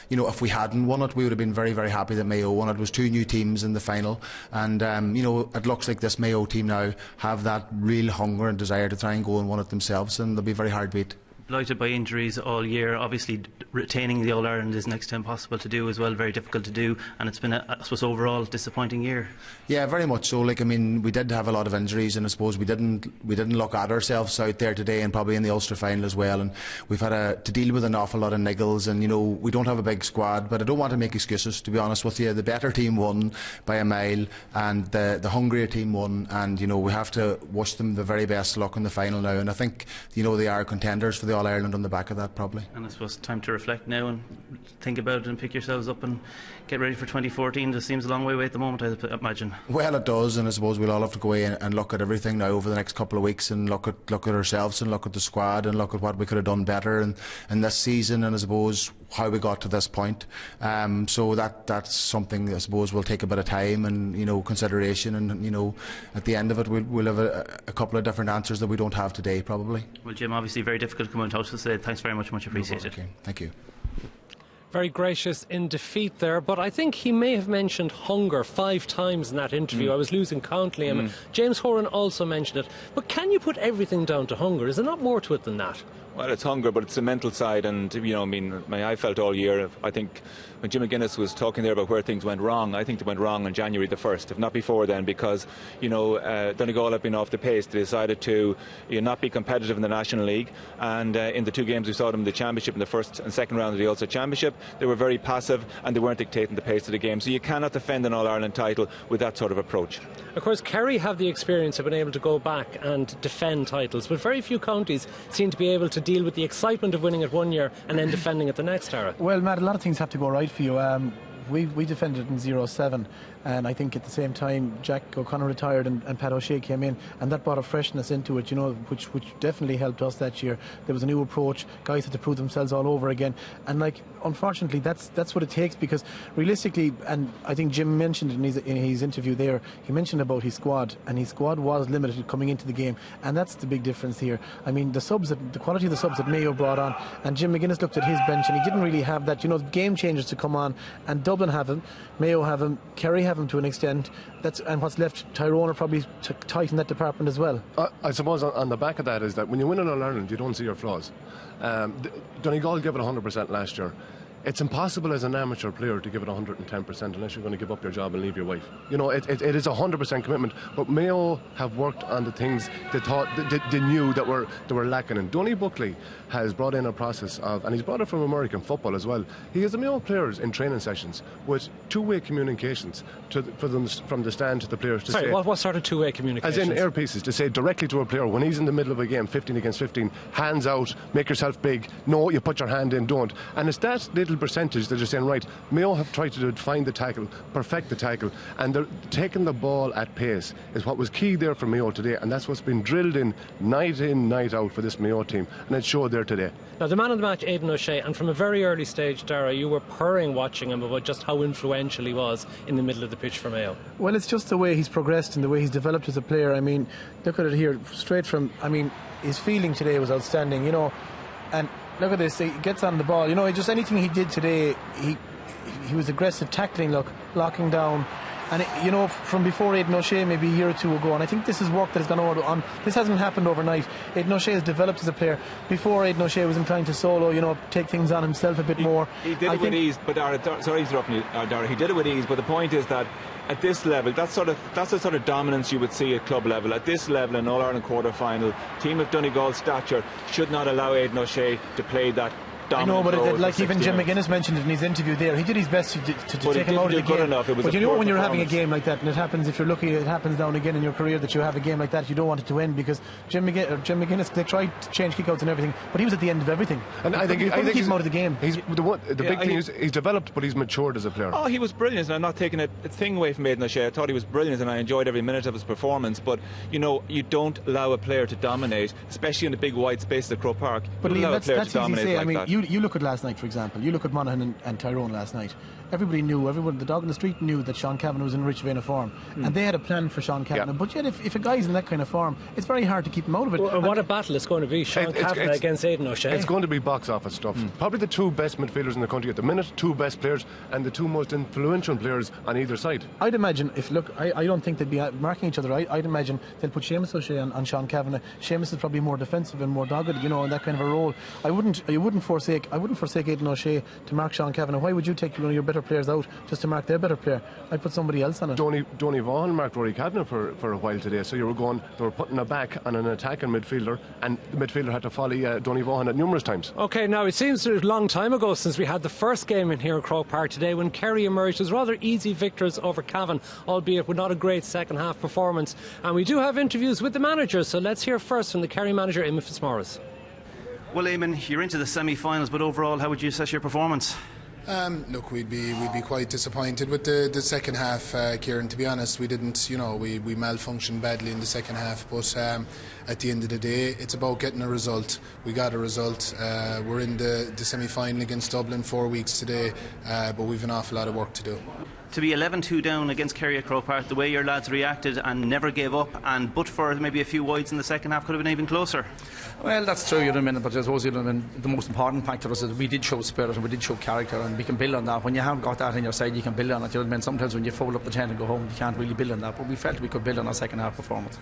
you know, if we hadn't won it, we would have been very happy that Mayo won it. It was two new teams in the final, and you know, it looks like this Mayo team now have that real hunger and desire to try and go and win it themselves, and they'll be very hard beat. Blighted by injuries all year. Obviously retaining the All Ireland is next to impossible to do as well, very difficult to do, and it's been I suppose overall disappointing year. Yeah, very much so. Like, I mean, we did have a lot of injuries, and I suppose we didn't look at ourselves out there today, and probably in the Ulster final as well, and we've had to deal with an awful lot of niggles, and you know, we don't have a big squad, but I don't want to make excuses, to be honest with you. The better team won by a mile, and the hungrier team won, and you know, we have to wish them the very best luck in the final now, and I think, you know, they are contenders for the All Ireland on the back of that, probably. And I suppose time to reflect now and think about it and pick yourselves up and get ready for 2014. This seems a long way away at the moment, I imagine. Well, it does, and I suppose we'll all have to go away and look at everything now over the next couple of weeks, and look at ourselves and look at the squad and look at what we could have done better in this season, and I suppose how we got to this point. So that's something I suppose will take a bit of time and, you know, consideration, and you know, at the end of it we'll have a couple of different answers that we don't have today, probably. Well, Jim, obviously very difficult to come on to us today. Thanks very much appreciated. Okay. Thank you. Very gracious in defeat there, but I think he may have mentioned hunger 5 times in that interview. I was losing count, Liam. James Horan also mentioned it. But can you put everything down to hunger? Is there not more to it than that? Well, it's hunger, but it's the mental side, and you know, I mean, I felt all year. I think when Jim McGuinness was talking there about where things went wrong, I think they went wrong on January the 1st, if not before then, because you know, Donegal had been off the pace. They decided to not be competitive in the National League, and in the 2 games we saw them in the Championship in the first and second round of the Ulster Championship, they were very passive and they weren't dictating the pace of the game. So you cannot defend an All Ireland title with that sort of approach. Of course, Kerry have the experience of being able to go back and defend titles, but very few counties seem to be able to deal with the excitement of winning it one year and then defending it the next, Tara. Well, Matt, a lot of things have to go right for you. We defended in 0-7, and I think at the same time Jack O'Connor retired and Pat O'Shea came in, and that brought a freshness into it, you know, which definitely helped us that year. There was a new approach, guys had to prove themselves all over again, and like, unfortunately that's what it takes, because realistically, and I think Jim mentioned it in his interview there, he mentioned about his squad, and his squad was limited coming into the game, and that's the big difference here. I mean, the quality of the subs that Mayo brought on, and Jim McGuinness looked at his bench and he didn't really have that, you know, game changers to come on, and Dublin have him, Mayo have him, Kerry have him to an extent. And what's left, Tyrone are probably tight in that department as well. I suppose on the back of that is that when you win in All Ireland, you don't see your flaws. Donegal gave it 100% last year. It's impossible as an amateur player to give it 110% unless you're going to give up your job and leave your wife. You know, it is 100% commitment. But Mayo have worked on the things they knew that were lacking. And Donny Buckley has brought in a process of, and he's brought it from American football as well. He has the Mayo players in training sessions with two-way communications for them, from the stand to the players. Sorry, what sort of two-way communications? As in earpieces, to say directly to a player when he's in the middle of a game, 15 against 15, hands out, make yourself big. No, you put your hand in, don't. And it's that little little percentage that are saying, right, Mayo have tried to find the tackle, perfect the tackle, and they're taking the ball at pace is what was key there for Mayo today, and that's what's been drilled in, night out for this Mayo team, and it showed there today. Now, the man of the match, Aidan O'Shea, and from a very early stage, Dara, you were purring watching him about just how influential he was in the middle of the pitch for Mayo. Well, it's just the way he's progressed and the way he's developed as a player. I mean, look at it here, straight from, I mean, his feeling today was outstanding, you know, and look at this, he gets on the ball, you know, just anything he did today, he was aggressive, tackling, locking down. And you know, from before Aidan O'Shea, maybe a year or two ago, and I think this is work that has gone on. This hasn't happened overnight. Aidan O'Shea has developed as a player. Before, Aidan O'Shea was inclined to solo, you know, take things on himself a bit more. He did it with ease, but sorry interrupting you, Dara. He did it with ease, but the point is that at this level, that's the sort of dominance you would see at club level. At this level, an All-Ireland quarter-final, team of Donegal's stature should not allow Aidan O'Shea to play that. I know, but like even Jim McGuinness mentioned it in his interview there, he did his best to take him out of the game. But you know, when you're having a game like that, and it happens, if you're lucky, it happens now and again in your career that you have a game like that, you don't want it to end, because Jim McGuinness, they tried to change kickouts and everything, but he was at the end of everything. And I think keep him out of the game. The big thing is he's developed, but he's matured as a player. Oh, he was brilliant, and I'm not taking a thing away from Aidan O'Shea. I thought he was brilliant, and I enjoyed every minute of his performance. But you know, you don't allow a player to dominate, especially in the big wide space at Croke Park. But Liam, that's easy to say. I mean, that. You look at last night, for example. You look at Monaghan and Tyrone last night. Everybody knew, the dog in the street knew that Sean Kavanagh was in a rich vein of form, and they had a plan for Sean Kavanagh. But yet, if a guy's in that kind of form, it's very hard to keep him out of it. Well, what a battle it's going to be, Sean Kavanagh against Aidan O'Shea. It's going to be box office stuff. Probably the two best midfielders in the country at the minute, two best players, and the two most influential players on either side. I'd imagine, I don't think they'd be marking each other. I'd imagine they'll put Seamus O'Shea on Sean Kavanagh. Seamus is probably more defensive and more dogged, you know, in that kind of a role. I wouldn't forsake Aidan O'Shea to mark Sean Kavanagh. Why would you take one of your better players out just to mark their better player? I'd put somebody else on it. Donny Vaughan marked Rory Cadna for a while today, so they were putting a back on an attacking midfielder, and the midfielder had to follow Donny Vaughan at numerous times. Okay, now it seems a long time ago since we had the first game in here at Croke Park today, when Kerry emerged as rather easy victors over Cavan, albeit with not a great second half performance. And we do have interviews with the managers, so let's hear first from the Kerry manager, Eamon Fitzmaurice. Well, Eamon, you're into the semi-finals, but overall, how would you assess your performance? Look, we'd be quite disappointed with the second half, Kieran. To be honest, we didn't, we malfunctioned badly in the second half. But at the end of the day, it's about getting a result. We got a result. We're in the semi-final against Dublin 4 weeks today, but we've an awful lot of work to do. To be 11-2 down against Kerry at Croke Park, the way your lads reacted and never gave up, and but for maybe a few wides in the second half, could have been even closer. Well, that's true, but I suppose the most important factor is that we did show spirit and we did show character, and we can build on that. When you haven't got that on your side, you can build on it. Sometimes when you fold up the tent and go home, you can't really build on that, but we felt we could build on our second half performance.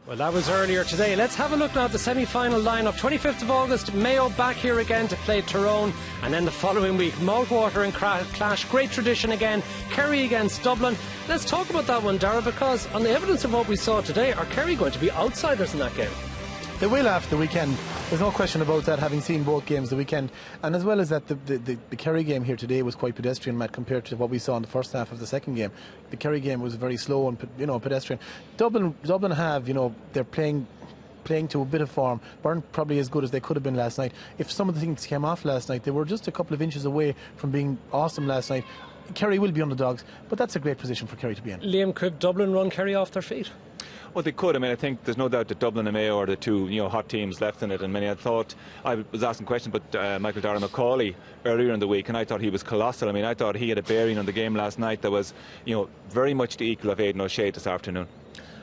Well, that was earlier today. Let's have a look now at the semi-final lineup. 25th of August, Mayo back here again to play Tyrone, and then the following week, Maltwater and Clash. Great tradition again. Kerry against Dublin. Let's talk about that one, Dara, because on the evidence of what we saw today, are Kerry going to be outsiders in that game? They will after the weekend. There's no question about that, having seen both games the weekend. And as well as that, the Kerry game here today was quite pedestrian, Matt, compared to what we saw in the first half of the second game. The Kerry game was very slow and pedestrian. Dublin have, they're playing to a bit of form. Weren't probably as good as they could have been last night. If some of the things came off last night, they were just a couple of inches away from being awesome last night. Kerry will be underdogs, but that's a great position for Kerry to be in. Liam, could Dublin run Kerry off their feet? Well, they could. I think there's no doubt that Dublin and Mayo are the two hot teams left in it. And I was asking questions about Michael Dara McCauley earlier in the week, and I thought he was colossal. I thought he had a bearing on the game last night that was very much the equal of Aidan O'Shea this afternoon.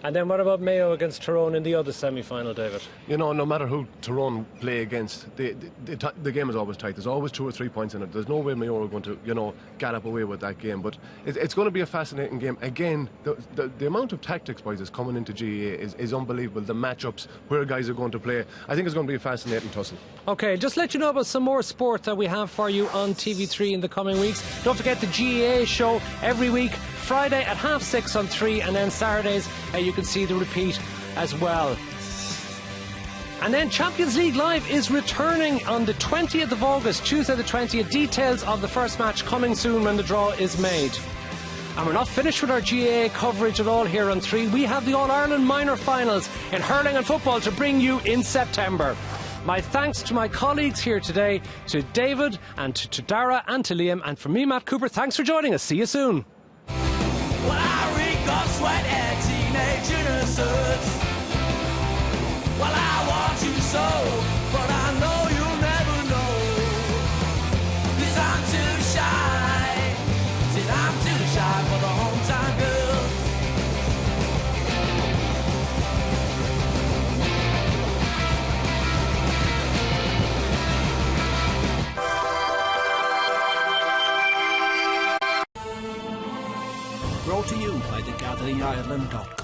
And then what about Mayo against Tyrone in the other semi-final, David? No matter who Tyrone play against, the game is always tight. There's always 2 or 3 points in it. There's no way Mayo are going to, gallop away with that game. But it's going to be a fascinating game. Again, the amount of tactics, boys, is coming into GAA is unbelievable. The matchups, where guys are going to play. I think it's going to be a fascinating tussle. OK, just let you know about some more sport that we have for you on TV3 in the coming weeks. Don't forget the GAA show every week. Friday at 6:30 on 3, and then Saturdays you can see the repeat as well. And then Champions League Live is returning on the 20th of August, Tuesday the 20th. Details of the first match coming soon when the draw is made. And we're not finished with our GAA coverage at all here on 3. We have the All Ireland minor finals in hurling and football to bring you in September. My thanks to my colleagues here today, to David and to Dara and to Liam, and from me, Matt Cooper, thanks for joining us. See you soon. Well, I reek of sweat and teenage innocence. Well, I want you so, but I know you'll never know. 'Cause I'm too shy. Said I'm too shy for the hometown girls. Brought to you by thegatheringireland.com.